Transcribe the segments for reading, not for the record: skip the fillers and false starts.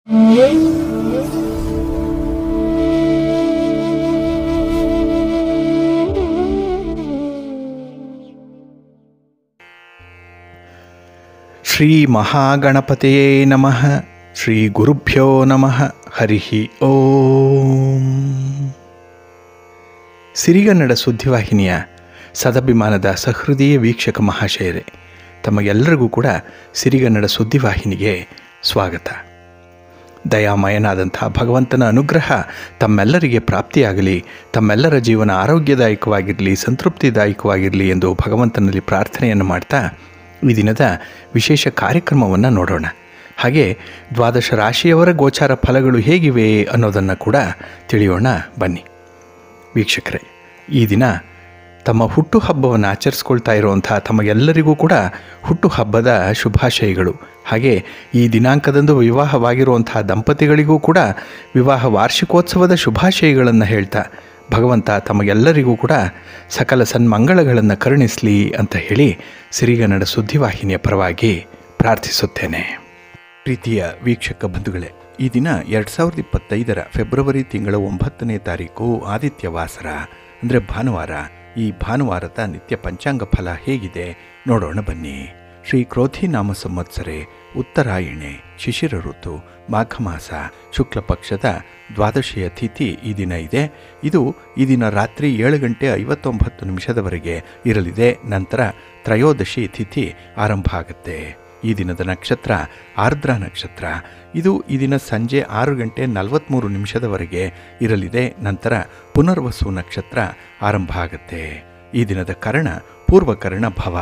ಶ್ರೀ ಮಹಾಗಣಪತಿಯೇ ನಮಃ. ಶ್ರೀ ಗುರುಭ್ಯೋ ನಮಃ. ಹರಿ ಓಂ. ಸಿರಿಗನ್ನಡ ಸುದ್ದಿವಾಹಿನಿಯ ಸದಭಿಮಾನದ ಸಹೃದಯ ವೀಕ್ಷಕ ಮಹಾಶಯರೇ, ತಮಗೆಲ್ಲರಿಗೂ ಕೂಡ ಸಿರಿಗನ್ನಡ ಸುದ್ದಿವಾಹಿನಿಗೆ ಸ್ವಾಗತ. ದಯಾಮಯನಾದಂಥ ಭಗವಂತನ ಅನುಗ್ರಹ ತಮ್ಮೆಲ್ಲರಿಗೆ ಪ್ರಾಪ್ತಿಯಾಗಲಿ, ತಮ್ಮೆಲ್ಲರ ಜೀವನ ಆರೋಗ್ಯದಾಯಕವಾಗಿರಲಿ, ಸಂತೃಪ್ತಿದಾಯಕವಾಗಿರಲಿ ಎಂದು ಭಗವಂತನಲ್ಲಿ ಪ್ರಾರ್ಥನೆಯನ್ನು ಮಾಡ್ತಾ ಈ ದಿನದ ವಿಶೇಷ ಕಾರ್ಯಕ್ರಮವನ್ನು ನೋಡೋಣ. ಹಾಗೆ ದ್ವಾದಶ ರಾಶಿಯವರ ಗೋಚಾರ ಫಲಗಳು ಹೇಗಿವೆ ಅನ್ನೋದನ್ನು ಕೂಡ ತಿಳಿಯೋಣ ಬನ್ನಿ. ವೀಕ್ಷಕರೇ, ಈ ದಿನ ತಮ್ಮ ಹುಟ್ಟುಹಬ್ಬವನ್ನು ಆಚರಿಸ್ಕೊಳ್ತಾ ಇರುವಂಥ ತಮಗೆಲ್ಲರಿಗೂ ಕೂಡ ಹುಟ್ಟುಹಬ್ಬದ ಶುಭಾಶಯಗಳು. ಹಾಗೆ ಈ ದಿನಾಂಕದಂದು ವಿವಾಹವಾಗಿರುವಂಥ ದಂಪತಿಗಳಿಗೂ ಕೂಡ ವಿವಾಹ ವಾರ್ಷಿಕೋತ್ಸವದ ಶುಭಾಶಯಗಳನ್ನು ಹೇಳ್ತಾ ಭಗವಂತ ತಮಗೆಲ್ಲರಿಗೂ ಕೂಡ ಸಕಲ ಸನ್ಮಂಗಳಗಳನ್ನು ಕರುಣಿಸಲಿ ಅಂತ ಹೇಳಿ ಸಿರಿಗನ್ನಡ ಸುದ್ದಿವಾಹಿನಿಯ ಪರವಾಗಿ ಪ್ರಾರ್ಥಿಸುತ್ತೇನೆ. ಪ್ರೀತಿಯ ವೀಕ್ಷಕ ಬಂಧುಗಳೇ, ಈ ದಿನ 2025 ಫೆಬ್ರವರಿ ತಿಂಗಳ 9ನೇ ತಾರೀಕು ಆದಿತ್ಯವಾಸರ ಅಂದರೆ ಭಾನುವಾರ. ಈ ಭಾನುವಾರದ ನಿತ್ಯ ಪಂಚಾಂಗ ಫಲ ಹೇಗಿದೆ ನೋಡೋಣ ಬನ್ನಿ. ಶ್ರೀ ಕ್ರೋಧಿ ನಾಮ ಸಂವತ್ಸರೆ, ಉತ್ತರಾಯಣೆ, ಶಿಶಿರ ಋತು, ಮಾಘ ಮಾಸ, ಶುಕ್ಲ ಪಕ್ಷದ ದ್ವಾದಶಿಯ ತಿಥಿ ಈ ದಿನ ಇದೆ. ಇದು ಈ ದಿನ ರಾತ್ರಿ 7:59 ಇರಲಿದೆ. ನಂತರ ತ್ರಯೋದಶಿ ತಿಥಿ ಆರಂಭ ಆಗುತ್ತೆ. ಈ ದಿನದ ನಕ್ಷತ್ರ ಆರ್ದ್ರ ನಕ್ಷತ್ರ. ಇದು ಈ ದಿನ ಸಂಜೆ 6:43 ಇರಲಿದೆ. ನಂತರ ಪುನರ್ವಸು ನಕ್ಷತ್ರ ಆರಂಭ ಆಗುತ್ತೆ. ಈ ದಿನದ ಕರ್ಣ ಪೂರ್ವಕರ್ಣ ಭವ.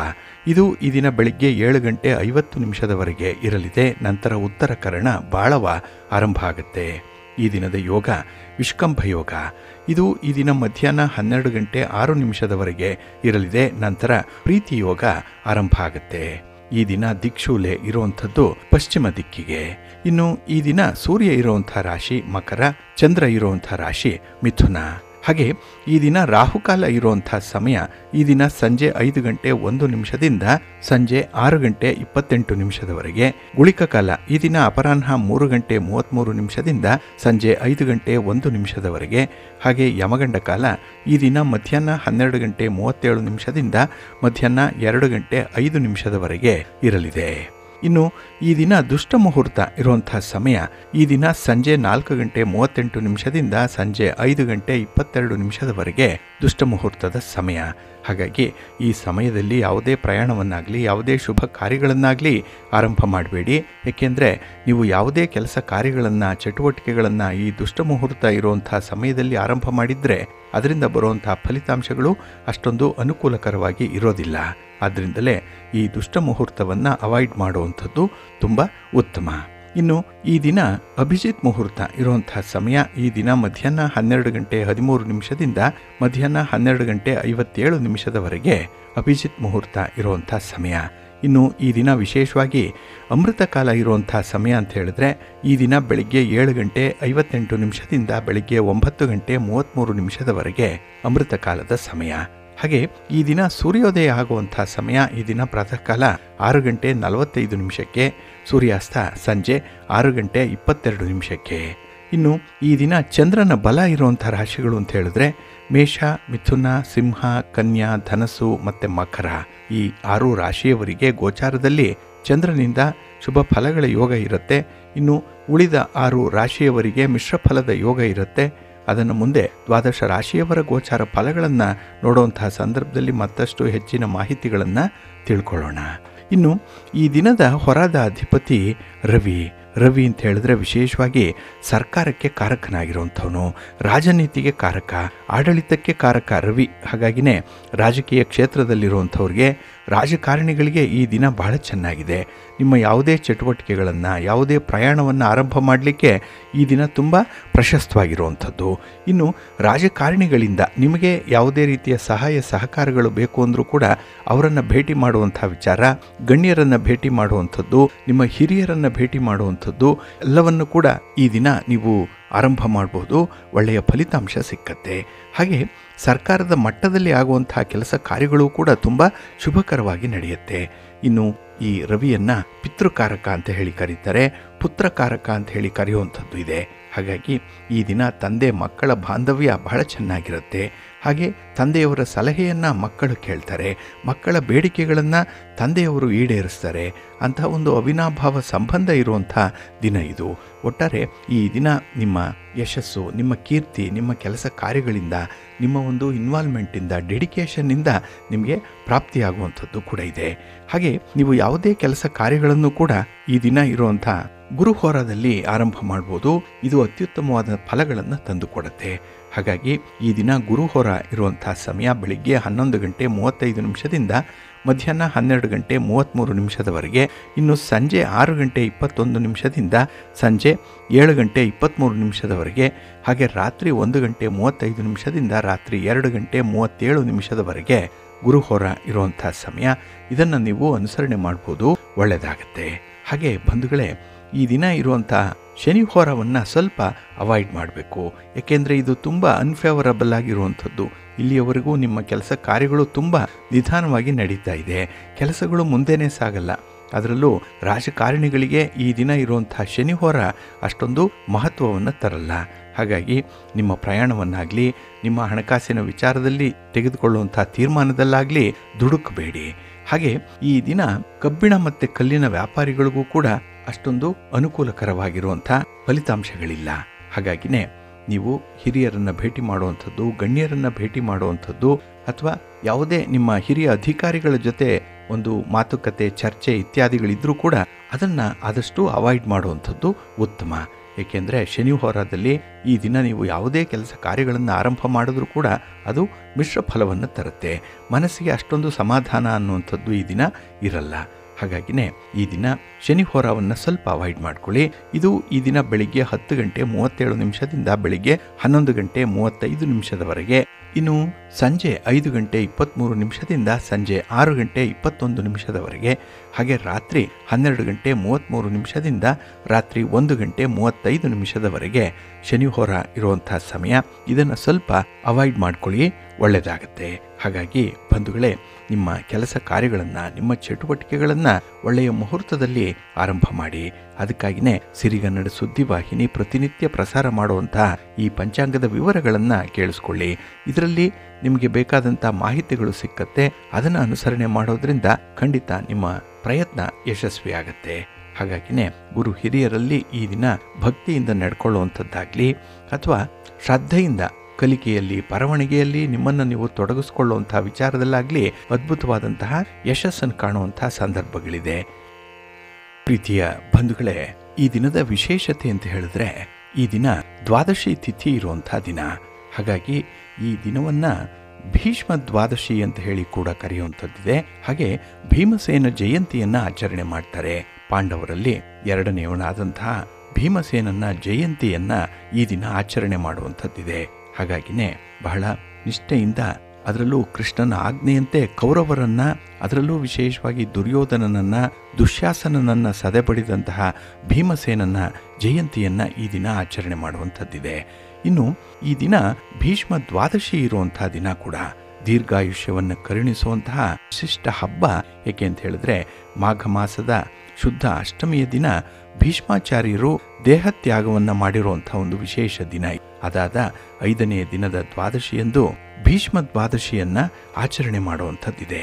ಇದು ಈ ದಿನ ಬೆಳಿಗ್ಗೆ 7:50 ಇರಲಿದೆ. ನಂತರ ಉತ್ತರ ಕರ್ಣ ಬಾಳವ ಆರಂಭ ಆಗುತ್ತೆ. ಈ ದಿನದ ಯೋಗ ವಿಷ್ಕಂಭ ಯೋಗ. ಇದು ಈ ದಿನ ಮಧ್ಯಾಹ್ನ 12:06 ಇರಲಿದೆ. ನಂತರ ಪ್ರೀತಿ ಯೋಗ ಆರಂಭ ಆಗುತ್ತೆ. ಈ ದಿನ ದಿಕ್ಷೂಲೆ ಇರುವಂಥದ್ದು ಪಶ್ಚಿಮ ದಿಕ್ಕಿಗೆ. ಇನ್ನು ಈ ದಿನ ಸೂರ್ಯ ಇರುವಂಥ ರಾಶಿ ಮಕರ, ಚಂದ್ರ ಇರುವಂಥ ರಾಶಿ ಮಿಥುನ. ಹಾಗೆ ಈ ದಿನ ರಾಹುಕಾಲ ಇರುವಂಥ ಸಮಯ ಈ ದಿನ ಸಂಜೆ 5:01 ಸಂಜೆ 6:28 ಗುಳಿಕ ಕಾಲ ಈ ದಿನ ಅಪರಾಹ್ನ 3:33 ಸಂಜೆ 5:01 ಹಾಗೆ ಯಮಗಂಡ ಕಾಲ ಈ ದಿನ ಮಧ್ಯಾಹ್ನ 12:37 ಮಧ್ಯಾಹ್ನ 2:05 ಇರಲಿದೆ. ಇನ್ನು ಈ ದಿನ ದುಷ್ಟ ಮುಹೂರ್ತ ಇರುವಂಥ ಸಮಯ ಈ ದಿನ ಸಂಜೆ 4:38 ಸಂಜೆ 5:22 ದುಷ್ಟ ಮುಹೂರ್ತದ ಸಮಯ. ಹಾಗಾಗಿ ಈ ಸಮಯದಲ್ಲಿ ಯಾವುದೇ ಪ್ರಯಾಣವನ್ನಾಗಲಿ ಯಾವುದೇ ಶುಭ ಕಾರ್ಯಗಳನ್ನಾಗಲಿ ಆರಂಭ ಮಾಡಬೇಡಿ. ಏಕೆಂದರೆ ನೀವು ಯಾವುದೇ ಕೆಲಸ ಕಾರ್ಯಗಳನ್ನು ಚಟುವಟಿಕೆಗಳನ್ನು ಈ ದುಷ್ಟ ಮುಹೂರ್ತ ಇರುವಂಥ ಸಮಯದಲ್ಲಿ ಆರಂಭ ಮಾಡಿದರೆ ಅದರಿಂದ ಬರುವಂಥ ಫಲಿತಾಂಶಗಳು ಅಷ್ಟೊಂದು ಅನುಕೂಲಕರವಾಗಿ ಇರೋದಿಲ್ಲ. ಆದ್ದರಿಂದಲೇ ಈ ದುಷ್ಟ ಮುಹೂರ್ತವನ್ನು ಅವಾಯ್ಡ್ ಮಾಡುವಂಥದ್ದು ತುಂಬ ಉತ್ತಮ. ಇನ್ನು ಈ ದಿನ ಅಭಿಜಿತ್ ಮುಹೂರ್ತ ಇರುವಂಥ ಸಮಯ ಈ ದಿನ ಮಧ್ಯಾಹ್ನ 12:13 ಮಧ್ಯಾಹ್ನ 12:57 ಅಭಿಜಿತ್ ಮುಹೂರ್ತ ಇರುವಂಥ ಸಮಯ. ಇನ್ನು ಈ ದಿನ ವಿಶೇಷವಾಗಿ ಅಮೃತ ಕಾಲ ಇರುವಂಥ ಸಮಯ ಅಂತ ಹೇಳಿದ್ರೆ ಈ ದಿನ ಬೆಳಿಗ್ಗೆ 7:58 ಬೆಳಿಗ್ಗೆ 9:33 ಅಮೃತ ಕಾಲದ ಸಮಯ. ಹಾಗೆ ಈ ದಿನ ಸೂರ್ಯೋದಯ ಆಗುವಂಥ ಸಮಯ ಈ ದಿನ ಪ್ರಾತಃ ಕಾಲ 6:45 ಸೂರ್ಯಾಸ್ತ ಸಂಜೆ 6:22. ಇನ್ನು ಈ ದಿನ ಚಂದ್ರನ ಬಲ ಇರುವಂಥ ರಾಶಿಗಳು ಅಂತ ಹೇಳಿದ್ರೆ ಮೇಷ, ಮಿಥುನ, ಸಿಂಹ, ಕನ್ಯಾ, ಧನಸ್ಸು ಮತ್ತು ಮಕರ. ಈ 6 ರಾಶಿಯವರಿಗೆ ಗೋಚಾರದಲ್ಲಿ ಚಂದ್ರನಿಂದ ಶುಭ ಫಲಗಳ ಯೋಗ ಇರುತ್ತೆ. ಇನ್ನು ಉಳಿದ 6 ರಾಶಿಯವರಿಗೆ ಮಿಶ್ರ ಫಲದ ಯೋಗ ಇರುತ್ತೆ. ಅದನ್ನು ಮುಂದೆ ದ್ವಾದಶ ರಾಶಿಯವರ ಗೋಚಾರ ಫಲಗಳನ್ನು ನೋಡುವಂತಹ ಸಂದರ್ಭದಲ್ಲಿ ಮತ್ತಷ್ಟು ಹೆಚ್ಚಿನ ಮಾಹಿತಿಗಳನ್ನು ತಿಳ್ಕೊಳ್ಳೋಣ. ಇನ್ನು ಈ ದಿನದ ಹೊರದ ಅಧಿಪತಿ ರವಿ. ರವಿ ಅಂತ ಹೇಳಿದ್ರೆ ವಿಶೇಷವಾಗಿ ಸರ್ಕಾರಕ್ಕೆ ಕಾರಕನಾಗಿರುವಂಥವನು, ರಾಜನೀತಿಗೆ ಕಾರಕ, ಆಡಳಿತಕ್ಕೆ ಕಾರಕ ರವಿ. ಹಾಗಾಗಿನೇ ರಾಜಕೀಯ ಕ್ಷೇತ್ರದಲ್ಲಿರುವಂಥವ್ರಿಗೆ, ರಾಜಕಾರಣಿಗಳಿಗೆ ಈ ದಿನ ಬಹಳ ಚೆನ್ನಾಗಿದೆ. ನಿಮ್ಮ ಯಾವುದೇ ಚಟುವಟಿಕೆಗಳನ್ನು ಯಾವುದೇ ಪ್ರಯಾಣವನ್ನು ಆರಂಭ ಮಾಡಲಿಕ್ಕೆ ಈ ದಿನ ತುಂಬ ಪ್ರಶಸ್ತವಾಗಿರುವಂಥದ್ದು. ಇನ್ನು ರಾಜಕಾರಣಿಗಳಿಂದ ನಿಮಗೆ ಯಾವುದೇ ರೀತಿಯ ಸಹಾಯ ಸಹಕಾರಗಳು ಬೇಕು ಅಂದರೂ ಕೂಡ ಅವರನ್ನು ಭೇಟಿ ಮಾಡುವಂಥ ವಿಚಾರ, ಗಣ್ಯರನ್ನು ಭೇಟಿ ಮಾಡುವಂಥದ್ದು, ನಿಮ್ಮ ಹಿರಿಯರನ್ನು ಭೇಟಿ ಮಾಡುವಂಥದ್ದು ಎಲ್ಲವನ್ನು ಕೂಡ ಈ ದಿನ ನೀವು ಆರಂಭ ಮಾಡಬಹುದು. ಒಳ್ಳೆಯ ಫಲಿತಾಂಶ ಸಿಕ್ಕತ್ತೆ. ಹಾಗೆ ಸರ್ಕಾರದ ಮಟ್ಟದಲ್ಲಿ ಆಗುವಂತಹ ಕೆಲಸ ಕಾರ್ಯಗಳು ಕೂಡ ತುಂಬ ಶುಭಕರವಾಗಿ ನಡೆಯುತ್ತೆ. ಇನ್ನು ಈ ರವಿಯನ್ನು ಪಿತೃಕಾರಕ ಅಂತ ಹೇಳಿ ಕರೀತಾರೆ. ಪುತ್ರಕಾರಕ ಅಂತ ಹೇಳಿ ಕರೆಯುವಂಥದ್ದು ಇದೆ. ಹಾಗಾಗಿ ಈ ದಿನ ತಂದೆ ಮಕ್ಕಳ ಬಾಂಧವ್ಯ ಬಹಳ ಚೆನ್ನಾಗಿರುತ್ತೆ. ಹಾಗೆ ತಂದೆಯವರ ಸಲಹೆಯನ್ನು ಮಕ್ಕಳು ಕೇಳ್ತಾರೆ, ಮಕ್ಕಳ ಬೇಡಿಕೆಗಳನ್ನು ತಂದೆಯವರು ಈಡೇರಿಸ್ತಾರೆ. ಅಂಥ ಒಂದು ಅವಿನಾಭಾವ ಸಂಬಂಧ ಇರುವಂಥ ದಿನ ಇದು. ಒಟ್ಟಾರೆ ಈ ದಿನ ನಿಮ್ಮ ಯಶಸ್ಸು, ನಿಮ್ಮ ಕೀರ್ತಿ, ನಿಮ್ಮ ಕೆಲಸ ಕಾರ್ಯಗಳಿಂದ, ನಿಮ್ಮ ಒಂದು ಇನ್ವಾಲ್ವ್ಮೆಂಟಿಂದ, ಡೆಡಿಕೇಷನ್ನಿಂದ ನಿಮಗೆ ಪ್ರಾಪ್ತಿಯಾಗುವಂಥದ್ದು ಕೂಡ ಇದೆ. ಹಾಗೆ ನೀವು ಯಾವುದೇ ಕೆಲಸ ಕಾರ್ಯಗಳನ್ನು ಕೂಡ ಈ ದಿನ ಇರುವಂಥ ಗುರುಹೋರಾದಲ್ಲಿ ಆರಂಭ ಮಾಡ್ಬೋದು. ಇದು ಅತ್ಯುತ್ತಮವಾದ ಫಲಗಳನ್ನು ತಂದುಕೊಡುತ್ತೆ. ಹಾಗಾಗಿ ಈ ದಿನ ಗುರುಹೋರ ಇರುವಂಥ ಸಮಯ ಬೆಳಿಗ್ಗೆ 11 ಗಂಟೆ 35 ನಿಮಿಷದಿಂದ ಮಧ್ಯಾಹ್ನ 12 ಗಂಟೆ 33 ನಿಮಿಷದವರೆಗೆ, ಇನ್ನು ಸಂಜೆ 6 ಗಂಟೆ 21 ನಿಮಿಷದಿಂದ ಸಂಜೆ 7 ಗಂಟೆ 23 ನಿಮಿಷದವರೆಗೆ, ಹಾಗೆ ರಾತ್ರಿ 1 ಗಂಟೆ 35 ನಿಮಿಷದಿಂದ ರಾತ್ರಿ 2 ಗಂಟೆ 37 ನಿಮಿಷದವರೆಗೆ ಗುರುಹೋರ ಇರುವಂಥ ಸಮಯ. ಇದನ್ನು ನೀವು ಅನುಸರಣೆ ಮಾಡ್ಬೋದು, ಒಳ್ಳೆಯದಾಗತ್ತೆ. ಹಾಗೆ ಬಂಧುಗಳೇ, ಈ ದಿನ ಇರುವಂಥ ಶನಿ ಹೋರವನ್ನು ಸ್ವಲ್ಪ ಅವಾಯ್ಡ್ ಮಾಡಬೇಕು. ಏಕೆಂದರೆ ಇದು ತುಂಬ ಅನ್ಫೇವರಬಲ್ ಆಗಿರುವಂಥದ್ದು. ಇಲ್ಲಿಯವರೆಗೂ ನಿಮ್ಮ ಕೆಲಸ ಕಾರ್ಯಗಳು ತುಂಬ ನಿಧಾನವಾಗಿ ನಡೀತಾ ಇದೆ, ಕೆಲಸಗಳು ಮುಂದೆನೇ ಸಾಗಲ್ಲ. ಅದರಲ್ಲೂ ರಾಜಕಾರಣಿಗಳಿಗೆ ಈ ದಿನ ಇರುವಂಥ ಶನಿ ಹೋರ ಅಷ್ಟೊಂದು ಮಹತ್ವವನ್ನು ತರಲ್ಲ. ಹಾಗಾಗಿ ನಿಮ್ಮ ಪ್ರಯಾಣವನ್ನಾಗಲಿ, ನಿಮ್ಮ ಹಣಕಾಸಿನ ವಿಚಾರದಲ್ಲಿ ತೆಗೆದುಕೊಳ್ಳುವಂಥ ತೀರ್ಮಾನದಲ್ಲಾಗಲಿ ದುಡುಕಬೇಡಿ. ಹಾಗೆ ಈ ದಿನ ಕಬ್ಬಿಣ ಮತ್ತು ಕಲ್ಲಿನ ವ್ಯಾಪಾರಿಗಳಿಗೂ ಕೂಡ ಅಷ್ಟೊಂದು ಅನುಕೂಲಕರವಾಗಿರುವಂಥ ಫಲಿತಾಂಶಗಳಿಲ್ಲ. ಹಾಗಾಗಿನೇ ನೀವು ಹಿರಿಯರನ್ನು ಭೇಟಿ ಮಾಡುವಂಥದ್ದು, ಗಣ್ಯರನ್ನು ಭೇಟಿ ಮಾಡುವಂಥದ್ದು, ಅಥವಾ ಯಾವುದೇ ನಿಮ್ಮ ಹಿರಿಯ ಅಧಿಕಾರಿಗಳ ಜೊತೆ ಒಂದು ಮಾತುಕತೆ, ಚರ್ಚೆ ಇತ್ಯಾದಿಗಳಿದ್ರೂ ಕೂಡ ಅದನ್ನು ಆದಷ್ಟು ಅವಾಯ್ಡ್ ಮಾಡುವಂಥದ್ದು ಉತ್ತಮ. ಏಕೆಂದರೆ ಶನಿ ಹೋರಾದಲ್ಲಿ ಈ ದಿನ ನೀವು ಯಾವುದೇ ಕೆಲಸ ಕಾರ್ಯಗಳನ್ನು ಆರಂಭ ಮಾಡಿದ್ರೂ ಕೂಡ ಅದು ಮಿಶ್ರ ಫಲವನ್ನು ತರುತ್ತೆ. ಮನಸ್ಸಿಗೆ ಅಷ್ಟೊಂದು ಸಮಾಧಾನ ಅನ್ನುವಂಥದ್ದು ಈ ದಿನ ಇರಲ್ಲ. ಹಾಗಾಗಿನೇ ಈ ದಿನ ಶನಿ ಹೋರಾವನ್ನು ಸ್ವಲ್ಪ ಅವಾಯ್ಡ್ ಮಾಡ್ಕೊಳ್ಳಿ. ಇದು ಈ ದಿನ ಬೆಳಿಗ್ಗೆ 10 ಗಂಟೆ 37 ನಿಮಿಷದಿಂದ ಬೆಳಿಗ್ಗೆ 11 ಗಂಟೆ 35 ನಿಮಿಷದವರೆಗೆ, ಇನ್ನು ಸಂಜೆ 5 ಗಂಟೆ 23 ನಿಮಿಷದಿಂದ ಸಂಜೆ 6 ಗಂಟೆ 21 ನಿಮಿಷದವರೆಗೆ, ಹಾಗೆ ರಾತ್ರಿ 12 ಗಂಟೆ 33 ನಿಮಿಷದಿಂದ ರಾತ್ರಿ 1 ಗಂಟೆ 35 ನಿಮಿಷದವರೆಗೆ ಶನಿ ಹೋರ ಇರುವಂಥ ಸಮಯ. ಇದನ್ನು ಸ್ವಲ್ಪ ಅವಾಯ್ಡ್ ಮಾಡ್ಕೊಳ್ಳಿ, ಒಳ್ಳೆಯದಾಗತ್ತೆ. ಹಾಗಾಗಿ ಬಂಧುಗಳೇ, ನಿಮ್ಮ ಕೆಲಸ ಕಾರ್ಯಗಳನ್ನು, ನಿಮ್ಮ ಚಟುವಟಿಕೆಗಳನ್ನು ಒಳ್ಳೆಯ ಮುಹೂರ್ತದಲ್ಲಿ ಆರಂಭ ಮಾಡಿ. ಅದಕ್ಕಾಗಿಯೇ ಸಿರಿಗನ್ನಡ ಸುದ್ದಿವಾಹಿನಿ ಪ್ರತಿನಿತ್ಯ ಪ್ರಸಾರ ಮಾಡುವಂಥ ಈ ಪಂಚಾಂಗದ ವಿವರಗಳನ್ನು ಕೇಳಿಸ್ಕೊಳ್ಳಿ. ಇದರಲ್ಲಿ ನಿಮಗೆ ಬೇಕಾದಂಥ ಮಾಹಿತಿಗಳು ಸಿಕ್ಕತ್ತೆ. ಅದನ್ನು ಅನುಸರಣೆ ಮಾಡೋದ್ರಿಂದ ಖಂಡಿತ ನಿಮ್ಮ ಪ್ರಯತ್ನ ಯಶಸ್ವಿಯಾಗತ್ತೆ. ಹಾಗಾಗಿನೇ ಗುರು ಹಿರಿಯರಲ್ಲಿ ಈ ದಿನ ಭಕ್ತಿಯಿಂದ ನಡ್ಕೊಳ್ಳುವಂಥದ್ದಾಗಲಿ ಅಥವಾ ಶ್ರದ್ಧೆಯಿಂದ ಕಲಿಕೆಯಲ್ಲಿ, ಬರವಣಿಗೆಯಲ್ಲಿ ನಿಮ್ಮನ್ನು ನೀವು ತೊಡಗಿಸ್ಕೊಳ್ಳುವಂಥ ವಿಚಾರದಲ್ಲಾಗಲಿ ಅದ್ಭುತವಾದಂತಹ ಯಶಸ್ಸನ್ನು ಕಾಣುವಂಥ ಸಂದರ್ಭಗಳಿದೆ. ಪ್ರೀತಿಯ ಬಂಧುಗಳೇ, ಈ ದಿನದ ವಿಶೇಷತೆ ಅಂತ ಹೇಳಿದ್ರೆ ಈ ದಿನ ದ್ವಾದಶಿ ತಿಥಿ ಇರುವಂಥ ದಿನ. ಹಾಗಾಗಿ ಈ ದಿನವನ್ನು ಭೀಷ್ಮ ದ್ವಾದಶಿ ಅಂತ ಹೇಳಿ ಕೂಡ ಕರೆಯುವಂಥದ್ದಿದೆ. ಹಾಗೆ ಭೀಮಸೇನ ಜಯಂತಿಯನ್ನು ಆಚರಣೆ ಮಾಡ್ತಾರೆ. ಪಾಂಡವರಲ್ಲಿ ಎರಡನೆಯವನಾದಂತಹ ಭೀಮಸೇನನ ಜಯಂತಿಯನ್ನು ಈ ದಿನ ಆಚರಣೆ ಮಾಡುವಂಥದ್ದಿದೆ. ಹಾಗಾಗಿನೇ ಬಹಳ ನಿಷ್ಠೆಯಿಂದ, ಅದರಲ್ಲೂ ಕೃಷ್ಣನ ಆಜ್ಞೆಯಂತೆ ಕೌರವರನ್ನು, ಅದರಲ್ಲೂ ವಿಶೇಷವಾಗಿ ದುರ್ಯೋಧನನನ್ನು, ದುಶ್ಯಾಸನನನ್ನು ಸದೆಬಡಿದಂತಹ ಭೀಮಸೇನನ ಜಯಂತಿಯನ್ನು ಈ ದಿನ ಆಚರಣೆ ಮಾಡುವಂಥದ್ದಿದೆ. ಇನ್ನು ಈ ದಿನ ಭೀಷ್ಮ ದ್ವಾದಶಿ ಇರುವಂಥ ದಿನ ಕೂಡ ದೀರ್ಘಾಯುಷ್ಯವನ್ನು ಕರುಣಿಸುವಂತಹ ವಿಶಿಷ್ಟ ಹಬ್ಬ. ಏಕೆ ಅಂತ ಹೇಳಿದ್ರೆ ಮಾಘ ಮಾಸದ ಶುದ್ಧ ಅಷ್ಟಮಿಯ ದಿನ ಭೀಷ್ಮಾಚಾರ್ಯರು ದೇಹತ್ಯಾಗವನ್ನು ಮಾಡಿರುವಂಥ ಒಂದು ವಿಶೇಷ ದಿನ. ಅದಾದ 5ನೇ ದಿನದ ದ್ವಾದಶಿಯಂದು ಭೀಷ್ಮ ದ್ವಾದಶಿಯನ್ನು ಆಚರಣೆ ಮಾಡುವಂಥದ್ದಿದೆ.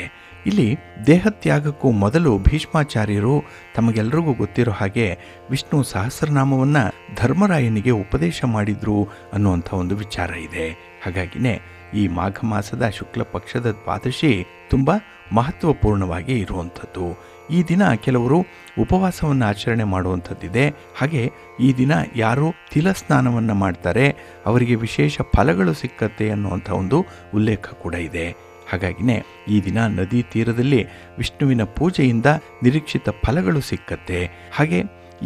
ಇಲ್ಲಿ ದೇಹತ್ಯಾಗಕ್ಕೂ ಮೊದಲು ಭೀಷ್ಮಾಚಾರ್ಯರು ತಮಗೆಲ್ಲರಿಗೂ ಗೊತ್ತಿರೋ ಹಾಗೆ ವಿಷ್ಣು ಸಹಸ್ರನಾಮವನ್ನು ಧರ್ಮರಾಯನಿಗೆ ಉಪದೇಶ ಮಾಡಿದ್ರು ಅನ್ನುವಂಥ ಒಂದು ವಿಚಾರ ಇದೆ. ಹಾಗಾಗಿನೇ ಈ ಮಾಘ ಮಾಸದ ಶುಕ್ಲ ಪಕ್ಷದ ದ್ವಾದಶಿ ತುಂಬ ಮಹತ್ವಪೂರ್ಣವಾಗಿ ಇರುವಂಥದ್ದು. ಈ ದಿನ ಕೆಲವರು ಉಪವಾಸವನ್ನು ಆಚರಣೆ ಮಾಡುವಂಥದ್ದಿದೆ. ಹಾಗೆ ಈ ದಿನ ಯಾರು ತಿಲಸ್ನಾನವನ್ನು ಮಾಡ್ತಾರೆ ಅವರಿಗೆ ವಿಶೇಷ ಫಲಗಳು ಸಿಕ್ಕತ್ತೆ ಅನ್ನುವಂಥ ಒಂದು ಉಲ್ಲೇಖ ಕೂಡ ಇದೆ. ಹಾಗಾಗಿನೇ ಈ ದಿನ ನದಿ ತೀರದಲ್ಲಿ ವಿಷ್ಣುವಿನ ಪೂಜೆಯಿಂದ ನಿರೀಕ್ಷಿತ ಫಲಗಳು ಸಿಕ್ಕತ್ತೆ. ಹಾಗೆ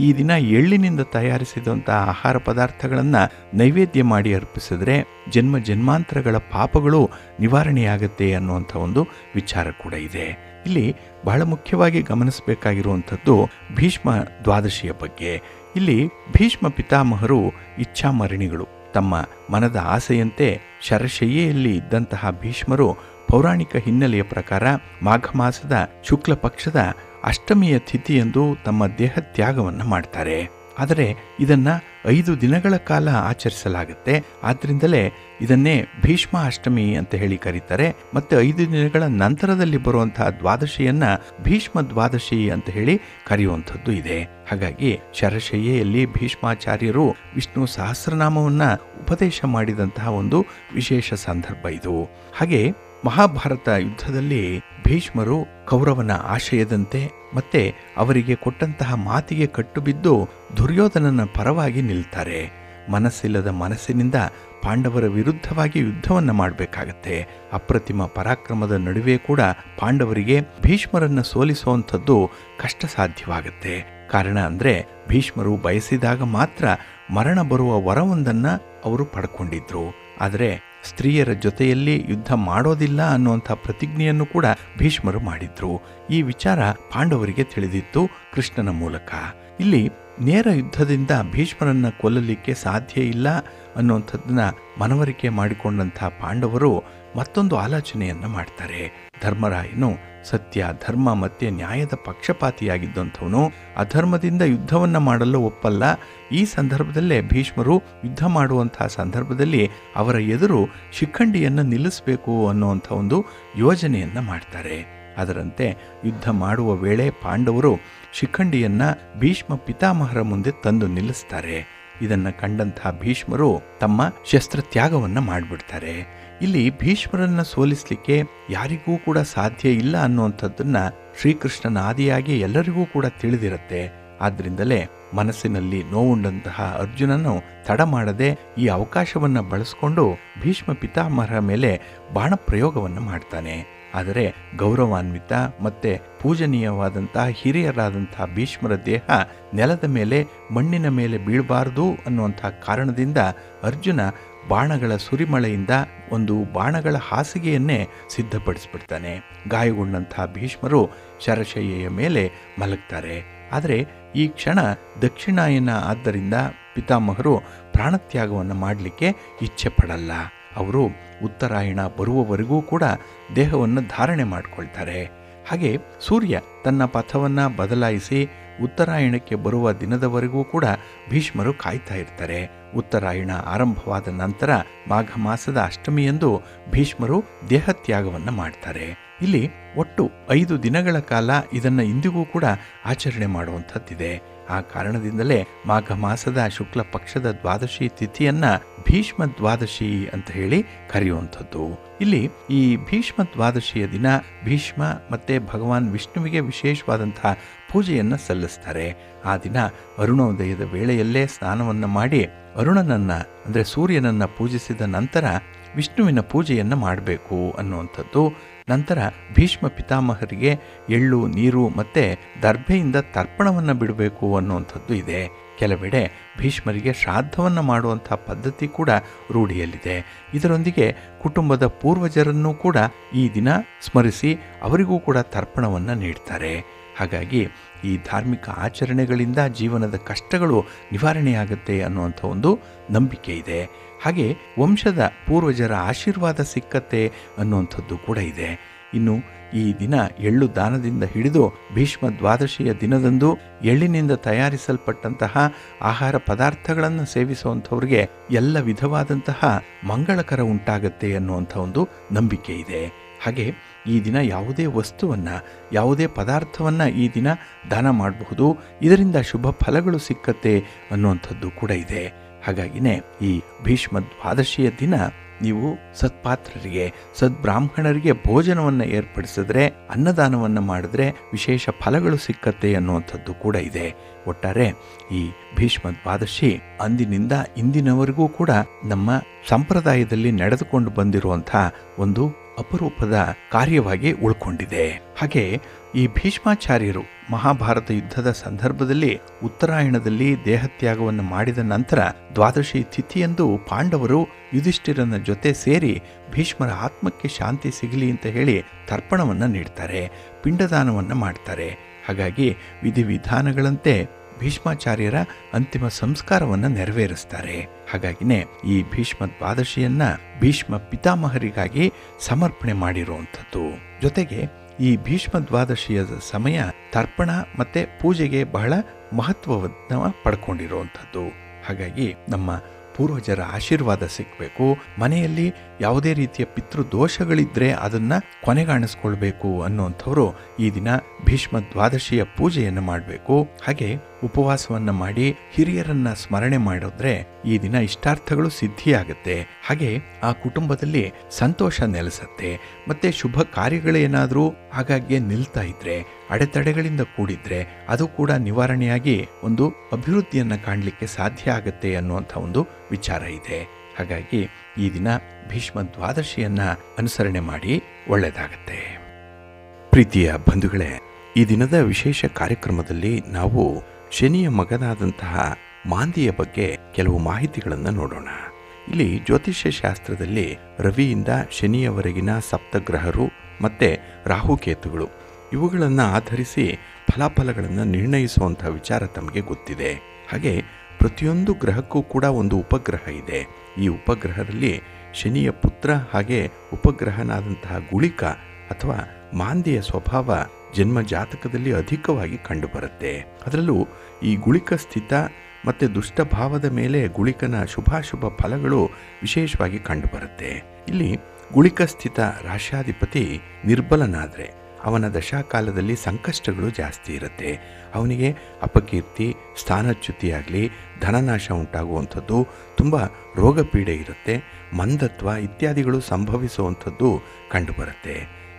ಈ ದಿನ ಎಳ್ಳಿನಿಂದ ತಯಾರಿಸಿದಂಥ ಆಹಾರ ಪದಾರ್ಥಗಳನ್ನು ನೈವೇದ್ಯ ಮಾಡಿ ಅರ್ಪಿಸಿದ್ರೆ ಜನ್ಮ ಜನ್ಮಾಂತರಗಳ ಪಾಪಗಳು ನಿವಾರಣೆಯಾಗತ್ತೆ ಅನ್ನುವಂಥ ಒಂದು ವಿಚಾರ ಕೂಡ ಇದೆ. ಇಲ್ಲಿ ಬಹಳ ಮುಖ್ಯವಾಗಿ ಗಮನಿಸಬೇಕಾಗಿರುವಂಥದ್ದು ಭೀಷ್ಮ ದ್ವಾದಶಿಯ ಬಗ್ಗೆ. ಇಲ್ಲಿ ಭೀಷ್ಮ ಪಿತಾಮಹರು ಇಚ್ಛಾಮರಣಿಗಳು. ತಮ್ಮ ಮನದ ಆಸೆಯಂತೆ ಶರಶಯ್ಯೆಯಲ್ಲಿ ಇದ್ದಂತಹ ಭೀಷ್ಮರು ಪೌರಾಣಿಕ ಹಿನ್ನೆಲೆಯ ಪ್ರಕಾರ ಮಾಘ ಮಾಸದ ಶುಕ್ಲ ಪಕ್ಷದ ಅಷ್ಟಮಿಯ ತಿಥಿಯಂದು ತಮ್ಮ ದೇಹ ತ್ಯಾಗವನ್ನು ಮಾಡ್ತಾರೆ. ಆದರೆ ಇದನ್ನು 5 ದಿನಗಳ ಕಾಲ ಆಚರಿಸಲಾಗುತ್ತೆ. ಆದ್ದರಿಂದಲೇ ಇದನ್ನೇ ಭೀಷ್ಮ ಅಷ್ಟಮಿ ಅಂತ ಹೇಳಿ ಕರೀತಾರೆ. ಮತ್ತು 5 ದಿನಗಳ ನಂತರದಲ್ಲಿ ಬರುವಂತಹ ದ್ವಾದಶಿಯನ್ನು ಭೀಷ್ಮ ದ್ವಾದಶಿ ಅಂತ ಹೇಳಿ ಕರೆಯುವಂಥದ್ದು ಇದೆ. ಹಾಗಾಗಿ ಶರಶಯ್ಯೆಯಲ್ಲಿ ಭೀಷ್ಮಾಚಾರ್ಯರು ವಿಷ್ಣು ಸಹಸ್ರನಾಮವನ್ನು ಉಪದೇಶ ಮಾಡಿದಂತಹ ಒಂದು ವಿಶೇಷ ಸಂದರ್ಭ ಇದು. ಹಾಗೆ ಮಹಾಭಾರತ ಯುದ್ಧದಲ್ಲಿ ಭೀಷ್ಮರು ಕೌರವನ ಆಶಯದಂತೆ ಮತ್ತೆ ಅವರಿಗೆ ಕೊಟ್ಟಂತಹ ಮಾತಿಗೆ ಕಟ್ಟುಬಿದ್ದು ದುರ್ಯೋಧನನ ಪರವಾಗಿ ನಿಲ್ತಾರೆ. ಮನಸ್ಸಿಲ್ಲದ ಮನಸ್ಸಿನಿಂದ ಪಾಂಡವರ ವಿರುದ್ಧವಾಗಿ ಯುದ್ಧವನ್ನು ಮಾಡಬೇಕಾಗತ್ತೆ. ಅಪ್ರತಿಮ ಪರಾಕ್ರಮದ ನಡುವೆ ಕೂಡ ಪಾಂಡವರಿಗೆ ಭೀಷ್ಮರನ್ನು ಸೋಲಿಸುವಂಥದ್ದು ಕಷ್ಟ ಸಾಧ್ಯವಾಗುತ್ತೆ. ಕಾರಣ ಅಂದರೆ ಭೀಷ್ಮರು ಬಯಸಿದಾಗ ಮಾತ್ರ ಮರಣ ಬರುವ ವರವೊಂದನ್ನು ಅವರು ಪಡ್ಕೊಂಡಿದ್ರು. ಆದರೆ ಸ್ತ್ರೀಯರ ಜೊತೆಯಲ್ಲಿ ಯುದ್ಧ ಮಾಡೋದಿಲ್ಲ ಅನ್ನುವಂಥ ಪ್ರತಿಜ್ಞೆಯನ್ನು ಕೂಡ ಭೀಷ್ಮರು ಮಾಡಿದ್ರು. ಈ ವಿಚಾರ ಪಾಂಡವರಿಗೆ ತಿಳಿದಿತ್ತು ಕೃಷ್ಣನ ಮೂಲಕ. ಇಲ್ಲಿ ನೇರ ಯುದ್ಧದಿಂದ ಭೀಷ್ಮರನ್ನು ಕೊಲ್ಲಲಿಕ್ಕೆ ಸಾಧ್ಯ ಇಲ್ಲ ಅನ್ನುವಂಥದ್ದನ್ನ ಮನವರಿಕೆ ಮಾಡಿಕೊಂಡಂಥ ಪಾಂಡವರು ಮತ್ತೊಂದು ಆಲೋಚನೆಯನ್ನು ಮಾಡ್ತಾರೆ. ಧರ್ಮರಾಯನು ಸತ್ಯ, ಧರ್ಮ ಮತ್ತು ನ್ಯಾಯದ ಪಕ್ಷಪಾತಿಯಾಗಿದ್ದಂಥವನು ಅಧರ್ಮದಿಂದ ಯುದ್ಧವನ್ನು ಮಾಡಲು ಒಪ್ಪಲ್ಲ. ಈ ಸಂದರ್ಭದಲ್ಲೇ ಭೀಷ್ಮರು ಯುದ್ಧ ಮಾಡುವಂತಹ ಸಂದರ್ಭದಲ್ಲಿ ಅವರ ಎದುರು ಶಿಖಂಡಿಯನ್ನು ನಿಲ್ಲಿಸಬೇಕು ಅನ್ನುವಂಥ ಒಂದು ಯೋಜನೆಯನ್ನು ಮಾಡ್ತಾರೆ. ಅದರಂತೆ ಯುದ್ಧ ಮಾಡುವ ವೇಳೆ ಪಾಂಡವರು ಶಿಖಂಡಿಯನ್ನು ಭೀಷ್ಮ ಪಿತಾಮಹರ ಮುಂದೆ ತಂದು ನಿಲ್ಲಿಸ್ತಾರೆ. ಇದನ್ನು ಕಂಡಂತಹ ಭೀಷ್ಮರು ತಮ್ಮ ಶಸ್ತ್ರತ್ಯಾಗವನ್ನು ಮಾಡಿಬಿಡ್ತಾರೆ. ಇಲ್ಲಿ ಭೀಷ್ಮರನ್ನು ಸೋಲಿಸಲಿಕ್ಕೆ ಯಾರಿಗೂ ಕೂಡ ಸಾಧ್ಯ ಇಲ್ಲ ಅನ್ನುವಂಥದ್ದನ್ನು ಶ್ರೀಕೃಷ್ಣನ ಆದಿಯಾಗಿ ಎಲ್ಲರಿಗೂ ಕೂಡ ತಿಳಿದಿರುತ್ತೆ. ಆದ್ದರಿಂದಲೇ ಮನಸ್ಸಿನಲ್ಲಿ ನೋವುಂಡಂತಹ ಅರ್ಜುನನು ತಡ ಮಾಡದೆ ಈ ಅವಕಾಶವನ್ನು ಬಳಸಿಕೊಂಡು ಭೀಷ್ಮ ಪಿತಾಮಹರ ಮೇಲೆ ಬಾಣ ಪ್ರಯೋಗವನ್ನು ಮಾಡ್ತಾನೆ. ಆದರೆ ಗೌರವಾನ್ವಿತ ಮತ್ತೆ ಪೂಜನೀಯವಾದಂತಹ ಹಿರಿಯರಾದಂತಹ ಭೀಷ್ಮರ ದೇಹ ನೆಲದ ಮೇಲೆ ಮಣ್ಣಿನ ಮೇಲೆ ಬೀಳಬಾರದು ಅನ್ನುವಂಥ ಕಾರಣದಿಂದ ಅರ್ಜುನ ಬಾಣಗಳ ಸುರಿಮಳೆಯಿಂದ ಒಂದು ಬಾಣಗಳ ಹಾಸಿಗೆಯನ್ನೇ ಸಿದ್ಧಪಡಿಸ್ಬಿಡ್ತಾನೆ. ಗಾಯಗೊಂಡಂತಹ ಭೀಷ್ಮರು ಶರಶಯ್ಯೆಯ ಮೇಲೆ ಮಲಗ್ತಾರೆ. ಆದರೆ ಈ ಕ್ಷಣ ದಕ್ಷಿಣಾಯನ ಆದ್ದರಿಂದ ಪಿತಾಮಹರು ಪ್ರಾಣತ್ಯಾಗವನ್ನು ಮಾಡಲಿಕ್ಕೆ ಇಚ್ಛೆ ಪಡಲ್ಲ. ಅವರು ಉತ್ತರಾಯಣ ಬರುವವರೆಗೂ ಕೂಡ ದೇಹವನ್ನು ಧಾರಣೆ ಮಾಡಿಕೊಳ್ತಾರೆ. ಹಾಗೆ ಸೂರ್ಯ ತನ್ನ ಪಥವನ್ನು ಬದಲಾಯಿಸಿ ಉತ್ತರಾಯಣಕ್ಕೆ ಬರುವ ದಿನದವರೆಗೂ ಕೂಡ ಭೀಷ್ಮರು ಕಾಯ್ತಾ ಇರ್ತಾರೆ. ಉತ್ತರಾಯಣ ಆರಂಭವಾದ ನಂತರ ಮಾಘ ಮಾಸದ ಅಷ್ಟಮಿಯಂದು ಭೀಷ್ಮರು ದೇಹತ್ಯಾಗವನ್ನು ಮಾಡ್ತಾರೆ. ಇಲ್ಲಿ ಒಟ್ಟು 5 ದಿನಗಳ ಕಾಲ ಇದನ್ನು ಇಂದಿಗೂ ಕೂಡ ಆಚರಣೆ ಮಾಡುವಂಥದ್ದಿದೆ. ಆ ಕಾರಣದಿಂದಲೇ ಮಾಘ ಮಾಸದ ಶುಕ್ಲ ಪಕ್ಷದ ದ್ವಾದಶಿ ತಿಥಿಯನ್ನು ಭೀಷ್ಮ ದ್ವಾದಶಿ ಅಂತ ಹೇಳಿ ಕರೆಯುವಂಥದ್ದು. ಇಲ್ಲಿ ಈ ಭೀಷ್ಮ ದ್ವಾದಶಿಯ ದಿನ ಭೀಷ್ಮ ಮತ್ತೆ ಭಗವಾನ್ ವಿಷ್ಣುವಿಗೆ ವಿಶೇಷವಾದಂತಹ ಪೂಜೆಯನ್ನು ಸಲ್ಲಿಸ್ತಾರೆ. ಆ ದಿನ ಅರುಣೋದಯದ ವೇಳೆಯಲ್ಲೇ ಸ್ನಾನವನ್ನು ಮಾಡಿ ಅರುಣನನ್ನು ಅಂದರೆ ಸೂರ್ಯನನ್ನು ಪೂಜಿಸಿದ ನಂತರ ವಿಷ್ಣುವಿನ ಪೂಜೆಯನ್ನು ಮಾಡಬೇಕು ಅನ್ನುವಂಥದ್ದು. ನಂತರ ಭೀಷ್ಮ ಪಿತಾಮಹರಿಗೆ ಎಳ್ಳು, ನೀರು ಮತ್ತು ದರ್ಭೆಯಿಂದ ತರ್ಪಣವನ್ನು ಬಿಡಬೇಕು ಅನ್ನುವಂಥದ್ದು ಇದೆ. ಕೆಲವೆಡೆ ಭೀಷ್ಮರಿಗೆ ಶ್ರಾದ್ದವನ್ನು ಮಾಡುವಂಥ ಪದ್ಧತಿ ಕೂಡ ರೂಢಿಯಲ್ಲಿದೆ. ಇದರೊಂದಿಗೆ ಕುಟುಂಬದ ಪೂರ್ವಜರನ್ನು ಕೂಡ ಈ ದಿನ ಸ್ಮರಿಸಿ ಅವರಿಗೂ ಕೂಡ ತರ್ಪಣವನ್ನು ನೀಡ್ತಾರೆ. ಹಾಗಾಗಿ ಈ ಧಾರ್ಮಿಕ ಆಚರಣೆಗಳಿಂದ ಜೀವನದ ಕಷ್ಟಗಳು ನಿವಾರಣೆಯಾಗುತ್ತೆ ಅನ್ನುವಂಥ ಒಂದು ನಂಬಿಕೆ ಇದೆ. ಹಾಗೆ ವಂಶದ ಪೂರ್ವಜರ ಆಶೀರ್ವಾದ ಸಿಕ್ಕತ್ತೆ ಅನ್ನುವಂಥದ್ದು ಕೂಡ ಇದೆ. ಇನ್ನು ಈ ದಿನ ಎಳ್ಳು ದಾನದಿಂದ ಹಿಡಿದು ಭೀಷ್ಮ ದ್ವಾದಶಿಯ ದಿನದಂದು ಎಳ್ಳಿನಿಂದ ತಯಾರಿಸಲ್ಪಟ್ಟಂತಹ ಆಹಾರ ಪದಾರ್ಥಗಳನ್ನು ಸೇವಿಸುವಂಥವ್ರಿಗೆ ಎಲ್ಲ ವಿಧವಾದಂತಹ ಮಂಗಳಕರ ಉಂಟಾಗತ್ತೆ ಅನ್ನುವಂಥ ಒಂದು ನಂಬಿಕೆ ಇದೆ. ಹಾಗೆ ಈ ದಿನ ಯಾವುದೇ ವಸ್ತುವನ್ನು, ಯಾವುದೇ ಪದಾರ್ಥವನ್ನು ಈ ದಿನ ದಾನ ಮಾಡಬಹುದು. ಇದರಿಂದ ಶುಭ ಫಲಗಳು ಸಿಕ್ಕತ್ತೆ ಅನ್ನುವಂಥದ್ದು ಕೂಡ ಇದೆ. ಹಾಗಾಗಿನೇ ಈ ಭೀಷ್ಮ ದ್ವಾದಶಿಯ ದಿನ ನೀವು ಸತ್ಪಾತ್ರರಿಗೆ, ಸದ್ಬ್ರಾಹ್ಮಣರಿಗೆ ಭೋಜನವನ್ನು ಏರ್ಪಡಿಸಿದ್ರೆ, ಅನ್ನದಾನವನ್ನು ಮಾಡಿದ್ರೆ ವಿಶೇಷ ಫಲಗಳು ಸಿಕ್ಕತ್ತೆ ಅನ್ನುವಂಥದ್ದು ಕೂಡ ಇದೆ. ಒಟ್ಟಾರೆ ಈ ಭೀಷ್ಮ ದ್ವಾದಶಿ ಅಂದಿನಿಂದ ಇಂದಿನವರೆಗೂ ಕೂಡ ನಮ್ಮ ಸಂಪ್ರದಾಯದಲ್ಲಿ ನಡೆದುಕೊಂಡು ಬಂದಿರುವಂಥ ಒಂದು ಅಪರೂಪದ ಕಾರ್ಯವಾಗಿ ಉಳ್ಕೊಂಡಿದೆ. ಹಾಗೆ ಈ ಭೀಷ್ಮಾಚಾರ್ಯರು ಮಹಾಭಾರತ ಯುದ್ಧದ ಸಂದರ್ಭದಲ್ಲಿ ಉತ್ತರಾಯಣದಲ್ಲಿ ದೇಹತ್ಯಾಗವನ್ನು ಮಾಡಿದ ನಂತರ ದ್ವಾದಶಿ ತಿಥಿಯಂದು ಪಾಂಡವರು ಯುಧಿಷ್ಠಿರನ ಜೊತೆ ಸೇರಿ ಭೀಷ್ಮರ ಆತ್ಮಕ್ಕೆ ಶಾಂತಿ ಸಿಗಲಿ ಅಂತ ಹೇಳಿ ತರ್ಪಣವನ್ನು ನೀಡ್ತಾರೆ, ಪಿಂಡದಾನವನ್ನು ಮಾಡ್ತಾರೆ. ಹಾಗಾಗಿ ವಿಧಿವಿಧಾನಗಳಂತೆ ಭೀಷ್ಮಾಚಾರ್ಯರ ಅಂತಿಮ ಸಂಸ್ಕಾರವನ್ನು ನೆರವೇರಿಸ್ತಾರೆ. ಹಾಗಾಗಿನೇ ಈ ಭೀಷ್ಮ ದ್ವಾದಶಿಯನ್ನ ಭೀಷ್ಮ ಪಿತಾಮಹರಿಗಾಗಿ ಸಮರ್ಪಣೆ ಮಾಡಿರುವಂಥದ್ದು. ಜೊತೆಗೆ ಈ ಭೀಷ್ಮ ದ್ವಾದಶಿಯ ಸಮಯ ತರ್ಪಣ ಮತ್ತು ಪೂಜೆಗೆ ಬಹಳ ಮಹತ್ವವನ್ನು ಪಡ್ಕೊಂಡಿರುವಂಥದ್ದು. ಹಾಗಾಗಿ ನಮ್ಮ ಪೂರ್ವಜರ ಆಶೀರ್ವಾದ ಸಿಗಬೇಕು, ಮನೆಯಲ್ಲಿ ಯಾವುದೇ ರೀತಿಯ ಪಿತೃದೋಷಗಳಿದ್ದರೆ ಅದನ್ನು ಕೊನೆಗಾಣಿಸ್ಕೊಳ್ಬೇಕು ಅನ್ನುವಂಥವ್ರು ಈ ದಿನ ಭೀಷ್ಮ ದ್ವಾದಶಿಯ ಪೂಜೆಯನ್ನು ಮಾಡಬೇಕು. ಹಾಗೆ ಉಪವಾಸವನ್ನು ಮಾಡಿ ಹಿರಿಯರನ್ನ ಸ್ಮರಣೆ ಮಾಡಿದ್ರೆ ಈ ದಿನ ಇಷ್ಟಾರ್ಥಗಳು ಸಿದ್ಧಿಯಾಗುತ್ತೆ. ಹಾಗೆ ಆ ಕುಟುಂಬದಲ್ಲಿ ಸಂತೋಷ ನೆಲೆಸತ್ತೆ. ಮತ್ತೆ ಶುಭ ಕಾರ್ಯಗಳೇನಾದರೂ ಆಗಾಗ್ಗೆ ನಿಲ್ತಾ ಇದ್ರೆ, ಅಡೆತಡೆಗಳಿಂದ ಕೂಡಿದ್ರೆ ಅದು ಕೂಡ ನಿವಾರಣೆಯಾಗಿ ಒಂದು ಅಭಿವೃದ್ಧಿಯನ್ನು ಕಾಣಲಿಕ್ಕೆ ಸಾಧ್ಯ ಆಗತ್ತೆ ಅನ್ನುವಂಥ ಒಂದು ವಿಚಾರ ಇದೆ. ಹಾಗಾಗಿ ಈ ದಿನ ಭೀಷ್ಮ ದ್ವಾದಶಿಯನ್ನ ಅನುಸರಣೆ ಮಾಡಿ ಒಳ್ಳೆಯದಾಗತ್ತೆ. ಪ್ರೀತಿಯ ಬಂಧುಗಳೇ, ಈ ದಿನದ ವಿಶೇಷ ಕಾರ್ಯಕ್ರಮದಲ್ಲಿ ನಾವು ಶನಿಯ ಮಗನಾದಂತಹ ಮಾಂದಿಯ ಬಗ್ಗೆ ಕೆಲವು ಮಾಹಿತಿಗಳನ್ನು ನೋಡೋಣ. ಇಲ್ಲಿ ಜ್ಯೋತಿಷ್ಯ ಶಾಸ್ತ್ರದಲ್ಲಿ ರವಿಯಿಂದ ಶನಿಯವರೆಗಿನ ಸಪ್ತಗ್ರಹರು ಮತ್ತೆ ರಾಹುಕೇತುಗಳು ಇವುಗಳನ್ನು ಆಧರಿಸಿ ಫಲಾಫಲಗಳನ್ನು ನಿರ್ಣಯಿಸುವಂಥ ವಿಚಾರ ತಮಗೆ ಗೊತ್ತಿದೆ. ಹಾಗೆ ಪ್ರತಿಯೊಂದು ಗ್ರಹಕ್ಕೂ ಕೂಡ ಒಂದು ಉಪಗ್ರಹ ಇದೆ. ಈ ಉಪಗ್ರಹದಲ್ಲಿ ಶನಿಯ ಪುತ್ರ ಹಾಗೆ ಉಪಗ್ರಹನಾದಂತಹ ಗುಳಿಕ ಅಥವಾ ಮಾಂದಿಯ ಸ್ವಭಾವ ಜನ್ಮ ಜಾತಕದಲ್ಲಿ ಅಧಿಕವಾಗಿ ಕಂಡುಬರುತ್ತೆ. ಅದರಲ್ಲೂ ಈ ಗುಳಿಕ ಸ್ಥಿತ ಮತ್ತು ದುಷ್ಟಭಾವದ ಮೇಲೆ ಗುಳಿಕನ ಶುಭಾಶುಭ ಫಲಗಳು ವಿಶೇಷವಾಗಿ ಕಂಡುಬರುತ್ತೆ. ಇಲ್ಲಿ ಗುಳಿಕ ಸ್ಥಿತ ರಾಶ್ಯಾಧಿಪತಿ ನಿರ್ಬಲನಾದರೆ ಅವನ ದಶಾಕಾಲದಲ್ಲಿ ಸಂಕಷ್ಟಗಳು ಜಾಸ್ತಿ ಇರುತ್ತೆ. ಅವನಿಗೆ ಅಪಕೀರ್ತಿ, ಸ್ಥಾನಚ್ಯುತಿಯಾಗಲಿ, ಧನನಾಶ ಉಂಟಾಗುವಂಥದ್ದು, ತುಂಬ ರೋಗ ಪೀಡೆ ಇರುತ್ತೆ, ಮಂದತ್ವ ಇತ್ಯಾದಿಗಳು ಸಂಭವಿಸುವಂಥದ್ದು ಕಂಡುಬರುತ್ತೆ.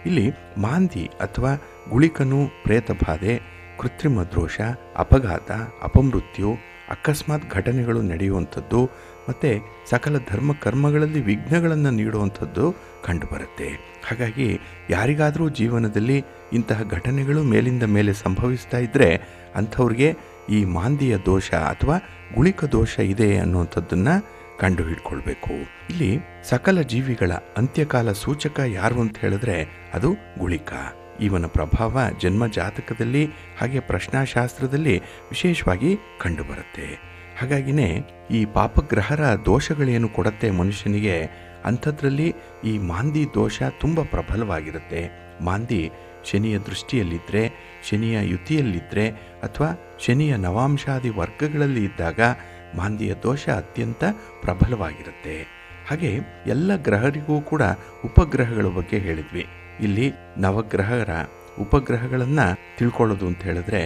ಇಲ್ಲಿ ಮಾಂದಿ ಅಥವಾ ಗುಳಿಕನು ಪ್ರೇತಬಾಧೆ, ಕೃತ್ರಿಮ ದೋಷ, ಅಪಘಾತ, ಅಪಮೃತ್ಯು, ಅಕಸ್ಮಾತ್ ಘಟನೆಗಳು ನಡೆಯುವಂಥದ್ದು ಮತ್ತು ಸಕಲ ಧರ್ಮ ಕರ್ಮಗಳಲ್ಲಿ ವಿಘ್ನಗಳನ್ನು ನೀಡುವಂಥದ್ದು ಕಂಡುಬರುತ್ತೆ. ಹಾಗಾಗಿ ಯಾರಿಗಾದರೂ ಜೀವನದಲ್ಲಿ ಇಂತಹ ಘಟನೆಗಳು ಮೇಲಿಂದ ಮೇಲೆ ಸಂಭವಿಸ್ತಾ ಇದ್ದರೆ ಅಂಥವ್ರಿಗೆ ಈ ಮಾಂದಿಯ ದೋಷ ಅಥವಾ ಗುಳಿಕ ದೋಷ ಇದೆ ಅನ್ನುವಂಥದ್ದನ್ನು ಕಂಡು ಹಿಡ್ಕೊಳ್ಬೇಕು. ಇಲ್ಲಿ ಸಕಲ ಜೀವಿಗಳ ಅಂತ್ಯಕಾಲ ಸೂಚಕ ಯಾರು ಅಂತ ಹೇಳಿದ್ರೆ ಅದು ಗುಳಿಕ. ಇವನ ಪ್ರಭಾವ ಜನ್ಮ ಜಾತಕದಲ್ಲಿ ಹಾಗೆ ಪ್ರಶ್ನಾಶಾಸ್ತ್ರದಲ್ಲಿ ವಿಶೇಷವಾಗಿ ಕಂಡುಬರುತ್ತೆ. ಹಾಗಾಗಿನೇ ಈ ಪಾಪಗ್ರಹರ ದೋಷಗಳೇನು ಕೊಡುತ್ತೆ ಮನುಷ್ಯನಿಗೆ, ಅಂಥದ್ರಲ್ಲಿ ಈ ಮಾಂದಿ ದೋಷ ತುಂಬ ಪ್ರಬಲವಾಗಿರುತ್ತೆ. ಮಾಂದಿ ಶನಿಯ ದೃಷ್ಟಿಯಲ್ಲಿದ್ದರೆ, ಶನಿಯ ಯುತಿಯಲ್ಲಿದ್ದರೆ ಅಥವಾ ಶನಿಯ ನವಾಂಶಾದಿ ವರ್ಗಗಳಲ್ಲಿ ಇದ್ದಾಗ ಮಾಂದಿಯ ದೋಷ ಅತ್ಯಂತ ಪ್ರಬಲವಾಗಿರುತ್ತೆ. ಹಾಗೆ ಎಲ್ಲ ಗ್ರಹರಿಗೂ ಕೂಡ ಉಪಗ್ರಹಗಳ ಬಗ್ಗೆ ಹೇಳಿದ್ವಿ. ಇಲ್ಲಿ ನವಗ್ರಹರ ಉಪಗ್ರಹಗಳನ್ನು ತಿಳ್ಕೊಳ್ಳೋದು ಅಂತ ಹೇಳಿದ್ರೆ,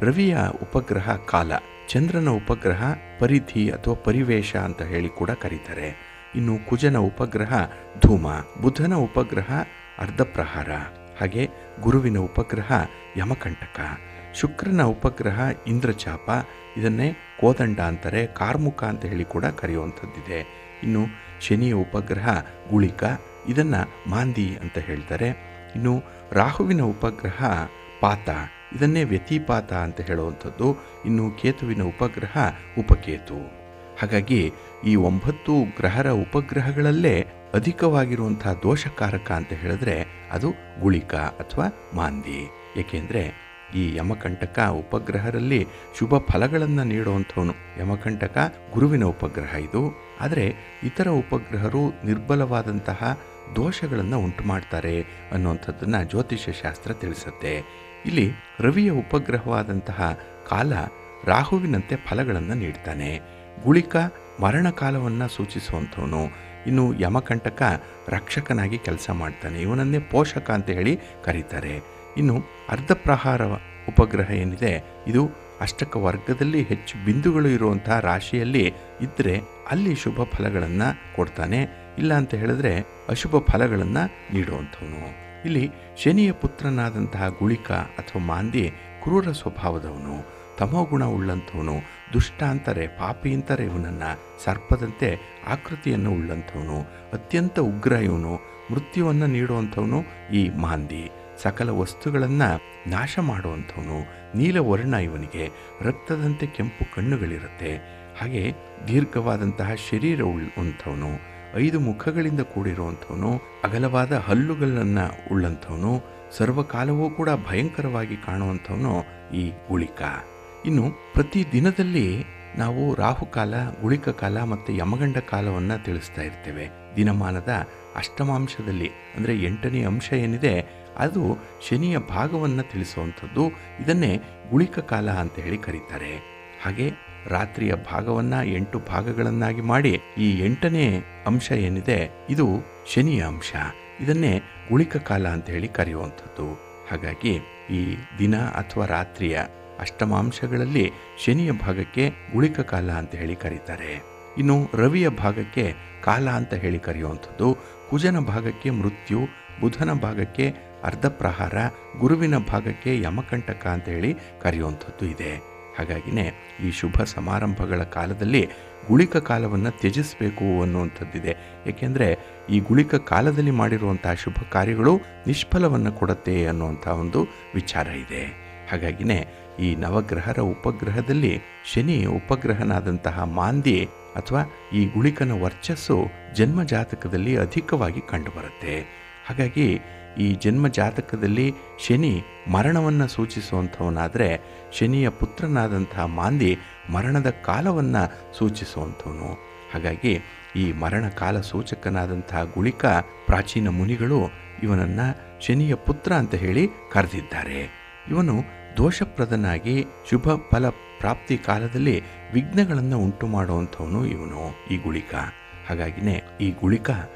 ರವಿಯ ಉಪಗ್ರಹ ಕಾಲ, ಚಂದ್ರನ ಉಪಗ್ರಹ ಪರಿಧಿ ಅಥವಾ ಪರಿವೇಶ ಅಂತ ಹೇಳಿ ಕೂಡ ಕರೀತಾರೆ. ಇನ್ನು ಕುಜನ ಉಪಗ್ರಹ ಧೂಮ, ಬುಧನ ಉಪಗ್ರಹ ಅರ್ಧಪ್ರಹಾರ, ಹಾಗೆ ಗುರುವಿನ ಉಪಗ್ರಹ ಯಮಕಂಟಕ, ಶುಕ್ರನ ಉಪಗ್ರಹ ಇಂದ್ರಚಾಪ, ಇದನ್ನೇ ಕೋದಂಡ ಅಂತಾರೆ, ಕಾರ್ಮುಕ ಅಂತ ಹೇಳಿ ಕೂಡ ಕರೆಯುವಂಥದ್ದಿದೆ. ಇನ್ನು ಶನಿಯ ಉಪಗ್ರಹ ಗುಳಿಕ, ಇದನ್ನು ಮಾಂದಿ ಅಂತ ಹೇಳ್ತಾರೆ. ಇನ್ನು ರಾಹುವಿನ ಉಪಗ್ರಹ ಪಾತ, ಇದನ್ನೇ ವ್ಯತಿಪಾತ ಅಂತ ಹೇಳುವಂಥದ್ದು. ಇನ್ನು ಕೇತುವಿನ ಉಪಗ್ರಹ ಉಪಕೇತು. ಹಾಗಾಗಿ ಈ 9 ಗ್ರಹರ ಉಪಗ್ರಹಗಳಲ್ಲೇ ಅಧಿಕವಾಗಿರುವಂತಹ ದೋಷಕಾರಕ ಅಂತ ಹೇಳಿದ್ರೆ ಅದು ಗುಳಿಕ ಅಥವಾ ಮಾಂದಿ. ಏಕೆಂದರೆ ಈ ಯಮಕಂಟಕ ಉಪಗ್ರಹರಲ್ಲಿ ಶುಭ ಫಲಗಳನ್ನು ನೀಡುವಂಥವನು. ಯಮಕಂಟಕ ಗುರುವಿನ ಉಪಗ್ರಹ ಇದು. ಆದರೆ ಇತರ ಉಪಗ್ರಹರು ನಿರ್ಬಲವಾದಂತಹ ದೋಷಗಳನ್ನು ಉಂಟು ಮಾಡ್ತಾರೆ ಅನ್ನುವಂಥದ್ದನ್ನು ಜ್ಯೋತಿಷ್ಯ ಶಾಸ್ತ್ರ ತಿಳಿಸುತ್ತೆ. ಇಲ್ಲಿ ರವಿಯ ಉಪಗ್ರಹವಾದಂತಹ ಕಾಲ ರಾಹುವಿನಂತೆ ಫಲಗಳನ್ನು ನೀಡ್ತಾನೆ. ಗುಳಿಕ ಮರಣಕಾಲವನ್ನು ಸೂಚಿಸುವಂಥವನು. ಇನ್ನು ಯಮಕಂಟಕ ರಕ್ಷಕನಾಗಿ ಕೆಲಸ ಮಾಡ್ತಾನೆ, ಇವನನ್ನೇ ಪೋಷಕ ಅಂತ ಹೇಳಿ ಕರೀತಾರೆ. ಇನ್ನು ಅರ್ಧಪ್ರಹಾರ ಉಪಗ್ರಹ ಏನಿದೆ ಇದು ಅಷ್ಟಕ ವರ್ಗದಲ್ಲಿ ಹೆಚ್ಚು ಬಿಂದುಗಳು ಇರುವಂತಹ ರಾಶಿಯಲ್ಲಿ ಇದ್ದರೆ ಅಲ್ಲಿ ಶುಭ ಫಲಗಳನ್ನು ಕೊಡ್ತಾನೆ, ಇಲ್ಲ ಅಂತ ಹೇಳಿದ್ರೆ ಅಶುಭ ಫಲಗಳನ್ನು ನೀಡುವಂಥವನು. ಇಲ್ಲಿ ಶನಿಯ ಪುತ್ರನಾದಂತಹ ಗುಳಿಕ ಅಥವಾ ಮಾಂದಿ ಕ್ರೂರ ಸ್ವಭಾವದವನು, ತಮೋಗುಣ ಉಳ್ಳಂಥವನು, ದುಷ್ಟ ಅಂತಾರೆ, ಪಾಪಿ ಅಂತಾರೆ ಇವನನ್ನು, ಸರ್ಪದಂತೆ ಆಕೃತಿಯನ್ನು ಉಳ್ಳಂಥವನು, ಅತ್ಯಂತ ಉಗ್ರ ಇವನು, ಮೃತ್ಯುವನ್ನು ನೀಡುವಂಥವನು ಈ ಮಾಂದಿ. ಸಕಲ ವಸ್ತುಗಳನ್ನು ನಾಶ ಮಾಡುವಂಥವನು, ನೀಲವರ್ಣ ಇವನಿಗೆ, ರಕ್ತದಂತೆ ಕೆಂಪು ಕಣ್ಣುಗಳಿರುತ್ತೆ, ಹಾಗೆ ದೀರ್ಘವಾದಂತಹ ಶರೀರ ಉಳ್ಳಂಥವನು, 5 ಮುಖಗಳಿಂದ ಕೂಡಿರುವಂಥವನು, ಅಗಲವಾದ ಹಲ್ಲುಗಳನ್ನು ಉಳ್ಳಂಥವನು, ಸರ್ವಕಾಲವೂ ಕೂಡ ಭಯಂಕರವಾಗಿ ಕಾಣುವಂಥವನು ಈ ಗುಳಿಕ. ಇನ್ನು ಪ್ರತಿ ದಿನದಲ್ಲಿ ನಾವು ರಾಹುಕಾಲ, ಗುಳಿಕ ಕಾಲ ಮತ್ತು ಯಮಗಂಡ ಕಾಲವನ್ನು ತಿಳಿಸ್ತಾ ಇರ್ತೇವೆ. ದಿನಮಾನದ ಅಷ್ಟಮಾಂಶದಲ್ಲಿ ಅಂದರೆ 8ನೇ ಅಂಶ ಏನಿದೆ ಅದು ಶನಿಯ ಭಾಗವನ್ನು ತಿಳಿಸುವಂಥದ್ದು. ಇದನ್ನೇ ಗುಳಿಕ ಕಾಲ ಅಂತ ಹೇಳಿ ಕರೀತಾರೆ. ಹಾಗೆ ರಾತ್ರಿಯ ಭಾಗವನ್ನು 8 ಭಾಗಗಳನ್ನಾಗಿ ಮಾಡಿ ಈ 8ನೇ ಅಂಶ ಏನಿದೆ ಇದು ಶನಿಯ ಅಂಶ. ಇದನ್ನೇ ಗುಳಿಕ ಕಾಲ ಅಂತ ಹೇಳಿ ಕರೆಯುವಂಥದ್ದು. ಹಾಗಾಗಿ ಈ ದಿನ ಅಥವಾ ರಾತ್ರಿಯ ಅಷ್ಟಮಾಂಶಗಳಲ್ಲಿ ಶನಿಯ ಭಾಗಕ್ಕೆ ಗುಳಿಕ ಕಾಲ ಅಂತ ಹೇಳಿ ಕರೀತಾರೆ. ಇನ್ನು ರವಿಯ ಭಾಗಕ್ಕೆ ಕಾಲ ಅಂತ ಹೇಳಿ ಕರೆಯುವಂಥದ್ದು. ಕುಜನ ಭಾಗಕ್ಕೆ ಮೃತ್ಯು, ಬುಧನ ಭಾಗಕ್ಕೆ ಅರ್ಧಪ್ರಹಾರ, ಗುರುವಿನ ಭಾಗಕ್ಕೆ ಯಮಕಂಟಕ ಅಂತ ಹೇಳಿ ಕರೆಯುವಂಥದ್ದು ಇದೆ. ಹಾಗಾಗಿನೇ ಈ ಶುಭ ಸಮಾರಂಭಗಳ ಕಾಲದಲ್ಲಿ ಗುಳಿಕ ಕಾಲವನ್ನು ತ್ಯಜಿಸಬೇಕು ಅನ್ನುವಂಥದ್ದಿದೆ. ಏಕೆಂದರೆ ಈ ಗುಳಿಕ ಕಾಲದಲ್ಲಿ ಮಾಡಿರುವಂತಹ ಶುಭ ಕಾರ್ಯಗಳು ನಿಷ್ಫಲವನ್ನು ಕೊಡುತ್ತೆ ಅನ್ನುವಂಥ ಒಂದು ವಿಚಾರ ಇದೆ. ಹಾಗಾಗಿನೇ ಈ ನವಗ್ರಹರ ಉಪಗ್ರಹದಲ್ಲಿ ಶನಿ ಉಪಗ್ರಹನಾದಂತಹ ಮಾಂದಿ ಅಥವಾ ಈ ಗುಳಿಕನ ವರ್ಚಸ್ಸು ಜನ್ಮ ಜಾತಕದಲ್ಲಿ ಅಧಿಕವಾಗಿ ಕಂಡುಬರುತ್ತೆ. ಹಾಗಾಗಿ ಈ ಜನ್ಮ ಜಾತಕದಲ್ಲಿ ಶನಿ ಮರಣವನ್ನು ಸೂಚಿಸುವಂಥವನಾದರೆ ಶನಿಯ ಪುತ್ರನಾದಂತಹ ಮಾಂದಿ ಮರಣದ ಕಾಲವನ್ನು ಸೂಚಿಸುವಂಥವನು. ಹಾಗಾಗಿ ಈ ಮರಣ ಕಾಲ ಸೂಚಕನಾದಂತಹ ಗುಳಿಕ ಪ್ರಾಚೀನ ಮುನಿಗಳು ಇವನನ್ನು ಶನಿಯ ಪುತ್ರ ಅಂತ ಹೇಳಿ ಕರೆದಿದ್ದಾರೆ. ಇವನು ದೋಷಪ್ರದನಾಗಿ ಶುಭ ಫಲ ಪ್ರಾಪ್ತಿ ಕಾಲದಲ್ಲಿ ವಿಘ್ನಗಳನ್ನು ಉಂಟು ಮಾಡುವಂಥವನು ಇವನು ಈ ಗುಳಿಕ. ಹಾಗಾಗಿನೇ ಈ ಗುಳಿಕ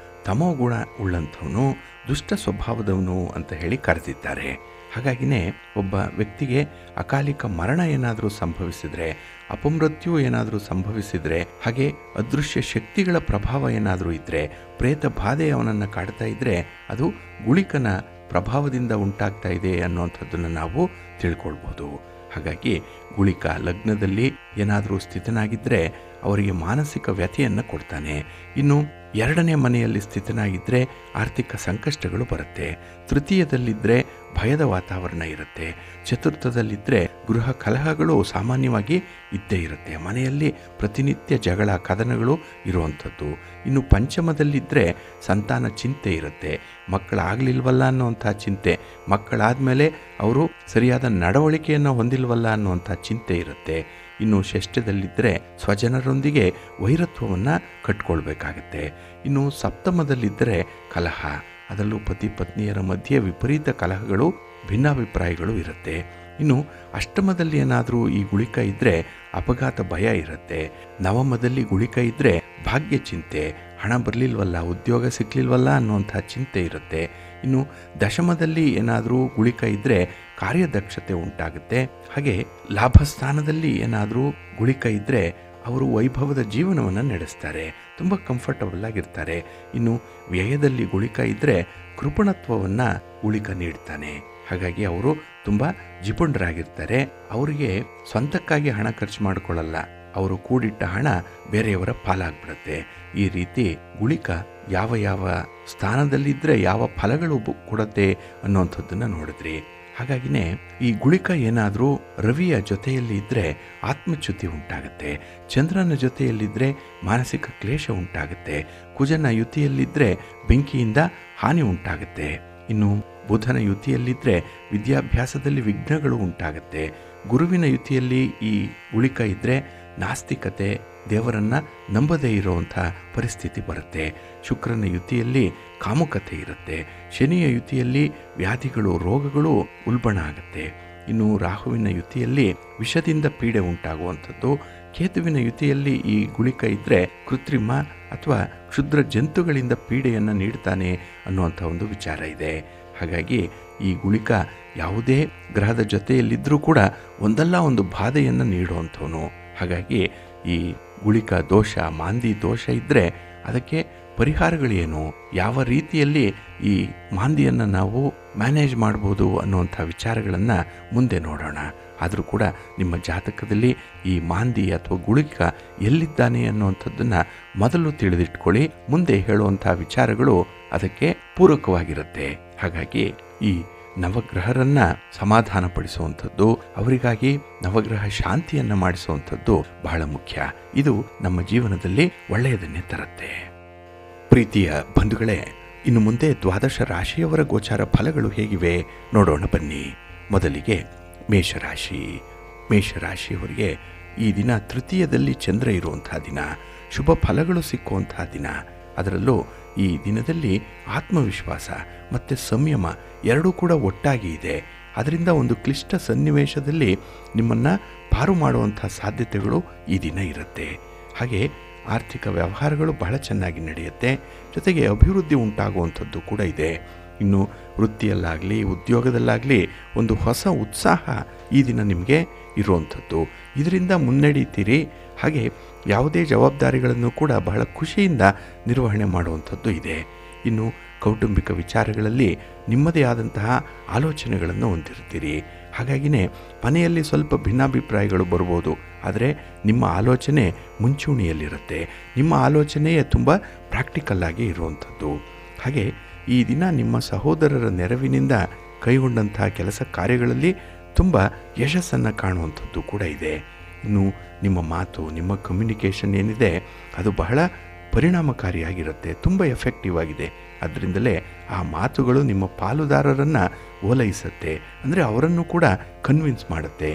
ತಮೋಗುಣ ಉಳ್ಳಂಥವನು, ದುಷ್ಟ ಸ್ವಭಾವದವನು ಅಂತ ಹೇಳಿ ಕರೆದಿದ್ದಾರೆ. ಹಾಗಾಗಿನೇ ಒಬ್ಬ ವ್ಯಕ್ತಿಗೆ ಅಕಾಲಿಕ ಮರಣ ಏನಾದರೂ ಸಂಭವಿಸಿದರೆ, ಅಪಮೃತ್ಯು ಏನಾದರೂ ಸಂಭವಿಸಿದರೆ, ಹಾಗೆ ಅದೃಶ್ಯ ಶಕ್ತಿಗಳ ಪ್ರಭಾವ ಏನಾದರೂ ಇದ್ದರೆ, ಪ್ರೇತ ಬಾಧೆ ಅವನನ್ನು ಕಾಡ್ತಾ ಇದ್ದರೆ ಅದು ಗುಳಿಕನ ಪ್ರಭಾವದಿಂದ ಉಂಟಾಗ್ತಾ ಇದೆ ಅನ್ನುವಂಥದ್ದನ್ನು ನಾವು ತಿಳ್ಕೊಳ್ಬೋದು. ಹಾಗಾಗಿ ಗುಳಿಕ ಲಗ್ನದಲ್ಲಿ ಏನಾದರೂ ಸ್ಥಿತನಾಗಿದ್ದರೆ ಅವರಿಗೆ ಮಾನಸಿಕ ವ್ಯಥೆಯನ್ನು ಕೊಡ್ತಾನೆ. ಇನ್ನು 2ನೇ ಮನೆಯಲ್ಲಿ ಸ್ಥಿತನಾಗಿದ್ದರೆ ಆರ್ಥಿಕ ಸಂಕಷ್ಟಗಳು ಬರುತ್ತೆ. ತೃತೀಯದಲ್ಲಿದ್ದರೆ ಭಯದ ವಾತಾವರಣ ಇರುತ್ತೆ. ಚತುರ್ಥದಲ್ಲಿದ್ದರೆ ಗೃಹ ಕಲಹಗಳು ಸಾಮಾನ್ಯವಾಗಿ ಇದ್ದೇ ಇರುತ್ತೆ. ಮನೆಯಲ್ಲಿ ಪ್ರತಿನಿತ್ಯ ಜಗಳ ಕದನಗಳು ಇರುವಂಥದ್ದು. ಇನ್ನು ಪಂಚಮದಲ್ಲಿದ್ದರೆ ಸಂತಾನ ಚಿಂತೆ ಇರುತ್ತೆ. ಮಕ್ಕಳಾಗಲಿಲ್ವಲ್ಲ ಅನ್ನುವಂಥ ಚಿಂತೆ, ಮಕ್ಕಳಾದಮೇಲೆ ಅವರು ಸರಿಯಾದ ನಡವಳಿಕೆಯನ್ನು ಹೊಂದಿಲ್ವಲ್ಲ ಅನ್ನುವಂಥ ಚಿಂತೆ ಇರುತ್ತೆ. ಇನ್ನು ಷಷ್ಠದಲ್ಲಿದ್ದರೆ ಸ್ವಜನರೊಂದಿಗೆ ವೈರತ್ವವನ್ನು ಕಟ್ಕೊಳ್ಬೇಕಾಗತ್ತೆ. ಇನ್ನು ಸಪ್ತಮದಲ್ಲಿದ್ದರೆ ಕಲಹ, ಅದರಲ್ಲೂ ಪತಿ ಪತ್ನಿಯರ ಮಧ್ಯೆ ವಿಪರೀತ ಕಲಹಗಳು, ಭಿನ್ನಾಭಿಪ್ರಾಯಗಳು ಇರುತ್ತೆ. ಇನ್ನು ಅಷ್ಟಮದಲ್ಲಿ ಏನಾದರೂ ಈ ಗುಳಿಕ ಇದ್ದರೆ ಅಪಘಾತ ಭಯ ಇರುತ್ತೆ. ನವಮದಲ್ಲಿ ಗುಳಿಕ ಇದ್ದರೆ ಭಾಗ್ಯ ಚಿಂತೆ, ಹಣ ಬರಲಿಲ್ವಲ್ಲ, ಉದ್ಯೋಗ ಸಿಕ್ಕಲಿಲ್ವಲ್ಲ ಅನ್ನುವಂಥ ಚಿಂತೆ ಇರುತ್ತೆ. ಇನ್ನು ದಶಮದಲ್ಲಿ ಏನಾದರೂ ಗುಳಿಕ ಇದ್ದರೆ ಕಾರ್ಯದಕ್ಷತೆ ಉಂಟಾಗುತ್ತೆ. ಹಾಗೆ ಲಾಭಸ್ಥಾನದಲ್ಲಿ ಏನಾದರೂ ಗುಳಿಕ ಇದ್ದರೆ ಅವರು ವೈಭವದ ಜೀವನವನ್ನು ನಡೆಸ್ತಾರೆ, ತುಂಬ ಕಂಫರ್ಟಬಲ್ ಆಗಿರ್ತಾರೆ. ಇನ್ನು ವ್ಯಯದಲ್ಲಿ ಗುಳಿಕ ಇದ್ದರೆ ಕೃಪಣತ್ವವನ್ನು ಗುಳಿಕ ನೀಡ್ತಾನೆ. ಹಾಗಾಗಿ ಅವರು ತುಂಬ ಜಿಪುಣರಾಗಿರ್ತಾರೆ. ಅವರಿಗೆ ಸ್ವಂತಕ್ಕಾಗಿ ಹಣ ಖರ್ಚು ಮಾಡಿಕೊಳ್ಳಲ್ಲ, ಅವರು ಕೂಡಿಟ್ಟ ಹಣ ಬೇರೆಯವರ ಪಾಲಾಗ್ಬಿಡುತ್ತೆ. ಈ ರೀತಿ ಗುಳಿಕ ಯಾವ ಯಾವ ಸ್ಥಾನದಲ್ಲಿದ್ದರೆ ಯಾವ ಫಲಗಳು ಕೊಡುತ್ತೆ ಅನ್ನುವಂಥದ್ದನ್ನು ನೋಡಿದ್ರಿ. ಹಾಗಾಗಿನೇ ಈ ಗುಳಿಕ ಏನಾದರೂ ರವಿಯ ಜೊತೆಯಲ್ಲಿ ಇದ್ದರೆ ಆತ್ಮಚ್ಯುತಿ ಉಂಟಾಗುತ್ತೆ. ಚಂದ್ರನ ಜೊತೆಯಲ್ಲಿದ್ದರೆ ಮಾನಸಿಕ ಕ್ಲೇಶ ಉಂಟಾಗುತ್ತೆ. ಕುಜನ ಯುತಿಯಲ್ಲಿದ್ದರೆ ಬೆಂಕಿಯಿಂದ ಹಾನಿ ಉಂಟಾಗುತ್ತೆ. ಇನ್ನು ಬುಧನ ಯುತಿಯಲ್ಲಿದ್ದರೆ ವಿದ್ಯಾಭ್ಯಾಸದಲ್ಲಿ ವಿಘ್ನಗಳು ಉಂಟಾಗುತ್ತೆ. ಗುರುವಿನ ಯುತಿಯಲ್ಲಿ ಈ ಗುಳಿಕ ಇದ್ದರೆ ನಾಸ್ತಿಕತೆ, ದೇವರನ್ನು ನಂಬದೇ ಇರುವಂಥ ಪರಿಸ್ಥಿತಿ ಬರುತ್ತೆ. ಶುಕ್ರನ ಯುತಿಯಲ್ಲಿ ಕಾಮುಕತೆ ಇರುತ್ತೆ. ಶನಿಯ ಯುತಿಯಲ್ಲಿ ವ್ಯಾಧಿಗಳು, ರೋಗಗಳು ಉಲ್ಬಣ ಆಗುತ್ತೆ. ಇನ್ನು ರಾಹುವಿನ ಯುತಿಯಲ್ಲಿ ವಿಷದಿಂದ ಪೀಡೆ ಉಂಟಾಗುವಂಥದ್ದು. ಕೇತುವಿನ ಯುತಿಯಲ್ಲಿ ಈ ಗುಳಿಕ ಇದ್ದರೆ ಕೃತ್ರಿಮ ಅಥವಾ ಕ್ಷುದ್ರ ಜಂತುಗಳಿಂದ ಪೀಡೆಯನ್ನು ನೀಡ್ತಾನೆ ಅನ್ನುವಂಥ ಒಂದು ವಿಚಾರ ಇದೆ. ಹಾಗಾಗಿ ಈ ಗುಳಿಕ ಯಾವುದೇ ಗ್ರಹದ ಜೊತೆಯಲ್ಲಿದ್ದರೂ ಕೂಡ ಒಂದಲ್ಲ ಒಂದು ಬಾಧೆಯನ್ನು ನೀಡುವಂಥವನು. ಹಾಗಾಗಿ ಈ ಗುಳಿಕ ದೋಷ, ಮಾಂದಿ ದೋಷ ಇದ್ದರೆ ಅದಕ್ಕೆ ಪರಿಹಾರಗಳೇನು, ಯಾವ ರೀತಿಯಲ್ಲಿ ಈ ಮಾಂದಿಯನ್ನು ನಾವು ಮ್ಯಾನೇಜ್ ಮಾಡ್ಬೋದು ಅನ್ನುವಂಥ ವಿಚಾರಗಳನ್ನು ಮುಂದೆ ನೋಡೋಣ. ಆದರೂ ಕೂಡ ನಿಮ್ಮ ಜಾತಕದಲ್ಲಿ ಈ ಮಾಂದಿ ಅಥವಾ ಗುಳಿಕ ಎಲ್ಲಿದ್ದಾನೆ ಅನ್ನುವಂಥದ್ದನ್ನು ಮೊದಲು ತಿಳಿದಿಟ್ಕೊಳ್ಳಿ. ಮುಂದೆ ಹೇಳುವಂಥ ವಿಚಾರಗಳು ಅದಕ್ಕೆ ಪೂರಕವಾಗಿರುತ್ತೆ. ಹಾಗಾಗಿ ಈ ನವಗ್ರಹರನ್ನು ಸಮಾಧಾನಪಡಿಸುವಂಥದ್ದು, ಅವರಿಗಾಗಿ ನವಗ್ರಹ ಶಾಂತಿಯನ್ನು ಮಾಡಿಸುವಂಥದ್ದು ಬಹಳ ಮುಖ್ಯ. ಇದು ನಮ್ಮ ಜೀವನದಲ್ಲಿ ಒಳ್ಳೆಯದನ್ನೇ ತರುತ್ತೆ. ಪ್ರೀತಿಯ ಬಂಧುಗಳೇ, ಇನ್ನು ಮುಂದೆ 12 ರಾಶಿಯವರ ಗೋಚಾರ ಫಲಗಳು ಹೇಗಿವೆ ನೋಡೋಣ ಬನ್ನಿ. ಮೊದಲಿಗೆ ಮೇಷರಾಶಿ. ಮೇಷರಾಶಿಯವರಿಗೆ ಈ ದಿನ ತೃತೀಯದಲ್ಲಿ ಚಂದ್ರ ಇರುವಂತಹ ದಿನ, ಶುಭ ಫಲಗಳು ಸಿಕ್ಕುವಂತಹ ದಿನ. ಅದರಲ್ಲೂ ಈ ದಿನದಲ್ಲಿ ಆತ್ಮವಿಶ್ವಾಸ ಮತ್ತು ಸಂಯಮ ಎರಡೂ ಕೂಡ ಒಟ್ಟಾಗಿ ಇದೆ. ಅದರಿಂದ ಒಂದು ಕ್ಲಿಷ್ಟ ಸನ್ನಿವೇಶದಲ್ಲಿ ನಿಮ್ಮನ್ನು ಪಾರು ಮಾಡುವಂಥ ಸಾಧ್ಯತೆಗಳು ಈ ದಿನ ಇರುತ್ತೆ. ಹಾಗೆ ಆರ್ಥಿಕ ವ್ಯವಹಾರಗಳು ಬಹಳ ಚೆನ್ನಾಗಿ ನಡೆಯುತ್ತೆ. ಜೊತೆಗೆ ಅಭಿವೃದ್ಧಿ ಉಂಟಾಗುವಂಥದ್ದು ಕೂಡ ಇದೆ. ಇನ್ನು ವೃತ್ತಿಯಲ್ಲಾಗಲಿ ಉದ್ಯೋಗದಲ್ಲಾಗಲಿ ಒಂದು ಹೊಸ ಉತ್ಸಾಹ ಈ ದಿನ ನಿಮಗೆ ಇರುವಂಥದ್ದು. ಇದರಿಂದ ಮುನ್ನಡೀತೀರಿ. ಹಾಗೆ ಯಾವುದೇ ಜವಾಬ್ದಾರಿಗಳನ್ನು ಕೂಡ ಬಹಳ ಖುಷಿಯಿಂದ ನಿರ್ವಹಣೆ ಮಾಡುವಂಥದ್ದು ಇದೆ. ಇನ್ನು ಕೌಟುಂಬಿಕ ವಿಚಾರಗಳಲ್ಲಿ ನಿಮ್ಮದೇ ಆದಂತಹ ಆಲೋಚನೆಗಳನ್ನು ಹೊಂದಿರ್ತೀರಿ. ಹಾಗಾಗಿನೇ ಮನೆಯಲ್ಲಿ ಸ್ವಲ್ಪ ಭಿನ್ನಾಭಿಪ್ರಾಯಗಳು ಬರ್ಬೋದು. ಆದರೆ ನಿಮ್ಮ ಆಲೋಚನೆ ಮುಂಚೂಣಿಯಲ್ಲಿರುತ್ತೆ. ನಿಮ್ಮ ಆಲೋಚನೆಯೇ ತುಂಬ ಪ್ರಾಕ್ಟಿಕಲ್ಲಾಗಿ ಇರುವಂಥದ್ದು. ಹಾಗೆ ಈ ದಿನ ನಿಮ್ಮ ಸಹೋದರರ ನೆರವಿನಿಂದ ಕೈಗೊಂಡಂಥ ಕೆಲಸ ಕಾರ್ಯಗಳಲ್ಲಿ ತುಂಬ ಯಶಸ್ಸನ್ನು ಕಾಣುವಂಥದ್ದು ಕೂಡ ಇದೆ. ಇನ್ನು ನಿಮ್ಮ ಮಾತು, ನಿಮ್ಮ ಕಮ್ಯುನಿಕೇಷನ್ ಏನಿದೆ ಅದು ಬಹಳ ಪರಿಣಾಮಕಾರಿಯಾಗಿರುತ್ತೆ, ತುಂಬ ಎಫೆಕ್ಟಿವ್ ಆಗಿದೆ. ಅದರಿಂದಲೇ ಆ ಮಾತುಗಳು ನಿಮ್ಮ ಪಾಲುದಾರರನ್ನು ಓಲೈಸುತ್ತೆ, ಅಂದರೆ ಅವರನ್ನು ಕೂಡ ಕನ್ವಿನ್ಸ್ ಮಾಡುತ್ತೆ.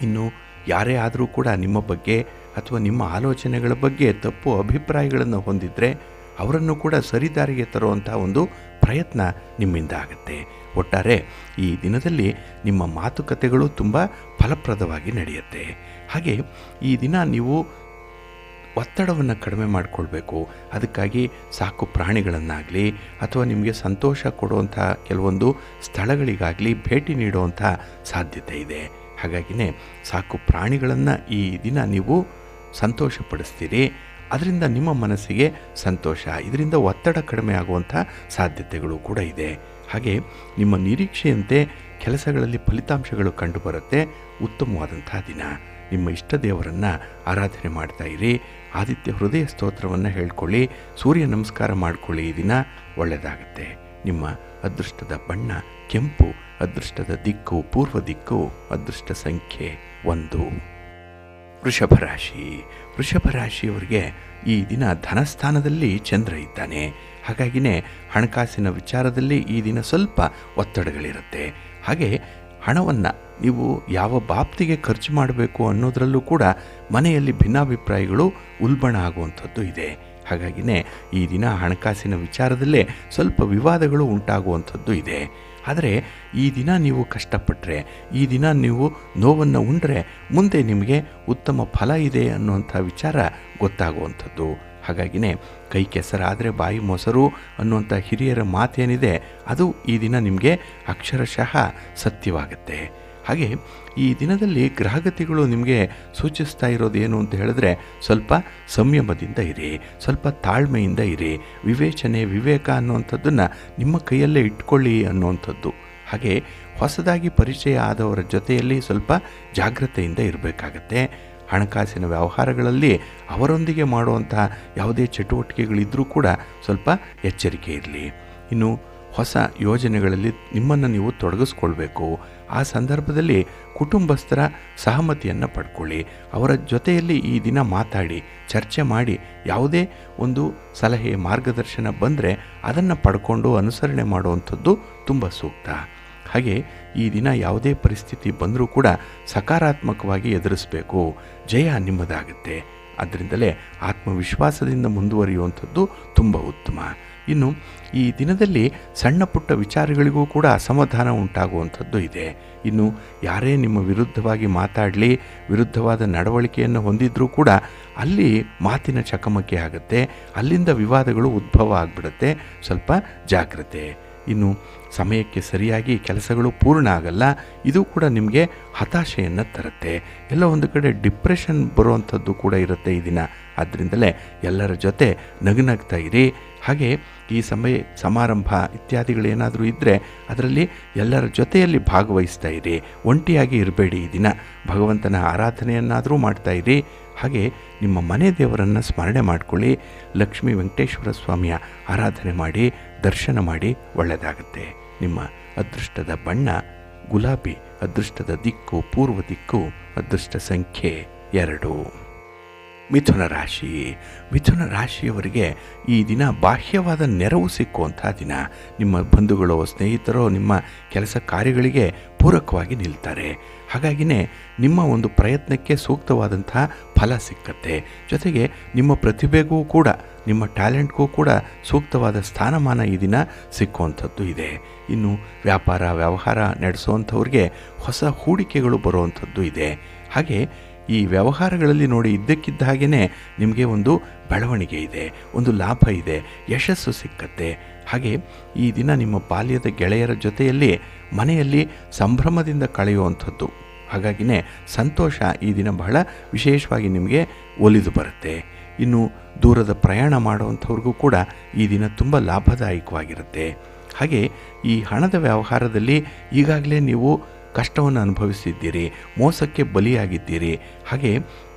ಇನ್ನು ಯಾರೇ ಆದರೂ ಕೂಡ ನಿಮ್ಮ ಬಗ್ಗೆ ಅಥವಾ ನಿಮ್ಮ ಆಲೋಚನೆಗಳ ಬಗ್ಗೆ ತಪ್ಪು ಅಭಿಪ್ರಾಯಗಳನ್ನು ಹೊಂದಿದರೆ ಅವರನ್ನು ಕೂಡ ಸರಿದಾರಿಗೆ ತರುವಂಥ ಒಂದು ಪ್ರಯತ್ನ ನಿಮ್ಮಿಂದ ಆಗುತ್ತೆ. ಒಟ್ಟಾರೆ ಈ ದಿನದಲ್ಲಿ ನಿಮ್ಮ ಮಾತುಕತೆಗಳು ತುಂಬ ಫಲಪ್ರದವಾಗಿ ನಡೆಯುತ್ತೆ. ಹಾಗೆ ಈ ದಿನ ನೀವು ಒತ್ತಡವನ್ನು ಕಡಿಮೆ ಮಾಡಿಕೊಳ್ಬೇಕು. ಅದಕ್ಕಾಗಿ ಸಾಕು ಪ್ರಾಣಿಗಳನ್ನಾಗಲಿ ಅಥವಾ ನಿಮಗೆ ಸಂತೋಷ ಕೊಡುವಂಥ ಕೆಲವೊಂದು ಸ್ಥಳಗಳಿಗಾಗಲಿ ಭೇಟಿ ನೀಡುವಂಥ ಸಾಧ್ಯತೆ ಇದೆ. ಹಾಗಾಗಿನೇ ಸಾಕು ಪ್ರಾಣಿಗಳನ್ನು ಈ ದಿನ ನೀವು ಸಂತೋಷಪಡಿಸ್ತೀರಿ. ಅದರಿಂದ ನಿಮ್ಮ ಮನಸ್ಸಿಗೆ ಸಂತೋಷ, ಇದರಿಂದ ಒತ್ತಡ ಕಡಿಮೆ ಆಗುವಂಥ ಸಾಧ್ಯತೆಗಳು ಕೂಡ ಇದೆ. ಹಾಗೆ ನಿಮ್ಮ ನಿರೀಕ್ಷೆಯಂತೆ ಕೆಲಸಗಳಲ್ಲಿ ಫಲಿತಾಂಶಗಳು ಕಂಡುಬರುತ್ತೆ. ಉತ್ತಮವಾದಂಥ ದಿನ. ನಿಮ್ಮ ಇಷ್ಟ ದೇವರನ್ನು ಆರಾಧನೆ ಮಾಡ್ತಾ ಇರಿ. ಆದಿತ್ಯ ಹೃದಯ ಸ್ತೋತ್ರವನ್ನು ಹೇಳ್ಕೊಳ್ಳಿ, ಸೂರ್ಯ ನಮಸ್ಕಾರ ಮಾಡಿಕೊಳ್ಳಿ. ಈ ದಿನ ಒಳ್ಳೆಯದಾಗುತ್ತೆ. ನಿಮ್ಮ ಅದೃಷ್ಟದ ಬಣ್ಣ ಕೆಂಪು, ಅದೃಷ್ಟದ ದಿಕ್ಕು ಪೂರ್ವ ದಿಕ್ಕು, ಅದೃಷ್ಟ ಸಂಖ್ಯೆ 1. ವೃಷಭ ರಾಶಿ. ವೃಷಭ ರಾಶಿಯವರಿಗೆ ಈ ದಿನ ಧನಸ್ಥಾನದಲ್ಲಿ ಚಂದ್ರ ಇದ್ದಾನೆ. ಹಾಗಾಗಿನೇ ಹಣಕಾಸಿನ ವಿಚಾರದಲ್ಲಿ ಈ ದಿನ ಸ್ವಲ್ಪ ಒತ್ತಡಗಳಿರುತ್ತೆ. ಹಾಗೆ ಹಣವನ್ನು ನೀವು ಯಾವ ಬಾಬ್ತಿಗೆ ಖರ್ಚು ಮಾಡಬೇಕು ಅನ್ನೋದರಲ್ಲೂ ಕೂಡ ಮನೆಯಲ್ಲಿ ಭಿನ್ನಾಭಿಪ್ರಾಯಗಳು ಉಲ್ಬಣ ಆಗುವಂಥದ್ದು ಇದೆ. ಹಾಗಾಗಿನೇ ಈ ದಿನ ಹಣಕಾಸಿನ ವಿಚಾರದಲ್ಲೇ ಸ್ವಲ್ಪ ವಿವಾದಗಳು ಉಂಟಾಗುವಂಥದ್ದು ಇದೆ. ಆದರೆ ಈ ದಿನ ನೀವು ಕಷ್ಟಪಟ್ಟರೆ, ಈ ದಿನ ನೀವು ನೋವನ್ನು ಉಂಡ್ರೆ ಮುಂದೆ ನಿಮಗೆ ಉತ್ತಮ ಫಲ ಇದೆ ಅನ್ನುವಂಥ ವಿಚಾರ ಗೊತ್ತಾಗುವಂಥದ್ದು. ಹಾಗಾಗಿನೇ ಕೈ ಕೆಸರಾದರೆ ಬಾಯಿ ಮೊಸರು ಅನ್ನುವಂಥ ಹಿರಿಯರ ಮಾತೇನಿದೆ ಅದು ಈ ದಿನ ನಿಮಗೆ ಅಕ್ಷರಶಃ ಸತ್ಯವಾಗುತ್ತೆ. ಹಾಗೆ ಈ ದಿನದಲ್ಲಿ ಗ್ರಹಗತಿಗಳು ನಿಮಗೆ ಸೂಚಿಸ್ತಾ ಇರೋದೇನು ಅಂತ ಹೇಳಿದ್ರೆ, ಸ್ವಲ್ಪ ಸಂಯಮದಿಂದ ಇರಿ, ಸ್ವಲ್ಪ ತಾಳ್ಮೆಯಿಂದ ಇರಿ, ವಿವೇಚನೆ ವಿವೇಕ ಅನ್ನುವಂಥದ್ದನ್ನು ನಿಮ್ಮ ಕೈಯಲ್ಲೇ ಇಟ್ಕೊಳ್ಳಿ ಅನ್ನುವಂಥದ್ದು. ಹಾಗೆ ಹೊಸದಾಗಿ ಪರಿಚಯ ಆದವರ ಜೊತೆಯಲ್ಲಿ ಸ್ವಲ್ಪ ಜಾಗ್ರತೆಯಿಂದ ಇರಬೇಕಾಗತ್ತೆ. ಹಣಕಾಸಿನ ವ್ಯವಹಾರಗಳಲ್ಲಿ ಅವರೊಂದಿಗೆ ಮಾಡುವಂಥ ಯಾವುದೇ ಚಟುವಟಿಕೆಗಳಿದ್ದರೂ ಕೂಡ ಸ್ವಲ್ಪ ಎಚ್ಚರಿಕೆ ಇರಲಿ. ಇನ್ನು ಹೊಸ ಯೋಜನೆಗಳಲ್ಲಿ ನಿಮ್ಮನ್ನು ನೀವು ತೊಡಗಿಸ್ಕೊಳ್ಬೇಕು. ಆ ಸಂದರ್ಭದಲ್ಲಿ ಕುಟುಂಬಸ್ಥರ ಸಹಮತಿಯನ್ನು ಪಡ್ಕೊಳ್ಳಿ. ಅವರ ಜೊತೆಯಲ್ಲಿ ಈ ದಿನ ಮಾತಾಡಿ, ಚರ್ಚೆ ಮಾಡಿ, ಯಾವುದೇ ಒಂದು ಸಲಹೆ ಮಾರ್ಗದರ್ಶನ ಬಂದರೆ ಅದನ್ನು ಪಡ್ಕೊಂಡು ಅನುಸರಣೆ ಮಾಡುವಂಥದ್ದು ತುಂಬ ಸೂಕ್ತ. ಹಾಗೆ ಈ ದಿನ ಯಾವುದೇ ಪರಿಸ್ಥಿತಿ ಬಂದರೂ ಕೂಡ ಸಕಾರಾತ್ಮಕವಾಗಿ ಎದುರಿಸಬೇಕು. ಜಯ ನಿಮ್ಮದಾಗುತ್ತೆ. ಅದರಿಂದಲೇ ಆತ್ಮವಿಶ್ವಾಸದಿಂದ ಮುಂದುವರಿಯುವಂಥದ್ದು ತುಂಬ ಉತ್ತಮ. ಇನ್ನು ಈ ದಿನದಲ್ಲಿ ಸಣ್ಣ ಪುಟ್ಟ ವಿಚಾರಗಳಿಗೂ ಕೂಡ ಅಸಮಾಧಾನ ಉಂಟಾಗುವಂಥದ್ದು ಇದೆ. ಇನ್ನು ಯಾರೇ ನಿಮ್ಮ ವಿರುದ್ಧವಾಗಿ ಮಾತಾಡಲಿ, ವಿರುದ್ಧವಾದ ನಡವಳಿಕೆಯನ್ನು ಹೊಂದಿದ್ರೂ ಕೂಡ ಅಲ್ಲಿ ಮಾತಿನ ಚಕಮಕಿ ಆಗುತ್ತೆ, ಅಲ್ಲಿಂದ ವಿವಾದಗಳು ಉದ್ಭವ ಆಗಿಬಿಡುತ್ತೆ. ಸ್ವಲ್ಪ ಜಾಗ್ರತೆ. ಇನ್ನು ಸಮಯಕ್ಕೆ ಸರಿಯಾಗಿ ಕೆಲಸಗಳು ಪೂರ್ಣ ಆಗಲ್ಲ, ಇದು ಕೂಡ ನಿಮಗೆ ಹತಾಶೆಯನ್ನು ತರುತ್ತೆ. ಎಲ್ಲ ಒಂದು ಕಡೆ ಡಿಪ್ರೆಷನ್ ಬರುವಂಥದ್ದು ಕೂಡ ಇರುತ್ತೆ ಈ ದಿನ. ಆದ್ದರಿಂದಲೇ ಎಲ್ಲರ ಜೊತೆ ನಗುನಗ್ತಾ ಇರಿ. ಹಾಗೆ ಈ ಸಮಾರಂಭ ಇತ್ಯಾದಿಗಳೇನಾದರೂ ಇದ್ದರೆ ಅದರಲ್ಲಿ ಎಲ್ಲರ ಜೊತೆಯಲ್ಲಿ ಭಾಗವಹಿಸ್ತಾ ಇರಿ. ಒಂಟಿಯಾಗಿ ಇರಬೇಡಿ. ಈ ದಿನ ಭಗವಂತನ ಆರಾಧನೆಯನ್ನಾದರೂ ಮಾಡ್ತಾ ಇರಿ. ಹಾಗೆ ನಿಮ್ಮ ಮನೆ ದೇವರನ್ನು ಸ್ಮರಣೆ ಮಾಡಿಕೊಳ್ಳಿ. ಲಕ್ಷ್ಮೀ ವೆಂಕಟೇಶ್ವರ ಸ್ವಾಮಿಯ ಆರಾಧನೆ ಮಾಡಿ, ದರ್ಶನ ಮಾಡಿ, ಒಳ್ಳೆಯದಾಗುತ್ತೆ. ನಿಮ್ಮ ಅದೃಷ್ಟದ ಬಣ್ಣ ಗುಲಾಬಿ, ಅದೃಷ್ಟದ ದಿಕ್ಕು ಪೂರ್ವ ದಿಕ್ಕು, ಅದೃಷ್ಟ ಸಂಖ್ಯೆ 2. ಮಿಥುನ ರಾಶಿ. ಮಿಥುನ ರಾಶಿಯವರಿಗೆ ಈ ದಿನ ಬಾಹ್ಯವಾದ ನೆರವು ಸಿಕ್ಕುವಂಥ ದಿನ. ನಿಮ್ಮ ಬಂಧುಗಳೋ ಸ್ನೇಹಿತರೋ ನಿಮ್ಮ ಕೆಲಸ ಕಾರ್ಯಗಳಿಗೆ ಪೂರಕವಾಗಿ ನಿಲ್ತಾರೆ. ಹಾಗಾಗಿನೇ ನಿಮ್ಮ ಒಂದು ಪ್ರಯತ್ನಕ್ಕೆ ಸೂಕ್ತವಾದಂಥ ಫಲ ಸಿಕ್ಕತ್ತೆ. ಜೊತೆಗೆ ನಿಮ್ಮ ಪ್ರತಿಭೆಗೂ ಕೂಡ ನಿಮ್ಮ ಟ್ಯಾಲೆಂಟ್ಗೂ ಕೂಡ ಸೂಕ್ತವಾದ ಸ್ಥಾನಮಾನ ಈ ದಿನ ಸಿಕ್ಕುವಂಥದ್ದು ಇದೆ. ಇನ್ನು ವ್ಯಾಪಾರ ವ್ಯವಹಾರ ನಡೆಸುವಂಥವ್ರಿಗೆ ಹೊಸ ಹೂಡಿಕೆಗಳು ಬರುವಂಥದ್ದು ಇದೆ. ಹಾಗೆ ಈ ವ್ಯವಹಾರಗಳಲ್ಲಿ ನೋಡಿ ಇದ್ದಕ್ಕಿದ್ದ ಹಾಗೆಯೇ ನಿಮಗೆ ಒಂದು ಬೆಳವಣಿಗೆ ಇದೆ, ಒಂದು ಲಾಭ ಇದೆ, ಯಶಸ್ಸು ಸಿಕ್ಕತ್ತೆ. ಹಾಗೆ ಈ ದಿನ ನಿಮ್ಮ ಬಾಲ್ಯದ ಗೆಳೆಯರ ಜೊತೆಯಲ್ಲಿ ಮನೆಯಲ್ಲಿ ಸಂಭ್ರಮದಿಂದ ಕಳೆಯುವಂಥದ್ದು. ಹಾಗಾಗಿನೇ ಸಂತೋಷ ಈ ದಿನ ಬಹಳ ವಿಶೇಷವಾಗಿ ನಿಮಗೆ ಒಲಿದು ಬರುತ್ತೆ. ಇನ್ನು ದೂರದ ಪ್ರಯಾಣ ಮಾಡುವಂಥವ್ರಿಗೂ ಕೂಡ ಈ ದಿನ ತುಂಬ ಲಾಭದಾಯಕವಾಗಿರುತ್ತೆ. ಹಾಗೆ ಈ ಹಣದ ವ್ಯವಹಾರದಲ್ಲಿ ಈಗಾಗಲೇ ನೀವು ಕಷ್ಟವನ್ನು ಅನುಭವಿಸಿದ್ದೀರಿ, ಮೋಸಕ್ಕೆ ಬಲಿಯಾಗಿದ್ದೀರಿ. ಹಾಗೆ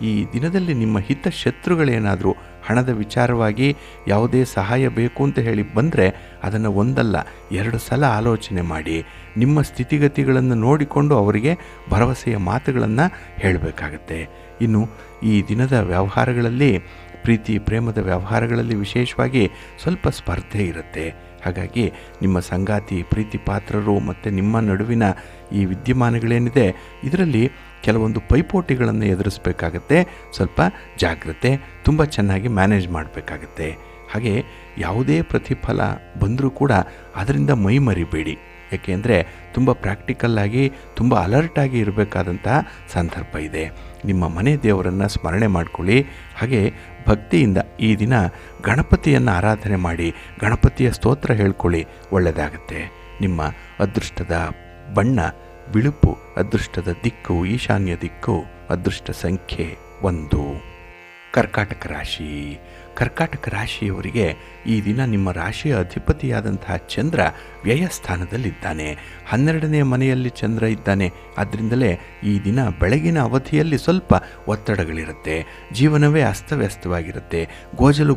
ಈ ದಿನದಲ್ಲಿ ನಿಮ್ಮ ಹಿತಶತ್ರುಗಳೇನಾದರೂ ಹಣದ ವಿಚಾರವಾಗಿ ಯಾವುದೇ ಸಹಾಯ ಬೇಕು ಅಂತ ಹೇಳಿ ಬಂದರೆ ಅದನ್ನು ಒಂದಲ್ಲ 2 ಸಲ ಆಲೋಚನೆ ಮಾಡಿ ನಿಮ್ಮ ಸ್ಥಿತಿಗತಿಗಳನ್ನು ನೋಡಿಕೊಂಡು ಅವರಿಗೆ ಭರವಸೆಯ ಮಾತುಗಳನ್ನು ಹೇಳಬೇಕಾಗತ್ತೆ. ಇನ್ನು ಈ ದಿನದ ವ್ಯವಹಾರಗಳಲ್ಲಿ ಪ್ರೀತಿ ಪ್ರೇಮದ ವ್ಯವಹಾರಗಳಲ್ಲಿ ವಿಶೇಷವಾಗಿ ಸ್ವಲ್ಪ ಸ್ಪರ್ಧೆ ಇರುತ್ತೆ. ಹಾಗಾಗಿ ನಿಮ್ಮ ಸಂಗಾತಿ ಪ್ರೀತಿ ಪಾತ್ರರು ಮತ್ತು ನಿಮ್ಮ ನಡುವಿನ ಈ ವಿದ್ಯಮಾನಗಳೇನಿದೆ ಇದರಲ್ಲಿ ಕೆಲವೊಂದು ಪೈಪೋಟಿಗಳನ್ನು ಎದುರಿಸಬೇಕಾಗತ್ತೆ. ಸ್ವಲ್ಪ ಜಾಗ್ರತೆ, ತುಂಬ ಚೆನ್ನಾಗಿ ಮ್ಯಾನೇಜ್ ಮಾಡಬೇಕಾಗತ್ತೆ. ಹಾಗೆ ಯಾವುದೇ ಪ್ರತಿಫಲ ಬಂದರೂ ಕೂಡ ಅದರಿಂದ ಮೈ ಮರಿಬೇಡಿ. ಏಕೆಂದರೆ ತುಂಬ ಪ್ರಾಕ್ಟಿಕಲ್ಲಾಗಿ ತುಂಬ ಅಲರ್ಟಾಗಿ ಇರಬೇಕಾದಂತಹ ಸಂದರ್ಭ ಇದೆ. ನಿಮ್ಮ ಮನೆ ದೇವರನ್ನು ಸ್ಮರಣೆ ಮಾಡಿಕೊಳ್ಳಿ. ಹಾಗೆ ಭಕ್ತಿಯಿಂದ ಈ ದಿನ ಗಣಪತಿಯನ್ನು ಆರಾಧನೆ ಮಾಡಿ ಗಣಪತಿಯ ಸ್ತೋತ್ರ ಹೇಳ್ಕೊಳ್ಳಿ, ಒಳ್ಳೆಯದಾಗತ್ತೆ. ನಿಮ್ಮ ಅದೃಷ್ಟದ ಬಣ್ಣ ಬಿಳುಪು, ಅದೃಷ್ಟದ ದಿಕ್ಕು ಈಶಾನ್ಯ ದಿಕ್ಕು, ಅದೃಷ್ಟ ಸಂಖ್ಯೆ 1. ಕರ್ಕಾಟಕ ರಾಶಿ. ಕರ್ಕಾಟಕ ರಾಶಿಯವರಿಗೆ ಈ ದಿನ ನಿಮ್ಮ ರಾಶಿಯ ಅಧಿಪತಿಯಾದಂತಹ ಚಂದ್ರ ವ್ಯಯಸ್ಥಾನದಲ್ಲಿದ್ದಾನೆ. 12ನೇ ಮನೆಯಲ್ಲಿ ಚಂದ್ರ ಇದ್ದಾನೆ. ಆದ್ದರಿಂದಲೇ ಈ ದಿನ ಬೆಳಗಿನ ಅವಧಿಯಲ್ಲಿ ಸ್ವಲ್ಪ ಒತ್ತಡಗಳಿರುತ್ತೆ. ಜೀವನವೇ ಅಸ್ತವ್ಯಸ್ತವಾಗಿರುತ್ತೆ,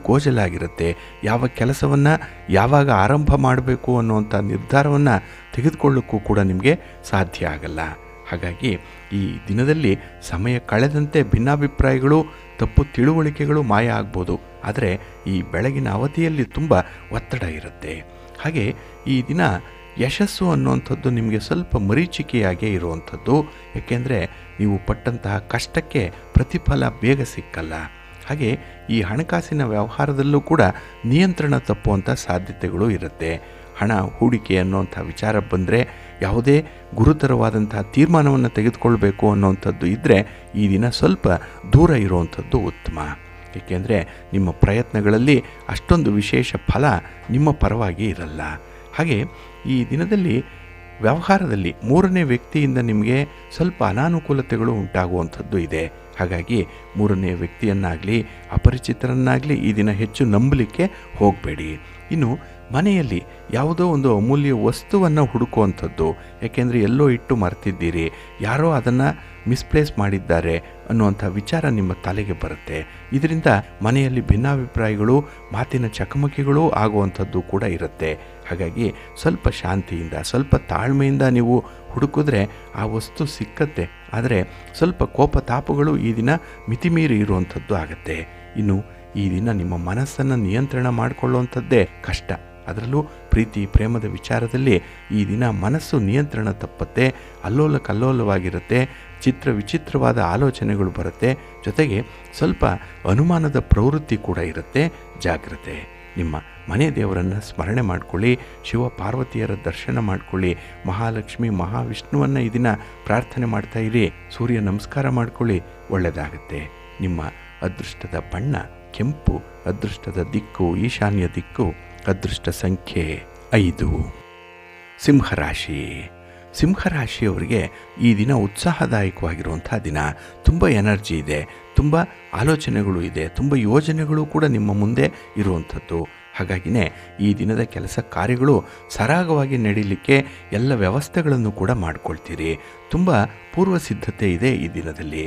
ಗೋಜಲಾಗಿರುತ್ತೆ. ಯಾವ ಕೆಲಸವನ್ನು ಯಾವಾಗ ಆರಂಭ ಮಾಡಬೇಕು ಅನ್ನುವಂಥ ನಿರ್ಧಾರವನ್ನು ತೆಗೆದುಕೊಳ್ಳೋಕ್ಕೂ ಕೂಡ ನಿಮಗೆ ಸಾಧ್ಯ ಆಗಲ್ಲ. ಹಾಗಾಗಿ ಈ ದಿನದಲ್ಲಿ ಸಮಯ ಕಳೆದಂತೆ ಭಿನ್ನಾಭಿಪ್ರಾಯಗಳು ತಪ್ಪು ತಿಳುವಳಿಕೆಗಳು ಮಾಯ ಆಗ್ಬೋದು. ಆದರೆ ಈ ಬೆಳಗಿನ ಅವಧಿಯಲ್ಲಿ ತುಂಬ ಒತ್ತಡ ಇರುತ್ತೆ. ಹಾಗೆ ಈ ದಿನ ಯಶಸ್ಸು ಅನ್ನುವಂಥದ್ದು ನಿಮಗೆ ಸ್ವಲ್ಪ ಮರೀಚಿಕೆಯಾಗೇ ಇರುವಂಥದ್ದು. ಏಕೆಂದರೆ ನೀವು ಪಟ್ಟಂತಹ ಕಷ್ಟಕ್ಕೆ ಪ್ರತಿಫಲ ಬೇಗ ಸಿಕ್ಕಲ್ಲ. ಹಾಗೆ ಈ ಹಣಕಾಸಿನ ವ್ಯವಹಾರದಲ್ಲೂ ಕೂಡ ನಿಯಂತ್ರಣ ತಪ್ಪುವಂಥ ಸಾಧ್ಯತೆಗಳು ಇರುತ್ತೆ. ಹಣ ಹೂಡಿಕೆ ಅನ್ನೋಂಥ ವಿಚಾರ ಬಂದರೆ ಯಾವುದೇ ಗುರುತರವಾದಂಥ ತೀರ್ಮಾನವನ್ನು ತೆಗೆದುಕೊಳ್ಬೇಕು ಅನ್ನೋವಂಥದ್ದು ಇದ್ದರೆ ಈ ದಿನ ಸ್ವಲ್ಪ ದೂರ ಇರುವಂಥದ್ದು ಉತ್ತಮ. ಏಕೆಂದರೆ ನಿಮ್ಮ ಪ್ರಯತ್ನಗಳಲ್ಲಿ ಅಷ್ಟೊಂದು ವಿಶೇಷ ಫಲ ನಿಮ್ಮ ಪರವಾಗಿ ಇರಲ್ಲ. ಹಾಗೆ ಈ ದಿನದಲ್ಲಿ ವ್ಯವಹಾರದಲ್ಲಿ 3ನೇ ವ್ಯಕ್ತಿಯಿಂದ ನಿಮಗೆ ಸ್ವಲ್ಪ ಅನಾನುಕೂಲತೆಗಳು ಉಂಟಾಗುವಂಥದ್ದು ಇದೆ. ಹಾಗಾಗಿ 3ನೇ ವ್ಯಕ್ತಿಯನ್ನಾಗಲಿ ಅಪರಿಚಿತರನ್ನಾಗಲಿ ಈ ದಿನ ಹೆಚ್ಚು ನಂಬಲಿಕ್ಕೆ ಹೋಗಬೇಡಿ. ಇನ್ನು ಮನೆಯಲ್ಲಿ ಯಾವುದೋ ಒಂದು ಅಮೂಲ್ಯ ವಸ್ತುವನ್ನು ಹುಡುಕುವಂಥದ್ದು, ಏಕೆಂದರೆ ಎಲ್ಲೋ ಇಟ್ಟು ಮರ್ತಿದ್ದೀರಿ, ಯಾರೋ ಅದನ್ನು ಮಿಸ್ಪ್ಲೇಸ್ ಮಾಡಿದ್ದಾರೆ ಅನ್ನುವಂಥ ವಿಚಾರ ನಿಮ್ಮ ತಲೆಗೆ ಬರುತ್ತೆ. ಇದರಿಂದ ಮನೆಯಲ್ಲಿ ಭಿನ್ನಾಭಿಪ್ರಾಯಗಳು, ಮಾತಿನ ಚಕಮಕಿಗಳು ಆಗುವಂಥದ್ದು ಕೂಡ ಇರುತ್ತೆ. ಹಾಗಾಗಿ ಸ್ವಲ್ಪ ಶಾಂತಿಯಿಂದ ಸ್ವಲ್ಪ ತಾಳ್ಮೆಯಿಂದ ನೀವು ಹುಡುಕಿದ್ರೆ ಆ ವಸ್ತು ಸಿಕ್ಕತ್ತೆ. ಆದರೆ ಸ್ವಲ್ಪ ಕೋಪತಾಪಗಳು ಈ ದಿನ ಮಿತಿಮೀರಿ ಇರುವಂಥದ್ದು ಆಗುತ್ತೆ. ಇನ್ನು ಈ ದಿನ ನಿಮ್ಮ ಮನಸ್ಸನ್ನು ನಿಯಂತ್ರಣ ಮಾಡಿಕೊಳ್ಳುವಂಥದ್ದೇ ಕಷ್ಟ. ಅದರಲ್ಲೂ ಪ್ರೀತಿ ಪ್ರೇಮದ ವಿಚಾರದಲ್ಲಿ ಈ ದಿನ ಮನಸ್ಸು ನಿಯಂತ್ರಣ ತಪ್ಪತ್ತೆ, ಅಲ್ಲೋಲ ಕಲ್ಲೋಲವಾಗಿರುತ್ತೆ, ವಿಚಿತ್ರವಾದ ಆಲೋಚನೆಗಳು ಬರುತ್ತೆ. ಜೊತೆಗೆ ಸ್ವಲ್ಪ ಅನುಮಾನದ ಪ್ರವೃತ್ತಿ ಕೂಡ ಇರುತ್ತೆ. ಜಾಗ್ರತೆ. ನಿಮ್ಮ ಮನೆ ದೇವರನ್ನು ಸ್ಮರಣೆ ಮಾಡಿಕೊಳ್ಳಿ, ಶಿವ ಪಾರ್ವತಿಯರ ದರ್ಶನ ಮಾಡಿಕೊಳ್ಳಿ, ಮಹಾಲಕ್ಷ್ಮಿ ಮಹಾವಿಷ್ಣುವನ್ನು ಈ ದಿನ ಪ್ರಾರ್ಥನೆ ಮಾಡ್ತಾ ಇರಿ, ಸೂರ್ಯ ನಮಸ್ಕಾರ ಮಾಡಿಕೊಳ್ಳಿ, ಒಳ್ಳೆಯದಾಗುತ್ತೆ. ನಿಮ್ಮ ಅದೃಷ್ಟದ ಬಣ್ಣ ಕೆಂಪು, ಅದೃಷ್ಟದ ದಿಕ್ಕು ಈಶಾನ್ಯ ದಿಕ್ಕು, ಅದೃಷ್ಟ ಸಂಖ್ಯೆ 5. ಸಿಂಹರಾಶಿ. ಸಿಂಹರಾಶಿಯವರಿಗೆ ಈ ದಿನ ಉತ್ಸಾಹದಾಯಕವಾಗಿರುವಂಥ ದಿನ. ತುಂಬ ಎನರ್ಜಿ ಇದೆ, ತುಂಬ ಆಲೋಚನೆಗಳು ಇದೆ, ತುಂಬ ಯೋಜನೆಗಳು ಕೂಡ ನಿಮ್ಮ ಮುಂದೆ ಇರುವಂಥದ್ದು. ಹಾಗಾಗಿನೇ ಈ ದಿನದ ಕೆಲಸ ಕಾರ್ಯಗಳು ಸರಾಗವಾಗಿ ನಡೀಲಿಕ್ಕೆ ಎಲ್ಲ ವ್ಯವಸ್ಥೆಗಳನ್ನು ಕೂಡ ಮಾಡ್ಕೊಳ್ತೀರಿ. ತುಂಬ ಪೂರ್ವ ಸಿದ್ಧತೆ ಇದೆ ಈ ದಿನದಲ್ಲಿ.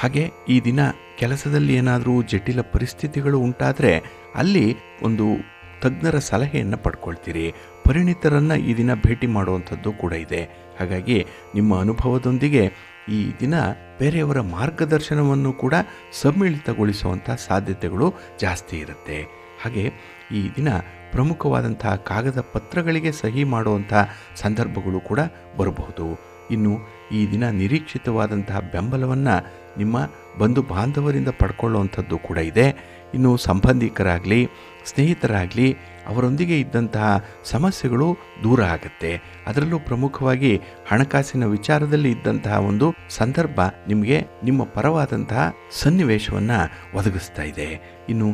ಹಾಗೆ ಈ ದಿನ ಕೆಲಸದಲ್ಲಿ ಏನಾದರೂ ಜಟಿಲ ಪರಿಸ್ಥಿತಿಗಳು ಉಂಟಾದರೆ ಅಲ್ಲಿ ಒಂದು ತಜ್ಞರ ಸಲಹೆಯನ್ನು ಪಡ್ಕೊಳ್ತೀರಿ. ಪರಿಣಿತರನ್ನು ಈ ದಿನ ಭೇಟಿ ಮಾಡುವಂಥದ್ದು ಕೂಡ ಇದೆ. ಹಾಗಾಗಿ ನಿಮ್ಮ ಅನುಭವದೊಂದಿಗೆ ಈ ದಿನ ಬೇರೆಯವರ ಮಾರ್ಗದರ್ಶನವನ್ನು ಕೂಡ ಸಮ್ಮಿಳಿತಗೊಳಿಸುವಂಥ ಸಾಧ್ಯತೆಗಳು ಜಾಸ್ತಿ ಇರುತ್ತೆ. ಹಾಗೆ ಈ ದಿನ ಪ್ರಮುಖವಾದಂತಹ ಕಾಗದ ಪತ್ರಗಳಿಗೆ ಸಹಿ ಮಾಡುವಂಥ ಸಂದರ್ಭಗಳು ಕೂಡ ಬರಬಹುದು. ಇನ್ನು ಈ ದಿನ ನಿರೀಕ್ಷಿತವಾದಂತಹ ಬೆಂಬಲವನ್ನು ನಿಮ್ಮ ಬಂಧು ಬಾಂಧವರಿಂದ ಪಡ್ಕೊಳ್ಳುವಂಥದ್ದು ಕೂಡ ಇದೆ. ಇನ್ನು ಸಂಬಂಧಿಕರಾಗಲಿ ಸ್ನೇಹಿತರಾಗಲಿ ಅವರೊಂದಿಗೆ ಇದ್ದಂತಹ ಸಮಸ್ಯೆಗಳು ದೂರ ಆಗುತ್ತೆ. ಅದರಲ್ಲೂ ಪ್ರಮುಖವಾಗಿ ಹಣಕಾಸಿನ ವಿಚಾರದಲ್ಲಿ ಇದ್ದಂತಹ ಒಂದು ಸಂದರ್ಭ ನಿಮಗೆ ನಿಮ್ಮ ಪರವಾದಂತಹ ಸನ್ನಿವೇಶವನ್ನು ಒದಗಿಸ್ತಾ ಇದೆ. ಇನ್ನು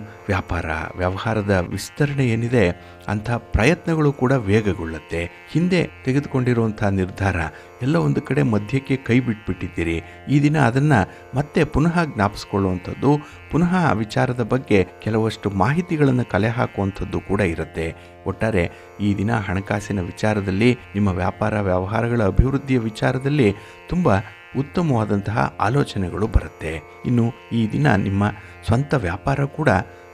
ವ್ಯವಹಾರದ ವಿಸ್ತರಣೆ ಏನಿದೆ ಅಂತಹ ಪ್ರಯತ್ನಗಳು ಕೂಡ ವೇಗಗೊಳ್ಳುತ್ತೆ. ಹಿಂದೆ ತೆಗೆದುಕೊಂಡಿರುವಂತಹ ನಿರ್ಧಾರ ಎಲ್ಲ ಒಂದು ಕಡೆ ಮಧ್ಯಕ್ಕೆ ಕೈ ಬಿಟ್ಬಿಟ್ಟಿದ್ದೀರಿ. ಈ ದಿನ ಅದನ್ನು ಮತ್ತೆ ಪುನಃ ಜ್ಞಾಪಿಸ್ಕೊಳ್ಳುವಂಥದ್ದು, ಪುನಃ ಆ ವಿಚಾರದ ಬಗ್ಗೆ ಕೆಲವಷ್ಟು ಮಾಹಿತಿಗಳನ್ನು ಕಲೆ ಹಾಕುವಂಥದ್ದು ಕೂಡ ಇರುತ್ತೆ. ಒಟ್ಟಾರೆ ಈ ದಿನ ಹಣಕಾಸಿನ ವಿಚಾರದಲ್ಲಿ ನಿಮ್ಮ ವ್ಯವಹಾರಗಳ ಅಭಿವೃದ್ಧಿಯ ವಿಚಾರದಲ್ಲಿ ತುಂಬ ಉತ್ತಮವಾದಂತಹ ಆಲೋಚನೆಗಳು ಬರುತ್ತೆ. ಇನ್ನು ಈ ದಿನ ನಿಮ್ಮ ಸ್ವಂತ ವ್ಯಾಪಾರ ಕೂಡ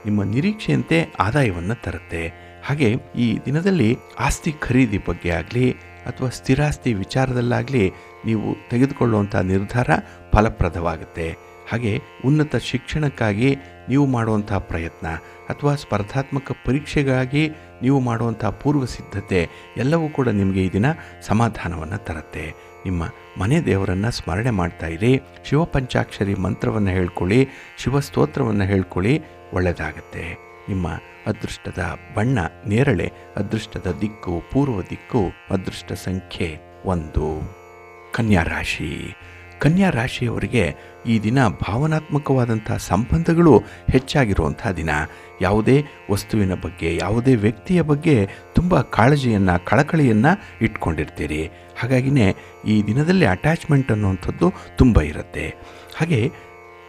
ನಿಮ್ಮ ನಿರೀಕ್ಷೆಯಂತೆ ಆದಾಯವನ್ನು ತರುತ್ತೆ. ಹಾಗೆ ಈ ದಿನದಲ್ಲಿ ಆಸ್ತಿ ಖರೀದಿ ಬಗ್ಗೆ ಆಗಲಿ ಅಥವಾ ಸ್ಥಿರಾಸ್ತಿ ವಿಚಾರದಲ್ಲಾಗಲಿ ನೀವು ತೆಗೆದುಕೊಳ್ಳುವಂಥ ನಿರ್ಧಾರ ಫಲಪ್ರದವಾಗುತ್ತೆ. ಹಾಗೆ ಉನ್ನತ ಶಿಕ್ಷಣಕ್ಕಾಗಿ ನೀವು ಮಾಡುವಂಥ ಪ್ರಯತ್ನ ಅಥವಾ ಸ್ಪರ್ಧಾತ್ಮಕ ಪರೀಕ್ಷೆಗಾಗಿ ನೀವು ಮಾಡುವಂಥ ಪೂರ್ವ ಸಿದ್ಧತೆ ಎಲ್ಲವೂ ಕೂಡ ನಿಮಗೆ ಈ ದಿನ ಸಮಾಧಾನವನ್ನು ತರುತ್ತೆ. ನಿಮ್ಮ ಮನೆ ದೇವರನ್ನು ಸ್ಮರಣೆ ಮಾಡ್ತಾ ಇರಿ. ಶಿವಪಂಚಾಕ್ಷರಿ ಮಂತ್ರವನ್ನು ಹೇಳ್ಕೊಳ್ಳಿ, ಶಿವಸ್ತೋತ್ರವನ್ನು ಹೇಳ್ಕೊಳ್ಳಿ, ಒಳ್ಳೆಯದಾಗತ್ತೆ. ನಿಮ್ಮ ಅದೃಷ್ಟದ ಬಣ್ಣ ನೇರಳೆ, ಅದೃಷ್ಟದ ದಿಕ್ಕು ಪೂರ್ವ ದಿಕ್ಕು, ಅದೃಷ್ಟ ಸಂಖ್ಯೆ 1. ಕನ್ಯಾ ರಾಶಿ. ಕನ್ಯಾ ರಾಶಿಯವರಿಗೆ ಈ ದಿನ ಭಾವನಾತ್ಮಕವಾದಂಥ ಸಂಬಂಧಗಳು ಹೆಚ್ಚಾಗಿರುವಂಥ ದಿನ. ಯಾವುದೇ ವಸ್ತುವಿನ ಬಗ್ಗೆ, ಯಾವುದೇ ವ್ಯಕ್ತಿಯ ಬಗ್ಗೆ ತುಂಬ ಕಾಳಜಿಯನ್ನು, ಕಳಕಳಿಯನ್ನು ಇಟ್ಕೊಂಡಿರ್ತೀರಿ. ಹಾಗಾಗಿನೇ ಈ ದಿನದಲ್ಲಿ ಅಟ್ಯಾಚ್ಮೆಂಟ್ ಅನ್ನುವಂಥದ್ದು ತುಂಬ ಇರುತ್ತೆ. ಹಾಗೆ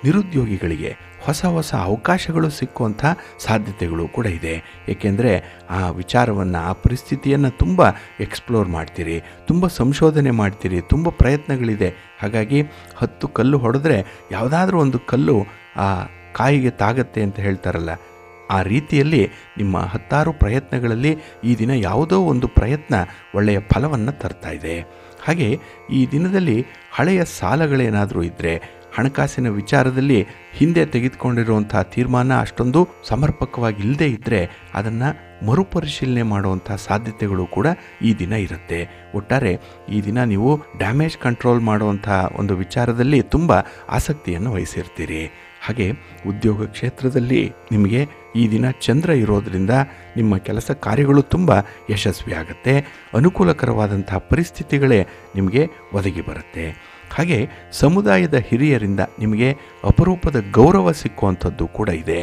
ನಿರುದ್ಯೋಗಿಗಳಿಗೆ ಹೊಸ ಅವಕಾಶಗಳು ಸಿಕ್ಕುವಂಥ ಸಾಧ್ಯತೆಗಳು ಕೂಡ ಇದೆ. ಏಕೆಂದರೆ ಆ ವಿಚಾರವನ್ನು, ಆ ಪರಿಸ್ಥಿತಿಯನ್ನು ತುಂಬ ಎಕ್ಸ್ಪ್ಲೋರ್ ಮಾಡ್ತೀರಿ, ತುಂಬ ಸಂಶೋಧನೆ ಮಾಡ್ತೀರಿ, ತುಂಬ ಪ್ರಯತ್ನಗಳಿದೆ. ಹಾಗಾಗಿ 10 ಕಲ್ಲು ಹೊಡೆದ್ರೆ ಯಾವುದಾದ್ರೂ ಒಂದು ಕಲ್ಲು ಆ ಕಾಯಿಗೆ ತಾಗತ್ತೆ ಅಂತ ಹೇಳ್ತಾರಲ್ಲ, ಆ ರೀತಿಯಲ್ಲಿ ನಿಮ್ಮ 10 ಪ್ರಯತ್ನಗಳಲ್ಲಿ ಈ ದಿನ ಯಾವುದೋ ಒಂದು ಪ್ರಯತ್ನ ಒಳ್ಳೆಯ ಫಲವನ್ನು ತರ್ತಾ ಇದೆ. ಹಾಗೆ ಈ ದಿನದಲ್ಲಿ ಹಳೆಯ ಸಾಲಗಳೇನಾದರೂ ಇದ್ದರೆ, ಹಣಕಾಸಿನ ವಿಚಾರದಲ್ಲಿ ಹಿಂದೆ ತೆಗೆದುಕೊಂಡಿರುವಂಥ ತೀರ್ಮಾನ ಅಷ್ಟೊಂದು ಸಮರ್ಪಕವಾಗಿ ಇಲ್ಲದೇ ಇದ್ದರೆ ಅದನ್ನು ಮರುಪರಿಶೀಲನೆ ಮಾಡುವಂಥ ಸಾಧ್ಯತೆಗಳು ಕೂಡ ಈ ದಿನ ಇರುತ್ತೆ. ಒಟ್ಟಾರೆ ಈ ದಿನ ನೀವು ಡ್ಯಾಮೇಜ್ ಕಂಟ್ರೋಲ್ ಮಾಡುವಂಥ ಒಂದು ವಿಚಾರದಲ್ಲಿ ತುಂಬ ಆಸಕ್ತಿಯನ್ನು ವಹಿಸಿರ್ತೀರಿ. ಹಾಗೆ ಉದ್ಯೋಗ ಕ್ಷೇತ್ರದಲ್ಲಿ ನಿಮಗೆ ಈ ದಿನ ಚಂದ್ರ ಇರೋದರಿಂದ ನಿಮ್ಮ ಕೆಲಸ ಕಾರ್ಯಗಳು ತುಂಬ ಯಶಸ್ವಿಯಾಗುತ್ತೆ. ಅನುಕೂಲಕರವಾದಂಥ ಪರಿಸ್ಥಿತಿಗಳೇ ನಿಮಗೆ ಒದಗಿ ಬರುತ್ತೆ. ಹಾಗೆ ಸಮುದಾಯದ ಹಿರಿಯರಿಂದ ನಿಮಗೆ ಅಪರೂಪದ ಗೌರವ ಸಿಕ್ಕುವಂಥದ್ದು ಕೂಡ ಇದೆ.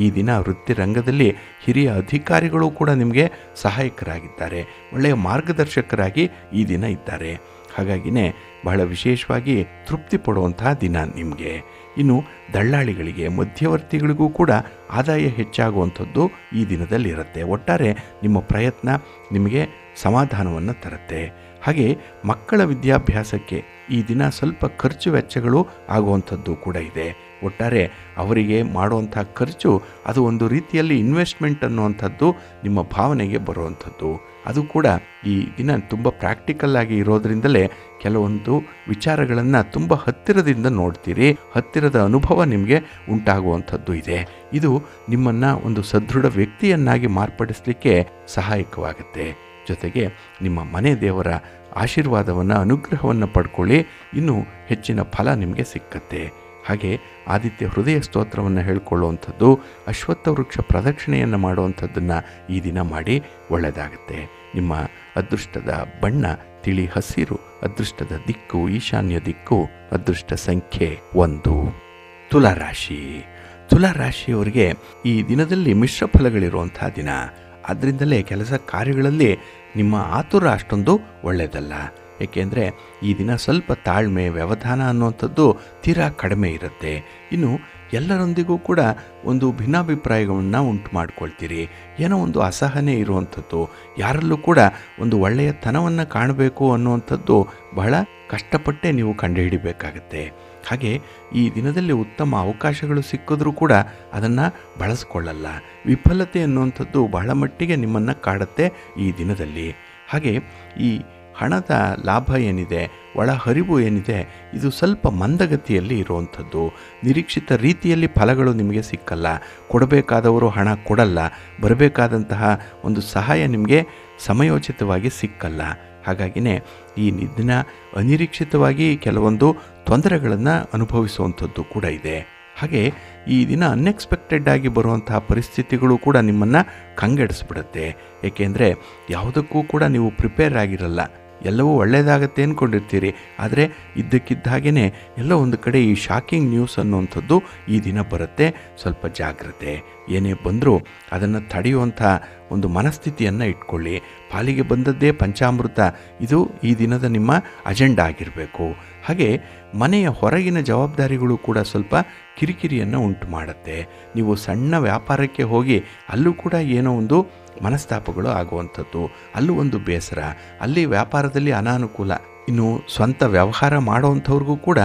ಈ ದಿನ ವೃತ್ತಿ ರಂಗದಲ್ಲಿ ಹಿರಿಯ ಅಧಿಕಾರಿಗಳು ಕೂಡ ನಿಮಗೆ ಸಹಾಯಕರಾಗಿದ್ದಾರೆ, ಒಳ್ಳೆಯ ಮಾರ್ಗದರ್ಶಕರಾಗಿ ಈ ದಿನ ಇದ್ದಾರೆ. ಹಾಗಾಗಿನೇ ಬಹಳ ವಿಶೇಷವಾಗಿ ತೃಪ್ತಿ ಪಡುವಂತಹ ದಿನ ನಿಮಗೆ. ಇನ್ನು ದಳ್ಳಾಳಿಗಳಿಗೆ, ಮಧ್ಯವರ್ತಿಗಳಿಗೂ ಕೂಡ ಆದಾಯ ಹೆಚ್ಚಾಗುವಂಥದ್ದು ಈ ದಿನದಲ್ಲಿರುತ್ತೆ. ಒಟ್ಟಾರೆ ನಿಮ್ಮ ಪ್ರಯತ್ನ ನಿಮಗೆ ಸಮಾಧಾನವನ್ನು ತರುತ್ತೆ. ಹಾಗೆ ಮಕ್ಕಳ ವಿದ್ಯಾಭ್ಯಾಸಕ್ಕೆ ಈ ದಿನ ಸ್ವಲ್ಪ ಖರ್ಚು ವೆಚ್ಚಗಳು ಆಗುವಂಥದ್ದು ಕೂಡ ಇದೆ. ಒಟ್ಟಾರೆ ಅವರಿಗೆ ಮಾಡುವಂಥ ಖರ್ಚು ಅದು ಒಂದು ರೀತಿಯಲ್ಲಿ ಇನ್ವೆಸ್ಟ್ಮೆಂಟ್ ಅನ್ನುವಂಥದ್ದು ನಿಮ್ಮ ಭಾವನೆಗೆ ಬರುವಂಥದ್ದು. ಅದು ಕೂಡ ಈ ದಿನ ತುಂಬ ಪ್ರಾಕ್ಟಿಕಲ್ ಆಗಿ ಇರೋದರಿಂದಲೇ ಕೆಲವೊಂದು ವಿಚಾರಗಳನ್ನು ತುಂಬ ಹತ್ತಿರದಿಂದ ನೋಡ್ತೀರಿ, ಹತ್ತಿರದ ಅನುಭವ ನಿಮಗೆ ಉಂಟಾಗುವಂಥದ್ದು ಇದೆ. ಇದು ನಿಮ್ಮನ್ನು ಒಂದು ಸದೃಢ ವ್ಯಕ್ತಿಯನ್ನಾಗಿ ಮಾರ್ಪಡಿಸಲಿಕ್ಕೆ ಸಹಾಯಕವಾಗುತ್ತೆ. ಜೊತೆಗೆ ನಿಮ್ಮ ಮನೆ ದೇವರ ಆಶೀರ್ವಾದವನ್ನು, ಅನುಗ್ರಹವನ್ನು ಪಡ್ಕೊಳ್ಳಿ, ಇನ್ನೂ ಹೆಚ್ಚಿನ ಫಲ ನಿಮಗೆ ಸಿಕ್ಕತ್ತೆ. ಹಾಗೆ ಆದಿತ್ಯ ಹೃದಯ ಸ್ತೋತ್ರವನ್ನು ಹೇಳ್ಕೊಳ್ಳುವಂಥದ್ದು, ಅಶ್ವತ್ಥ ವೃಕ್ಷ ಪ್ರದಕ್ಷಿಣೆಯನ್ನು ಮಾಡುವಂಥದ್ದನ್ನು ಈ ದಿನ ಮಾಡಿ, ಒಳ್ಳೆಯದಾಗುತ್ತೆ. ನಿಮ್ಮ ಅದೃಷ್ಟದ ಬಣ್ಣ ತಿಳಿ ಹಸಿರು, ಅದೃಷ್ಟದ ದಿಕ್ಕು ಈಶಾನ್ಯ ದಿಕ್ಕು, ಅದೃಷ್ಟ ಸಂಖ್ಯೆ 1. ತುಲಾರಾಶಿ. ತುಲಾರಾಶಿಯವರಿಗೆ ಈ ದಿನದಲ್ಲಿ ಮಿಶ್ರ ಫಲಗಳಿರುವಂಥ ದಿನ. ಅದರಿಂದಲೇ ಕೆಲಸ ಕಾರ್ಯಗಳಲ್ಲಿ ನಿಮ್ಮ ಆತುರ ಅಷ್ಟೊಂದು ಒಳ್ಳೆಯದಲ್ಲ. ಏಕೆಂದರೆ ಈ ದಿನ ಸ್ವಲ್ಪ ತಾಳ್ಮೆ, ವ್ಯವಧಾನ ಅನ್ನುವಂಥದ್ದು ತೀರಾ ಕಡಿಮೆ ಇರುತ್ತೆ. ಇನ್ನು ಎಲ್ಲರೊಂದಿಗೂ ಕೂಡ ಒಂದು ಭಿನ್ನಾಭಿಪ್ರಾಯಗಳನ್ನು ಉಂಟು ಮಾಡ್ಕೊಳ್ತೀರಿ. ಏನೋ ಒಂದು ಅಸಹನೆ ಇರುವಂಥದ್ದು, ಯಾರಲ್ಲೂ ಕೂಡ ಒಂದು ಒಳ್ಳೆಯ ತನವನ್ನು ಕಾಣಬೇಕು ಅನ್ನುವಂಥದ್ದು ಬಹಳ ಕಷ್ಟಪಟ್ಟೆ ನೀವು ಕಂಡುಹಿಡಿಬೇಕಾಗತ್ತೆ. ಹಾಗೆ ಈ ದಿನದಲ್ಲಿ ಉತ್ತಮ ಅವಕಾಶಗಳು ಸಿಕ್ಕಿದ್ರೂ ಕೂಡ ಅದನ್ನು ಬಳಸ್ಕೊಳ್ಳಲ್ಲ. ವಿಫಲತೆ ಅನ್ನುವಂಥದ್ದು ಬಹಳ ಮಟ್ಟಿಗೆ ನಿಮ್ಮನ್ನು ಕಾಡುತ್ತೆ ಈ ದಿನದಲ್ಲಿ. ಹಾಗೆ ಈ ಹಣದ ಲಾಭ ಏನಿದೆ, ಒಳ ಹರಿವು ಏನಿದೆ, ಇದು ಸ್ವಲ್ಪ ಮಂದಗತಿಯಲ್ಲಿ ಇರುವಂಥದ್ದು. ನಿರೀಕ್ಷಿತ ರೀತಿಯಲ್ಲಿ ಫಲಗಳು ನಿಮಗೆ ಸಿಕ್ಕಲ್ಲ. ಕೊಡಬೇಕಾದವರು ಹಣ ಕೊಡಲ್ಲ. ಬರಬೇಕಾದಂತಹ ಒಂದು ಸಹಾಯ ನಿಮಗೆ ಸಮಯೋಚಿತವಾಗಿ ಸಿಕ್ಕಲ್ಲ. ಹಾಗಾಗಿನೇ ಈ ದಿನ ಅನಿರೀಕ್ಷಿತವಾಗಿ ಕೆಲವೊಂದು ತೊಂದರೆಗಳನ್ನು ಅನುಭವಿಸುವಂಥದ್ದು ಕೂಡ ಇದೆ. ಹಾಗೆ ಈ ದಿನ ಅನ್ಎಕ್ಸ್ಪೆಕ್ಟೆಡ್ ಆಗಿ ಬರುವಂತಹ ಪರಿಸ್ಥಿತಿಗಳು ಕೂಡ ನಿಮ್ಮನ್ನು ಕಂಗೆಡಿಸ್ಬಿಡುತ್ತೆ. ಏಕೆಂದರೆ ಯಾವುದಕ್ಕೂ ಕೂಡ ನೀವು ಪ್ರಿಪೇರ್ ಆಗಿರಲ್ಲ. ಎಲ್ಲವೂ ಒಳ್ಳೆಯದಾಗತ್ತೆ ಅಂದ್ಕೊಂಡಿರ್ತೀರಿ, ಆದರೆ ಇದ್ದಕ್ಕಿದ್ದ ಹಾಗೆಯೇ ಎಲ್ಲೋ ಒಂದು ಕಡೆ ಈ ಶಾಕಿಂಗ್ ನ್ಯೂಸ್ ಅನ್ನುವಂಥದ್ದು ಈ ದಿನ ಬರುತ್ತೆ. ಸ್ವಲ್ಪ ಜಾಗ್ರತೆ. ಏನೇ ಬಂದರೂ ಅದನ್ನು ತಡೆಯುವಂಥ ಒಂದು ಮನಸ್ಥಿತಿಯನ್ನು ಇಟ್ಕೊಳ್ಳಿ. ಪಾಲಿಗೆ ಬಂದದ್ದೇ ಪಂಚಾಮೃತ, ಇದು ಈ ದಿನದ ನಿಮ್ಮ ಅಜೆಂಡಾ ಆಗಿರಬೇಕು. ಹಾಗೆ ಮನೆಯ ಹೊರಗಿನ ಜವಾಬ್ದಾರಿಗಳು ಕೂಡ ಸ್ವಲ್ಪ ಕಿರಿಕಿರಿಯನ್ನು ಉಂಟು ಮಾಡುತ್ತೆ. ನೀವು ಸಣ್ಣ ವ್ಯಾಪಾರಕ್ಕೆ ಹೋಗಿ ಅಲ್ಲೂ ಕೂಡ ಏನೋ ಒಂದು ಮನಸ್ತಾಪಗಳು ಆಗುವಂಥದ್ದು, ಅಲ್ಲೂ ಒಂದು ಬೇಸರ, ಅಲ್ಲಿ ವ್ಯಾಪಾರದಲ್ಲಿ ಅನಾನುಕೂಲ. ಇನ್ನು ಸ್ವಂತ ವ್ಯವಹಾರ ಮಾಡೋವಂಥವ್ರಿಗೂ ಕೂಡ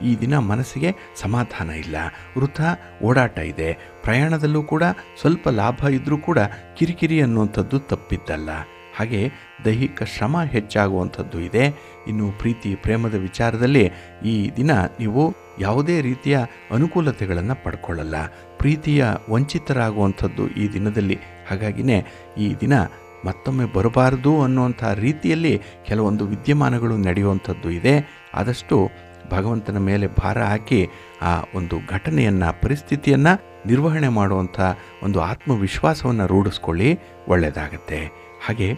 ಈ ದಿನ ಮನಸ್ಸಿಗೆ ಸಮಾಧಾನ ಇಲ್ಲ. ವೃಥ ಓಡಾಟ ಇದೆ. ಪ್ರಯಾಣದಲ್ಲೂ ಕೂಡ ಸ್ವಲ್ಪ ಲಾಭ ಇದ್ದರೂ ಕೂಡ ಕಿರಿಕಿರಿ ಅನ್ನುವಂಥದ್ದು ತಪ್ಪಿದ್ದಲ್ಲ. ಹಾಗೆ ದೈಹಿಕ ಶ್ರಮ ಹೆಚ್ಚಾಗುವಂಥದ್ದು ಇದೆ. ಇನ್ನು ಪ್ರೀತಿ ಪ್ರೇಮದ ವಿಚಾರದಲ್ಲಿ ಈ ದಿನ ನೀವು ಯಾವುದೇ ರೀತಿಯ ಅನುಕೂಲತೆಗಳನ್ನು ಪಡ್ಕೊಳ್ಳಲ್ಲ. ಪ್ರೀತಿಯ ವಂಚಿತರಾಗುವಂಥದ್ದು ಈ ದಿನದಲ್ಲಿ. ಹಾಗಾಗಿನೇ ಈ ದಿನ ಮತ್ತೊಮ್ಮೆ ಬರಬಾರದು ಅನ್ನುವಂಥ ರೀತಿಯಲ್ಲಿ ಕೆಲವೊಂದು ವಿದ್ಯಮಾನಗಳು ನಡೆಯುವಂಥದ್ದು ಇದೆ. ಆದಷ್ಟು ಭಗವಂತನ ಮೇಲೆ ಭಾರ ಹಾಕಿ ಆ ಒಂದು ಘಟನೆಯನ್ನು, ಪರಿಸ್ಥಿತಿಯನ್ನು ನಿರ್ವಹಣೆ ಮಾಡುವಂಥ ಒಂದು ಆತ್ಮವಿಶ್ವಾಸವನ್ನು ರೂಢಿಸ್ಕೊಳ್ಳಿ, ಒಳ್ಳೆಯದಾಗತ್ತೆ. ಹಾಗೆ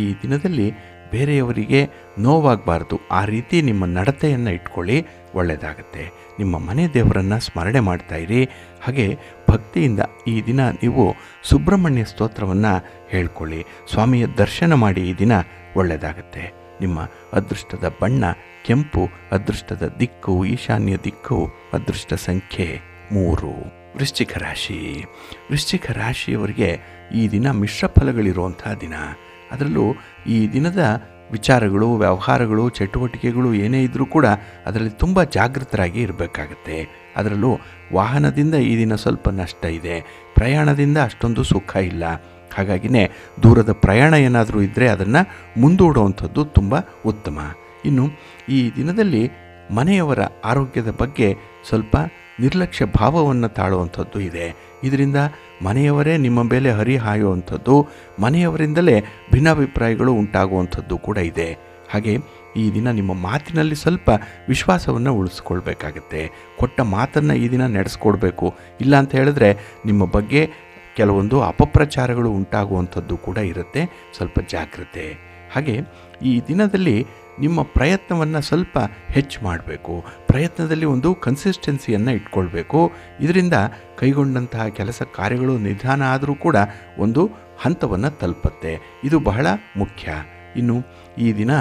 ಈ ದಿನದಲ್ಲಿ ಬೇರೆಯವರಿಗೆ ನೋವಾಗಬಾರ್ದು, ಆ ರೀತಿ ನಿಮ್ಮ ನಡತೆಯನ್ನು ಇಟ್ಕೊಳ್ಳಿ, ಒಳ್ಳೆಯದಾಗತ್ತೆ. ನಿಮ್ಮ ಮನೆ ದೇವರನ್ನು ಸ್ಮರಣೆ ಮಾಡ್ತಾಯಿರಿ. ಹಾಗೆ ಭಕ್ತಿಯಿಂದ ಈ ದಿನ ನೀವು ಸುಬ್ರಹ್ಮಣ್ಯ ಸ್ತೋತ್ರವನ್ನು ಹೇಳ್ಕೊಳ್ಳಿ, ಸ್ವಾಮಿಯ ದರ್ಶನ ಮಾಡಿ. ಈ ದಿನ ಒಳ್ಳೆಯದಾಗತ್ತೆ. ನಿಮ್ಮ ಅದೃಷ್ಟದ ಬಣ್ಣ ಕೆಂಪು, ಅದೃಷ್ಟದ ದಿಕ್ಕು ಈಶಾನ್ಯ ದಿಕ್ಕು, ಅದೃಷ್ಟ ಸಂಖ್ಯೆ 3. ವೃಶ್ಚಿಕ ರಾಶಿ. ವೃಶ್ಚಿಕ ರಾಶಿಯವರಿಗೆ ಈ ದಿನ ಮಿಶ್ರ ಫಲಗಳಿರುವಂಥ ದಿನ. ಅದರಲ್ಲೂ ಈ ದಿನದ ವಿಚಾರಗಳು, ವ್ಯವಹಾರಗಳು, ಚಟುವಟಿಕೆಗಳು ಏನೇ ಇದ್ದರೂ ಕೂಡ ಅದರಲ್ಲಿ ತುಂಬ ಜಾಗೃತರಾಗಿ ಇರಬೇಕಾಗತ್ತೆ. ಅದರಲ್ಲೂ ವಾಹನದಿಂದ ಈ ದಿನ ಸ್ವಲ್ಪ ನಷ್ಟ ಇದೆ. ಪ್ರಯಾಣದಿಂದ ಅಷ್ಟೊಂದು ಸುಖ ಇಲ್ಲ. ಹಾಗಾಗಿನೇ ದೂರದ ಪ್ರಯಾಣ ಏನಾದರೂ ಇದ್ದರೆ ಅದನ್ನು ಮುಂದೂಡುವಂಥದ್ದು ತುಂಬ ಉತ್ತಮ. ಇನ್ನು ಈ ದಿನದಲ್ಲಿ ಮನೆಯವರ ಆರೋಗ್ಯದ ಬಗ್ಗೆ ಸ್ವಲ್ಪ ನಿರ್ಲಕ್ಷ್ಯ ಭಾವವನ್ನು ತಾಳುವಂಥದ್ದು ಇದೆ. ಇದರಿಂದ ಮನೆಯವರೇ ನಿಮ್ಮ ಮೇಲೆ ಹರಿಹಾಯುವಂಥದ್ದು, ಮನೆಯವರಿಂದಲೇ ಭಿನ್ನಾಭಿಪ್ರಾಯಗಳು ಉಂಟಾಗುವಂಥದ್ದು ಕೂಡ ಇದೆ. ಹಾಗೆ ಈ ದಿನ ನಿಮ್ಮ ಮಾತಿನಲ್ಲಿ ಸ್ವಲ್ಪ ವಿಶ್ವಾಸವನ್ನು ಉಳಿಸ್ಕೊಳ್ಬೇಕಾಗತ್ತೆ. ಕೊಟ್ಟ ಮಾತನ್ನು ಈ ದಿನ ನಡೆಸ್ಕೊಡ್ಬೇಕು. ಇಲ್ಲ ಅಂತ ಹೇಳಿದ್ರೆ ನಿಮ್ಮ ಬಗ್ಗೆ ಕೆಲವೊಂದು ಅಪಪ್ರಚಾರಗಳು ಉಂಟಾಗುವಂಥದ್ದು ಕೂಡ ಇರುತ್ತೆ. ಸ್ವಲ್ಪ ಜಾಗ್ರತೆ. ಹಾಗೆ ಈ ದಿನದಲ್ಲಿ ನಿಮ್ಮ ಪ್ರಯತ್ನವನ್ನು ಸ್ವಲ್ಪ ಹೆಚ್ಚು ಮಾಡಬೇಕು. ಪ್ರಯತ್ನದಲ್ಲಿ ಒಂದು ಕನ್ಸಿಸ್ಟೆನ್ಸಿಯನ್ನು ಇಟ್ಕೊಳ್ಬೇಕು. ಇದರಿಂದ ಕೈಗೊಂಡಂತಹ ಕೆಲಸ ಕಾರ್ಯಗಳು ನಿಧಾನ ಆದರೂ ಕೂಡ ಒಂದು ಹಂತವನ್ನು ತಲುಪುತ್ತೆ. ಇದು ಬಹಳ ಮುಖ್ಯ. ಇನ್ನು ಈ ದಿನ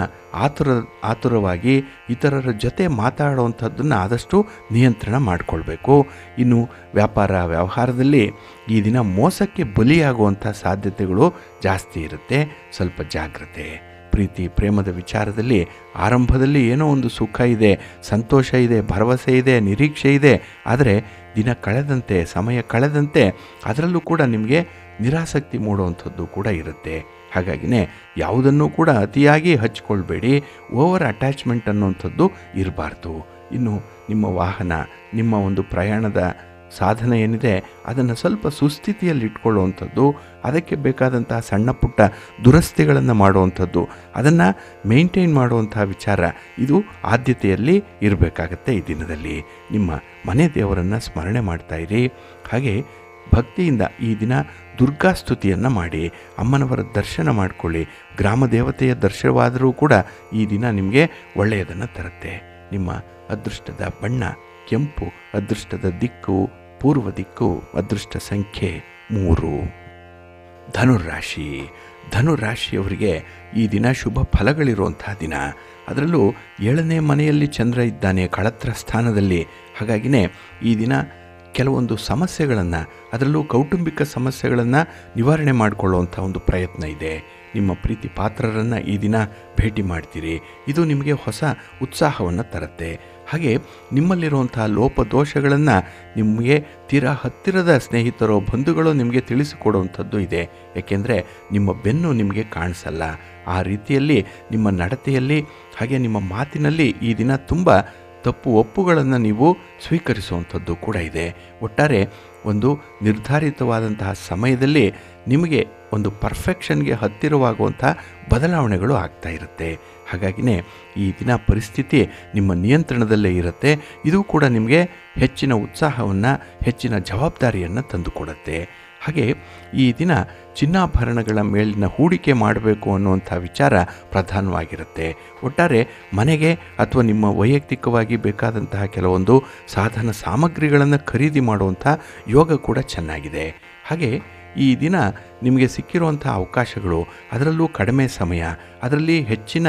ಆತುರವಾಗಿ ಇತರರ ಜೊತೆ ಮಾತಾಡುವಂಥದ್ದನ್ನು ಆದಷ್ಟು ನಿಯಂತ್ರಣ ಮಾಡಿಕೊಳ್ಬೇಕು. ಇನ್ನು ವ್ಯವಹಾರದಲ್ಲಿ ಈ ದಿನ ಮೋಸಕ್ಕೆ ಬಲಿಯಾಗುವಂಥ ಸಾಧ್ಯತೆಗಳು ಜಾಸ್ತಿ ಇರುತ್ತೆ. ಸ್ವಲ್ಪ ಜಾಗ್ರತೆ. ಪ್ರೀತಿ ಪ್ರೇಮದ ವಿಚಾರದಲ್ಲಿ ಆರಂಭದಲ್ಲಿ ಏನೋ ಒಂದು ಸುಖ ಇದೆ, ಸಂತೋಷ ಇದೆ, ಭರವಸೆ ಇದೆ, ನಿರೀಕ್ಷೆ ಇದೆ. ಆದರೆ ದಿನ ಕಳೆದಂತೆ, ಸಮಯ ಕಳೆದಂತೆ ಅದರಲ್ಲೂ ಕೂಡ ನಿಮಗೆ ನಿರಾಸಕ್ತಿ ಮೂಡುವಂಥದ್ದು ಕೂಡ ಇರುತ್ತೆ. ಹಾಗಾಗಿನೇ ಯಾವುದನ್ನು ಕೂಡ ಅತಿಯಾಗಿ ಹಚ್ಕೊಳ್ಬೇಡಿ. ಓವರ್ ಅಟ್ಯಾಚ್ಮೆಂಟ್ ಅನ್ನುವಂಥದ್ದು ಇರಬಾರ್ದು. ಇನ್ನು ನಿಮ್ಮ ವಾಹನ, ನಿಮ್ಮ ಒಂದು ಪ್ರಯಾಣದ ಸಾಧನ ಏನಿದೆ ಅದನ್ನು ಸ್ವಲ್ಪ ಸುಸ್ಥಿತಿಯಲ್ಲಿ ಇಟ್ಕೊಳ್ಳುವಂಥದ್ದು, ಅದಕ್ಕೆ ಬೇಕಾದಂತಹ ಸಣ್ಣ ಪುಟ್ಟ ದುರಸ್ತಿಗಳನ್ನು ಮಾಡುವಂಥದ್ದು, ಅದನ್ನು ಮೇಂಟೈನ್ ಮಾಡುವಂತಹ ವಿಚಾರ, ಇದು ಆದ್ಯತೆಯಲ್ಲಿ ಇರಬೇಕಾಗತ್ತೆ. ಈ ದಿನದಲ್ಲಿ ನಿಮ್ಮ ಮನೆ ದೇವರನ್ನು ಸ್ಮರಣೆ ಮಾಡ್ತಾಯಿರಿ. ಹಾಗೆ ಭಕ್ತಿಯಿಂದ ಈ ದಿನ ದುರ್ಗಾ ಸ್ತುತಿಯನ್ನು ಮಾಡಿ, ಅಮ್ಮನವರ ದರ್ಶನ ಮಾಡಿಕೊಳ್ಳಿ. ಗ್ರಾಮ ದೇವತೆಯ ದರ್ಶನವಾದರೂ ಕೂಡ ಈ ದಿನ ನಿಮಗೆ ಒಳ್ಳೆಯದನ್ನು ತರುತ್ತೆ. ನಿಮ್ಮ ಅದೃಷ್ಟದ ಬಣ್ಣ ಕೆಂಪು, ಅದೃಷ್ಟದ ದಿಕ್ಕು ಪೂರ್ವ ದಿಕ್ಕು, ಅದೃಷ್ಟ ಸಂಖ್ಯೆ 3. ಧನುರಾಶಿ. ಧನುರಾಶಿಯವರಿಗೆ ಈ ದಿನ ಶುಭ ಫಲಗಳಿರುವಂತಹ ದಿನ. ಅದರಲ್ಲೂ 7ನೇ ಮನೆಯಲ್ಲಿ ಚಂದ್ರ ಇದ್ದಾನೆ, ಕಳತ್ರ ಸ್ಥಾನದಲ್ಲಿ. ಹಾಗಾಗಿನೇ ಈ ದಿನ ಕೆಲವೊಂದು ಸಮಸ್ಯೆಗಳನ್ನು, ಅದರಲ್ಲೂ ಕೌಟುಂಬಿಕ ಸಮಸ್ಯೆಗಳನ್ನು ನಿವಾರಣೆ ಮಾಡಿಕೊಳ್ಳುವಂಥ ಒಂದು ಪ್ರಯತ್ನ ಇದೆ. ನಿಮ್ಮ ಪ್ರೀತಿ ಪಾತ್ರರನ್ನು ಈ ದಿನ ಭೇಟಿ ಮಾಡ್ತೀರಿ. ಇದು ನಿಮಗೆ ಹೊಸ ಉತ್ಸಾಹವನ್ನು ತರುತ್ತೆ. ಹಾಗೆ ನಿಮ್ಮಲ್ಲಿರುವಂಥ ಲೋಪದೋಷಗಳನ್ನು ನಿಮಗೆ ತೀರಾ ಹತ್ತಿರದ ಸ್ನೇಹಿತರೋ ಬಂಧುಗಳು ನಿಮಗೆ ತಿಳಿಸಿಕೊಡುವಂಥದ್ದು ಇದೆ. ಏಕೆಂದರೆ ನಿಮ್ಮ ಬೆನ್ನು ನಿಮಗೆ ಕಾಣಿಸಲ್ಲ. ಆ ರೀತಿಯಲ್ಲಿ ನಿಮ್ಮ ನಡತೆಯಲ್ಲಿ ಹಾಗೆ ನಿಮ್ಮ ಮಾತಿನಲ್ಲಿ ಈ ದಿನ ತುಂಬ ತಪ್ಪು ಒಪ್ಪುಗಳನ್ನು ನೀವು ಸ್ವೀಕರಿಸುವಂಥದ್ದು ಕೂಡ ಇದೆ. ಒಟ್ಟಾರೆ ಒಂದು ನಿರ್ಧಾರಿತವಾದಂತಹ ಸಮಯದಲ್ಲಿ ನಿಮಗೆ ಒಂದು ಪರ್ಫೆಕ್ಷನ್ಗೆ ಹತ್ತಿರವಾಗುವಂಥ ಬದಲಾವಣೆಗಳು ಆಗ್ತಾ ಇರುತ್ತೆ. ಹಾಗಾಗಿನೇ ಈ ದಿನ ಪರಿಸ್ಥಿತಿ ನಿಮ್ಮ ನಿಯಂತ್ರಣದಲ್ಲೇ ಇರುತ್ತೆ. ಇದು ಕೂಡ ನಿಮಗೆ ಹೆಚ್ಚಿನ ಉತ್ಸಾಹವನ್ನು, ಹೆಚ್ಚಿನ ಜವಾಬ್ದಾರಿಯನ್ನು ತಂದುಕೊಡುತ್ತೆ. ಹಾಗೆ ಈ ದಿನ ಚಿನ್ನಾಭರಣಗಳ ಮೇಲಿನ ಹೂಡಿಕೆ ಮಾಡಬೇಕು ಅನ್ನುವಂಥ ವಿಚಾರ ಪ್ರಧಾನವಾಗಿರುತ್ತೆ. ಒಟ್ಟಾರೆ ಮನೆಗೆ ಅಥವಾ ನಿಮ್ಮ ವೈಯಕ್ತಿಕವಾಗಿ ಬೇಕಾದಂತಹ ಕೆಲವೊಂದು ಸಾಧನ ಸಾಮಗ್ರಿಗಳನ್ನು ಖರೀದಿ ಮಾಡುವಂಥ ಯೋಗ ಕೂಡ ಚೆನ್ನಾಗಿದೆ. ಹಾಗೆ ಈ ದಿನ ನಿಮಗೆ ಸಿಕ್ಕಿರುವಂಥ ಅವಕಾಶಗಳು, ಅದರಲ್ಲೂ ಕಡಿಮೆ ಸಮಯ, ಅದರಲ್ಲಿ ಹೆಚ್ಚಿನ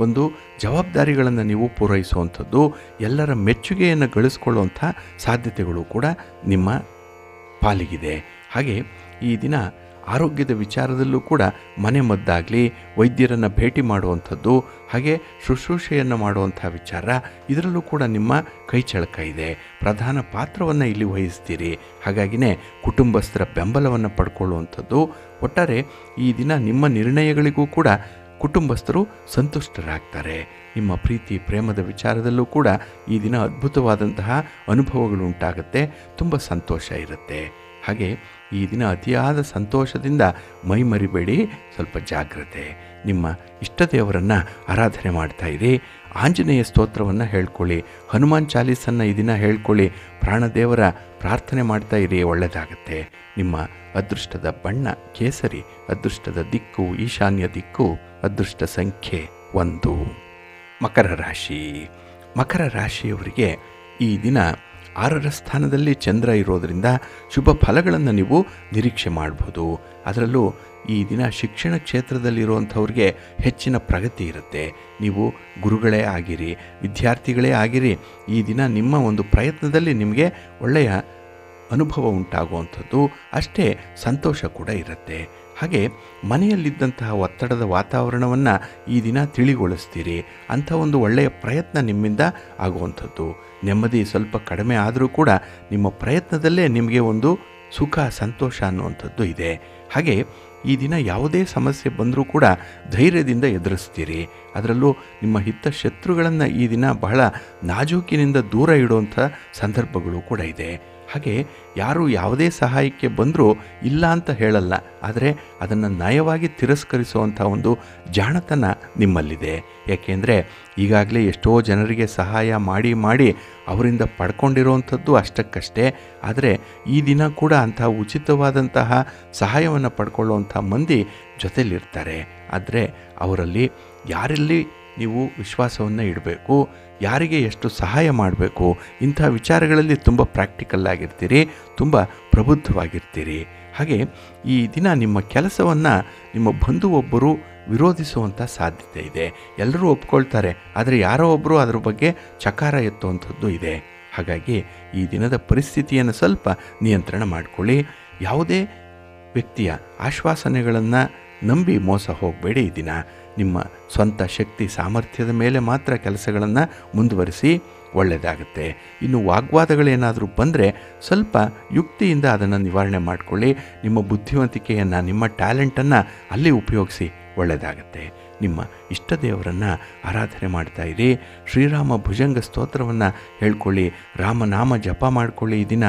ಒಂದು ಜವಾಬ್ದಾರಿಗಳನ್ನು ನೀವು ಪೂರೈಸುವಂಥದ್ದು, ಎಲ್ಲರ ಮೆಚ್ಚುಗೆಯನ್ನು ಗಳಿಸ್ಕೊಳ್ಳುವಂಥ ಸಾಧ್ಯತೆಗಳು ಕೂಡ ನಿಮ್ಮ ಪಾಲಿಗಿದೆ. ಹಾಗೆ ಈ ದಿನ ಆರೋಗ್ಯದ ವಿಚಾರದಲ್ಲೂ ಕೂಡ ಮನೆ ಮದ್ದಾಗಲಿ, ವೈದ್ಯರನ್ನು ಭೇಟಿ ಮಾಡುವಂಥದ್ದು, ಹಾಗೆ ಶುಶ್ರೂಷೆಯನ್ನು ಮಾಡುವಂಥ ವಿಚಾರ, ಇದರಲ್ಲೂ ಕೂಡ ನಿಮ್ಮ ಕೈ ಚಳಕ ಇದೆ. ಪ್ರಧಾನ ಪಾತ್ರವನ್ನು ಇಲ್ಲಿ ವಹಿಸ್ತೀರಿ. ಹಾಗಾಗಿನೇ ಕುಟುಂಬಸ್ಥರ ಬೆಂಬಲವನ್ನು ಪಡ್ಕೊಳ್ಳುವಂಥದ್ದು. ಒಟ್ಟಾರೆ ಈ ದಿನ ನಿಮ್ಮ ನಿರ್ಣಯಗಳಿಗೂ ಕೂಡ ಕುಟುಂಬಸ್ಥರು ಸಂತುಷ್ಟರಾಗ್ತಾರೆ. ನಿಮ್ಮ ಪ್ರೀತಿ ಪ್ರೇಮದ ವಿಚಾರದಲ್ಲೂ ಕೂಡ ಈ ದಿನ ಅದ್ಭುತವಾದಂತಹ ಅನುಭವಗಳು ಉಂಟಾಗುತ್ತೆ. ತುಂಬ ಸಂತೋಷ ಇರುತ್ತೆ. ಹಾಗೆ ಈ ದಿನ ಅತಿಯಾದ ಸಂತೋಷದಿಂದ ಮೈ ಮರಿಬೇಡಿ, ಸ್ವಲ್ಪ ಜಾಗ್ರತೆ. ನಿಮ್ಮ ಇಷ್ಟ ದೇವರನ್ನು ಆರಾಧನೆ ಮಾಡ್ತಾಯಿರಿ. ಆಂಜನೇಯ ಸ್ತೋತ್ರವನ್ನು ಹೇಳ್ಕೊಳ್ಳಿ, ಹನುಮಾನ್ ಚಾಲೀಸನ್ನು ಈ ದಿನ ಹೇಳ್ಕೊಳ್ಳಿ, ಪ್ರಾಣದೇವರ ಪ್ರಾರ್ಥನೆ ಮಾಡ್ತಾಯಿರಿ, ಒಳ್ಳೆಯದಾಗತ್ತೆ. ನಿಮ್ಮ ಅದೃಷ್ಟದ ಬಣ್ಣ ಕೇಸರಿ, ಅದೃಷ್ಟದ ದಿಕ್ಕು ಈಶಾನ್ಯ ದಿಕ್ಕು, ಅದೃಷ್ಟ ಸಂಖ್ಯೆ 1. ಮಕರ ರಾಶಿ. ಮಕರ ರಾಶಿಯವರಿಗೆ ಈ ದಿನ 6ರ ಸ್ಥಾನದಲ್ಲಿ ಚಂದ್ರ ಇರೋದರಿಂದ ಶುಭ ಫಲಗಳನ್ನು ನೀವು ನಿರೀಕ್ಷೆ ಮಾಡ್ಬೋದು. ಅದರಲ್ಲೂ ಈ ದಿನ ಶಿಕ್ಷಣ ಕ್ಷೇತ್ರದಲ್ಲಿರುವಂಥವ್ರಿಗೆ ಹೆಚ್ಚಿನ ಪ್ರಗತಿ ಇರುತ್ತೆ. ನೀವು ಗುರುಗಳೇ ಆಗಿರಿ, ವಿದ್ಯಾರ್ಥಿಗಳೇ ಆಗಿರಿ, ಈ ದಿನ ನಿಮ್ಮ ಒಂದು ಪ್ರಯತ್ನದಲ್ಲಿ ನಿಮಗೆ ಒಳ್ಳೆಯ ಅನುಭವ ಉಂಟಾಗುವಂಥದ್ದು, ಅಷ್ಟೇ ಸಂತೋಷ ಕೂಡ ಇರುತ್ತೆ. ಹಾಗೆ ಮನೆಯಲ್ಲಿದ್ದಂತಹ ಒತ್ತಡದ ವಾತಾವರಣವನ್ನು ಈ ದಿನ ತಿಳಿಗೊಳಿಸ್ತೀರಿ. ಅಂಥ ಒಂದು ಒಳ್ಳೆಯ ಪ್ರಯತ್ನ ನಿಮ್ಮಿಂದ ಆಗುವಂಥದ್ದು. ನೆಮ್ಮದಿ ಸ್ವಲ್ಪ ಕಡಿಮೆ ಆದರೂ ಕೂಡ ನಿಮ್ಮ ಪ್ರಯತ್ನದಲ್ಲೇ ನಿಮಗೆ ಒಂದು ಸುಖ ಸಂತೋಷ ಅನ್ನುವಂಥದ್ದು ಇದೆ. ಹಾಗೆ ಈ ದಿನ ಯಾವುದೇ ಸಮಸ್ಯೆ ಬಂದರೂ ಕೂಡ ಧೈರ್ಯದಿಂದ ಎದುರಿಸ್ತೀರಿ. ಅದರಲ್ಲೂ ನಿಮ್ಮ ಹಿತಶತ್ರುಗಳನ್ನು ಈ ದಿನ ಬಹಳ ನಾಜೂಕಿನಿಂದ ದೂರ ಇಡುವಂಥ ಸಂದರ್ಭಗಳು ಕೂಡ ಇದೆ. ಹಾಗೆ ಯಾರು ಯಾವುದೇ ಸಹಾಯಕ್ಕೆ ಬಂದರೂ ಇಲ್ಲ ಅಂತ ಹೇಳಲ್ಲ, ಆದರೆ ಅದನ್ನು ನಯವಾಗಿ ತಿರಸ್ಕರಿಸುವಂಥ ಒಂದು ಜಾಣತನ ನಿಮ್ಮಲ್ಲಿದೆ. ಯಾಕೆಂದರೆ ಈಗಾಗಲೇ ಎಷ್ಟೋ ಜನರಿಗೆ ಸಹಾಯ ಮಾಡಿ ಮಾಡಿ ಅವರಿಂದ ಪಡ್ಕೊಂಡಿರೋವಂಥದ್ದು ಅಷ್ಟಕ್ಕಷ್ಟೇ. ಆದರೆ ಈ ದಿನ ಕೂಡ ಅಂತಹ ಉಚಿತವಾದಂತಹ ಸಹಾಯವನ್ನು ಪಡ್ಕೊಳ್ಳುವಂಥ ಮಂದಿ ಜೊತೆಯಲ್ಲಿರ್ತಾರೆ. ಆದರೆ ಅವರಲ್ಲಿ ಯಾರಲ್ಲಿ ನೀವು ವಿಶ್ವಾಸವನ್ನು ಇಡಬೇಕು, ಯಾರಿಗೆ ಎಷ್ಟು ಸಹಾಯ ಮಾಡಬೇಕು, ಇಂಥ ವಿಚಾರಗಳಲ್ಲಿ ತುಂಬ ಪ್ರಾಕ್ಟಿಕಲ್ ಆಗಿರ್ತೀರಿ, ತುಂಬ ಪ್ರಬುದ್ಧವಾಗಿರ್ತೀರಿ. ಹಾಗೆ ಈ ದಿನ ನಿಮ್ಮ ಕೆಲಸವನ್ನು ನಿಮ್ಮ ಬಂಧು ಒಬ್ಬರು ವಿರೋಧಿಸುವಂಥ ಸಾಧ್ಯತೆ ಇದೆ. ಎಲ್ಲರೂ ಒಪ್ಕೊಳ್ತಾರೆ, ಆದರೆ ಯಾರೋ ಒಬ್ಬರು ಅದರ ಬಗ್ಗೆ ಚಕಾರ ಎತ್ತುವಂಥದ್ದು ಇದೆ. ಹಾಗಾಗಿ ಈ ದಿನದ ಪರಿಸ್ಥಿತಿಯನ್ನು ಸ್ವಲ್ಪ ನಿಯಂತ್ರಣ ಮಾಡಿಕೊಳ್ಳಿ. ಯಾವುದೇ ವ್ಯಕ್ತಿಯ ಆಶ್ವಾಸನೆಗಳನ್ನು ನಂಬಿ ಮೋಸ ಹೋಗಬೇಡಿ. ಈ ದಿನ ನಿಮ್ಮ ಸ್ವಂತ ಶಕ್ತಿ ಸಾಮರ್ಥ್ಯದ ಮೇಲೆ ಮಾತ್ರ ಕೆಲಸಗಳನ್ನು ಮುಂದುವರಿಸಿ, ಒಳ್ಳೆಯದಾಗುತ್ತೆ. ಇನ್ನು ವಾಗ್ವಾದಗಳೇನಾದರೂ ಬಂದರೆ ಸ್ವಲ್ಪ ಯುಕ್ತಿಯಿಂದ ಅದನ್ನು ನಿವಾರಣೆ ಮಾಡಿಕೊಳ್ಳಿ. ನಿಮ್ಮ ಬುದ್ಧಿವಂತಿಕೆಯನ್ನು, ನಿಮ್ಮ ಟ್ಯಾಲೆಂಟನ್ನು ಅಲ್ಲಿ ಉಪಯೋಗಿಸಿ, ಒಳ್ಳೆಯದಾಗುತ್ತೆ. ನಿಮ್ಮ ಇಷ್ಟ ದೇವರನ್ನು ಆರಾಧನೆ ಮಾಡ್ತಾಯಿರಿ. ಶ್ರೀರಾಮ ಭುಜಂಗ ಸ್ತೋತ್ರವನ್ನು ಹೇಳ್ಕೊಳ್ಳಿ, ರಾಮನಾಮ ಜಪ ಮಾಡಿಕೊಳ್ಳಿ. ಈ ದಿನ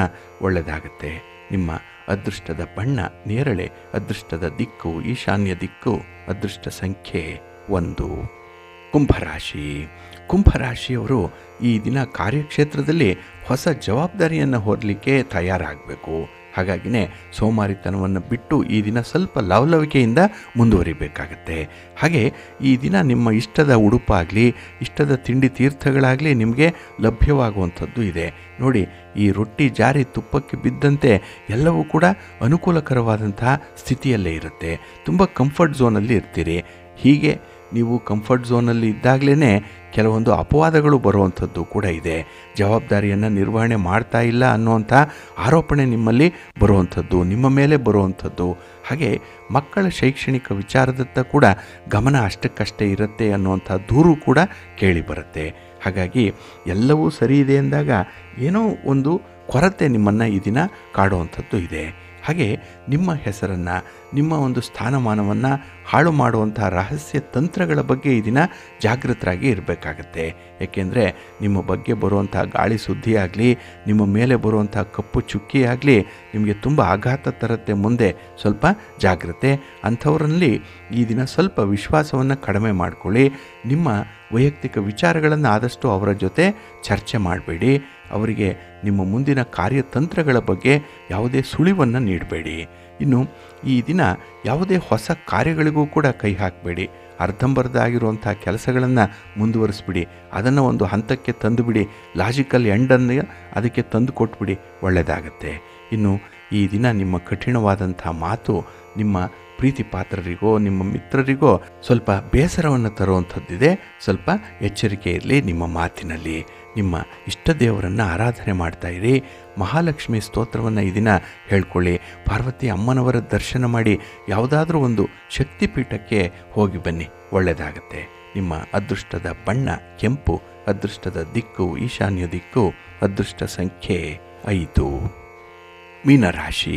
ಒಳ್ಳೆಯದಾಗುತ್ತೆ. ನಿಮ್ಮ ಅದೃಷ್ಟದ ಬಣ್ಣ ನೇರಳೆ, ಅದೃಷ್ಟದ ದಿಕ್ಕು ಈಶಾನ್ಯ ದಿಕ್ಕು, ಅದೃಷ್ಟ ಸಂಖ್ಯೆ 1. ಕುಂಭರಾಶಿ. ಕುಂಭರಾಶಿಯವರು ಈ ದಿನ ಕಾರ್ಯಕ್ಷೇತ್ರದಲ್ಲಿ ಹೊಸ ಜವಾಬ್ದಾರಿಯನ್ನು ಹೊರಲಿಕ್ಕೆ ತಯಾರಾಗಬೇಕು. ಹಾಗಾಗಿನೇ ಸೋಮಾರಿತನವನ್ನು ಬಿಟ್ಟು ಈ ದಿನ ಸ್ವಲ್ಪ ಲವಲವಿಕೆಯಿಂದ ಮುಂದುವರಿಬೇಕಾಗತ್ತೆ. ಹಾಗೆ ಈ ದಿನ ನಿಮ್ಮ ಇಷ್ಟದ ಉಡುಪಾಗಲಿ, ಇಷ್ಟದ ತಿಂಡಿ ತೀರ್ಥಗಳಾಗಲಿ ನಿಮಗೆ ಲಭ್ಯವಾಗುವಂಥದ್ದು ಇದೆ. ನೋಡಿ, ಈ ರೊಟ್ಟಿ ಜಾರಿ ತುಪ್ಪಕ್ಕೆ ಬಿದ್ದಂತೆ ಎಲ್ಲವೂ ಕೂಡ ಅನುಕೂಲಕರವಾದಂತಹ ಸ್ಥಿತಿಯಲ್ಲೇ ಇರುತ್ತೆ. ತುಂಬ ಕಂಫರ್ಟ್ ಝೋನಲ್ಲಿ ಇರ್ತೀರಿ. ಹೀಗೆ ನೀವು ಕಂಫರ್ಟ್ ಝೋನಲ್ಲಿ ಇದ್ದಾಗಲೇ ಕೆಲವೊಂದು ಅಪವಾದಗಳು ಬರುವಂಥದ್ದು ಕೂಡ ಇದೆ. ಜವಾಬ್ದಾರಿಯನ್ನು ನಿರ್ವಹಣೆ ಮಾಡ್ತಾ ಇಲ್ಲ ಅನ್ನುವಂಥ ಆರೋಪಣೆ ನಿಮ್ಮಲ್ಲಿ ಬರುವಂಥದ್ದು, ನಿಮ್ಮ ಮೇಲೆ ಬರುವಂಥದ್ದು. ಹಾಗೆ ಮಕ್ಕಳ ಶೈಕ್ಷಣಿಕ ವಿಚಾರದತ್ತ ಕೂಡ ಗಮನ ಅಷ್ಟಕ್ಕಷ್ಟೇ ಇರುತ್ತೆ ಅನ್ನುವಂಥ ದೂರು ಕೂಡ ಕೇಳಿ ಬರುತ್ತೆ. ಹಾಗಾಗಿ ಎಲ್ಲವೂ ಸರಿ ಇದೆ ಎಂದಾಗ ಏನೋ ಒಂದು ಕೊರತೆ ನಿಮ್ಮನ್ನು ಈ ದಿನ ಕಾಡುವಂಥದ್ದು ಇದೆ. ಹಾಗೆ ನಿಮ್ಮ ಹೆಸರನ್ನು, ನಿಮ್ಮ ಒಂದು ಸ್ಥಾನಮಾನವನ್ನು ಹಾಳು ಮಾಡುವಂಥ ರಹಸ್ಯ ತಂತ್ರಗಳ ಬಗ್ಗೆ ಈ ದಿನ ಜಾಗೃತರಾಗಿ ಇರಬೇಕಾಗತ್ತೆ. ಏಕೆಂದರೆ ನಿಮ್ಮ ಬಗ್ಗೆ ಬರುವಂಥ ಗಾಳಿ ಸುದ್ದಿ ಆಗಲಿ, ನಿಮ್ಮ ಮೇಲೆ ಬರುವಂಥ ಕಪ್ಪು ಚುಕ್ಕಿ ಆಗಲಿ ನಿಮಗೆ ತುಂಬ ಆಘಾತ ತರುತ್ತೆ. ಮುಂದೆ ಸ್ವಲ್ಪ ಜಾಗ್ರತೆ. ಅಂಥವರಲ್ಲಿ ಈ ದಿನ ಸ್ವಲ್ಪ ವಿಶ್ವಾಸವನ್ನು ಕಡಿಮೆ ಮಾಡಿಕೊಳ್ಳಿ. ನಿಮ್ಮ ವೈಯಕ್ತಿಕ ವಿಚಾರಗಳನ್ನು ಆದಷ್ಟು ಅವರ ಜೊತೆ ಚರ್ಚೆ ಮಾಡಬೇಡಿ. ಅವರಿಗೆ ನಿಮ್ಮ ಮುಂದಿನ ಕಾರ್ಯತಂತ್ರಗಳ ಬಗ್ಗೆ ಯಾವುದೇ ಸುಳಿವನ್ನು ನೀಡಬೇಡಿ. ಇನ್ನು ಈ ದಿನ ಯಾವುದೇ ಹೊಸ ಕಾರ್ಯಗಳಿಗೂ ಕೂಡ ಕೈ ಹಾಕಬೇಡಿ. ಅರ್ಧಂಬರ್ಧ ಆಗಿರುವಂಥ ಕೆಲಸಗಳನ್ನು ಮುಂದುವರಿಸ್ಬಿಡಿ. ಅದನ್ನು ಒಂದು ಹಂತಕ್ಕೆ ತಂದುಬಿಡಿ. ಲಾಜಿಕಲ್ ಎಂಡನ್ನು ಅದಕ್ಕೆ ತಂದು ಕೊಟ್ಬಿಡಿ, ಒಳ್ಳೆಯದಾಗತ್ತೆ. ಇನ್ನು ಈ ದಿನ ನಿಮ್ಮ ಕಠಿಣವಾದಂಥ ಮಾತು ನಿಮ್ಮ ಪ್ರೀತಿ ಪಾತ್ರರಿಗೋ ನಿಮ್ಮ ಮಿತ್ರರಿಗೋ ಸ್ವಲ್ಪ ಬೇಸರವನ್ನು ತರುವಂಥದ್ದಿದೆ. ಸ್ವಲ್ಪ ಎಚ್ಚರಿಕೆ ಇರಲಿ ನಿಮ್ಮ ಮಾತಿನಲ್ಲಿ. ನಿಮ್ಮ ಇಷ್ಟ ದೇವರನ್ನು ಆರಾಧನೆ ಮಾಡ್ತಾಯಿರಿ. ಮಹಾಲಕ್ಷ್ಮಿ ಸ್ತೋತ್ರವನ್ನು ಈ ದಿನ ಹೇಳ್ಕೊಳ್ಳಿ. ಪಾರ್ವತಿ ಅಮ್ಮನವರ ದರ್ಶನ ಮಾಡಿ ಯಾವುದಾದ್ರೂ ಒಂದು ಶಕ್ತಿಪೀಠಕ್ಕೆ ಹೋಗಿ ಬನ್ನಿ, ಒಳ್ಳೆಯದಾಗತ್ತೆ. ನಿಮ್ಮ ಅದೃಷ್ಟದ ಬಣ್ಣ ಕೆಂಪು, ಅದೃಷ್ಟದ ದಿಕ್ಕು ಈಶಾನ್ಯ ದಿಕ್ಕು, ಅದೃಷ್ಟ ಸಂಖ್ಯೆ 5. ಮೀನರಾಶಿ.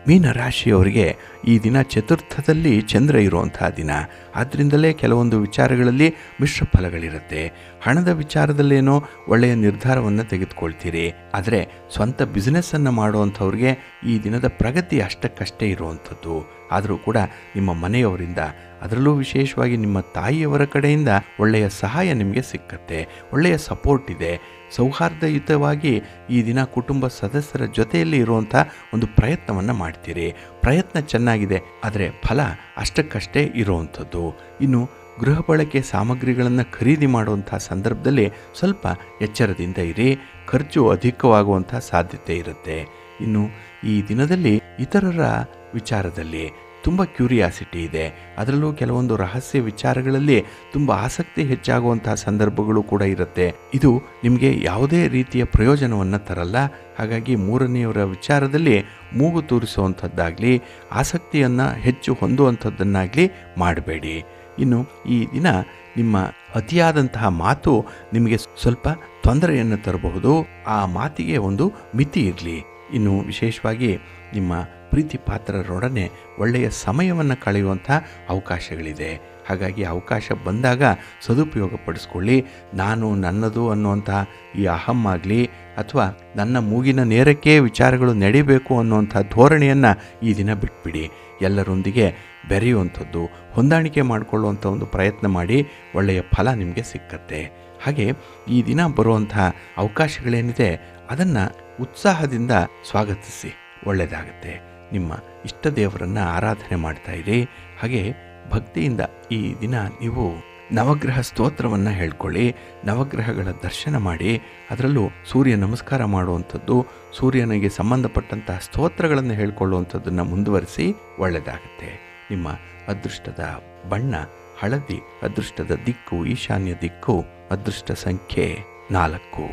ಮೀನರಾಶಿಯವರಿಗೆ ಈ ದಿನ ಚತುರ್ಥದಲ್ಲಿ ಚಂದ್ರ ಇರುವಂಥ ದಿನ. ಆದ್ದರಿಂದಲೇ ಕೆಲವೊಂದು ವಿಚಾರಗಳಲ್ಲಿ ಮಿಶ್ರ ಫಲಗಳಿರುತ್ತೆ. ಹಣದ ವಿಚಾರದಲ್ಲೇನೋ ಒಳ್ಳೆಯ ನಿರ್ಧಾರವನ್ನು ತೆಗೆದುಕೊಳ್ತೀರಿ. ಆದರೆ ಸ್ವಂತ ಬಿಸ್ನೆಸ್ಸನ್ನು ಮಾಡುವಂಥವ್ರಿಗೆ ಈ ದಿನದ ಪ್ರಗತಿ ಅಷ್ಟಕ್ಕಷ್ಟೇ ಇರುವಂಥದ್ದು. ಆದರೂ ಕೂಡ ನಿಮ್ಮ ಮನೆಯವರಿಂದ, ಅದರಲ್ಲೂ ವಿಶೇಷವಾಗಿ ನಿಮ್ಮ ತಾಯಿಯವರ ಕಡೆಯಿಂದ ಒಳ್ಳೆಯ ಸಹಾಯ ನಿಮಗೆ ಸಿಕ್ಕತ್ತೆ. ಒಳ್ಳೆಯ ಸಪೋರ್ಟ್ ಇದೆ. ಸೌಹಾರ್ದಯುತವಾಗಿ ಈ ದಿನ ಕುಟುಂಬ ಸದಸ್ಯರ ಜೊತೆಯಲ್ಲಿ ಇರುವಂಥ ಒಂದು ಪ್ರಯತ್ನವನ್ನು ಮಾಡ್ತೀರಿ. ಪ್ರಯತ್ನ ಚೆನ್ನಾಗಿದೆ, ಆದರೆ ಫಲ ಅಷ್ಟಕ್ಕಷ್ಟೇ ಇರುವಂಥದ್ದು. ಇನ್ನು ಗೃಹ ಬಳಕೆ ಸಾಮಗ್ರಿಗಳನ್ನು ಖರೀದಿ ಮಾಡುವಂಥ ಸಂದರ್ಭದಲ್ಲಿ ಸ್ವಲ್ಪ ಎಚ್ಚರದಿಂದ ಇರಿ. ಖರ್ಚು ಅಧಿಕವಾಗುವಂಥ ಸಾಧ್ಯತೆ ಇರುತ್ತೆ. ಇನ್ನು ಈ ದಿನದಲ್ಲಿ ಇತರರ ವಿಚಾರದಲ್ಲಿ ತುಂಬ ಕ್ಯೂರಿಯಾಸಿಟಿ ಇದೆ. ಅದರಲ್ಲೂ ಕೆಲವೊಂದು ರಹಸ್ಯ ವಿಚಾರಗಳಲ್ಲಿ ತುಂಬ ಆಸಕ್ತಿ ಹೆಚ್ಚಾಗುವಂಥ ಸಂದರ್ಭಗಳು ಕೂಡ ಇರುತ್ತೆ. ಇದು ನಿಮಗೆ ಯಾವುದೇ ರೀತಿಯ ಪ್ರಯೋಜನವನ್ನು ತರಲ್ಲ. ಹಾಗಾಗಿ ಮೂರನೆಯವರ ವಿಚಾರದಲ್ಲಿ ಮೂಗು ತೂರಿಸುವಂಥದ್ದಾಗಲಿ, ಆಸಕ್ತಿಯನ್ನು ಹೆಚ್ಚು ಹೊಂದುವಂಥದ್ದನ್ನಾಗಲಿ ಮಾಡಬೇಡಿ. ಇನ್ನು ಈ ದಿನ ನಿಮ್ಮ ಅತಿಯಾದಂತಹ ಮಾತು ನಿಮಗೆ ಸ್ವಲ್ಪ ತೊಂದರೆಯನ್ನು ತರಬಹುದು. ಆ ಮಾತಿಗೆ ಒಂದು ಮಿತಿ ಇರಲಿ. ಇನ್ನು ವಿಶೇಷವಾಗಿ ನಿಮ್ಮ ಪ್ರೀತಿ ಪಾತ್ರರೊಡನೆ ಒಳ್ಳೆಯ ಸಮಯವನ್ನು ಕಳೆಯುವಂಥ ಅವಕಾಶಗಳಿದೆ. ಹಾಗಾಗಿ ಅವಕಾಶ ಬಂದಾಗ ಸದುಪಯೋಗ ಪಡಿಸ್ಕೊಳ್ಳಿ. ನಾನು ನನ್ನದು ಅನ್ನುವಂಥ ಈ ಅಹಂ ಆಗಲಿ ಅಥವಾ ನನ್ನ ಮೂಗಿನ ನೇರಕ್ಕೆ ವಿಚಾರಗಳು ನಡಿಬೇಕು ಅನ್ನುವಂಥ ಧೋರಣೆಯನ್ನು ಈ ದಿನ ಬಿಟ್ಬಿಡಿ. ಎಲ್ಲರೊಂದಿಗೆ ಬೆರೆಯುವಂಥದ್ದು, ಹೊಂದಾಣಿಕೆ ಮಾಡಿಕೊಳ್ಳುವಂಥ ಒಂದು ಪ್ರಯತ್ನ ಮಾಡಿ. ಒಳ್ಳೆಯ ಫಲ ನಿಮಗೆ ಸಿಕ್ಕತ್ತೆ. ಹಾಗೆ ಈ ದಿನ ಬರುವಂಥ ಅವಕಾಶಗಳೇನಿದೆ ಅದನ್ನು ಉತ್ಸಾಹದಿಂದ ಸ್ವಾಗತಿಸಿ, ಒಳ್ಳೆಯದಾಗತ್ತೆ. ನಿಮ್ಮ ಇಷ್ಟ ದೇವರನ್ನು ಆರಾಧನೆ ಮಾಡ್ತಾಯಿರಿ. ಹಾಗೆ ಭಕ್ತಿಯಿಂದ ಈ ದಿನ ನೀವು ನವಗ್ರಹ ಸ್ತೋತ್ರವನ್ನು ಹೇಳ್ಕೊಳ್ಳಿ. ನವಗ್ರಹಗಳ ದರ್ಶನ ಮಾಡಿ. ಅದರಲ್ಲೂ ಸೂರ್ಯ ನಮಸ್ಕಾರ ಮಾಡುವಂಥದ್ದು, ಸೂರ್ಯನಿಗೆ ಸಂಬಂಧಪಟ್ಟಂತಹ ಸ್ತೋತ್ರಗಳನ್ನು ಹೇಳ್ಕೊಳ್ಳುವಂಥದ್ದನ್ನು ಮುಂದುವರಿಸಿ, ಒಳ್ಳೆಯದಾಗುತ್ತೆ. ನಿಮ್ಮ ಅದೃಷ್ಟದ ಬಣ್ಣ ಹಳದಿ, ಅದೃಷ್ಟದ ದಿಕ್ಕು ಈಶಾನ್ಯ ದಿಕ್ಕು, ಅದೃಷ್ಟ ಸಂಖ್ಯೆ 4.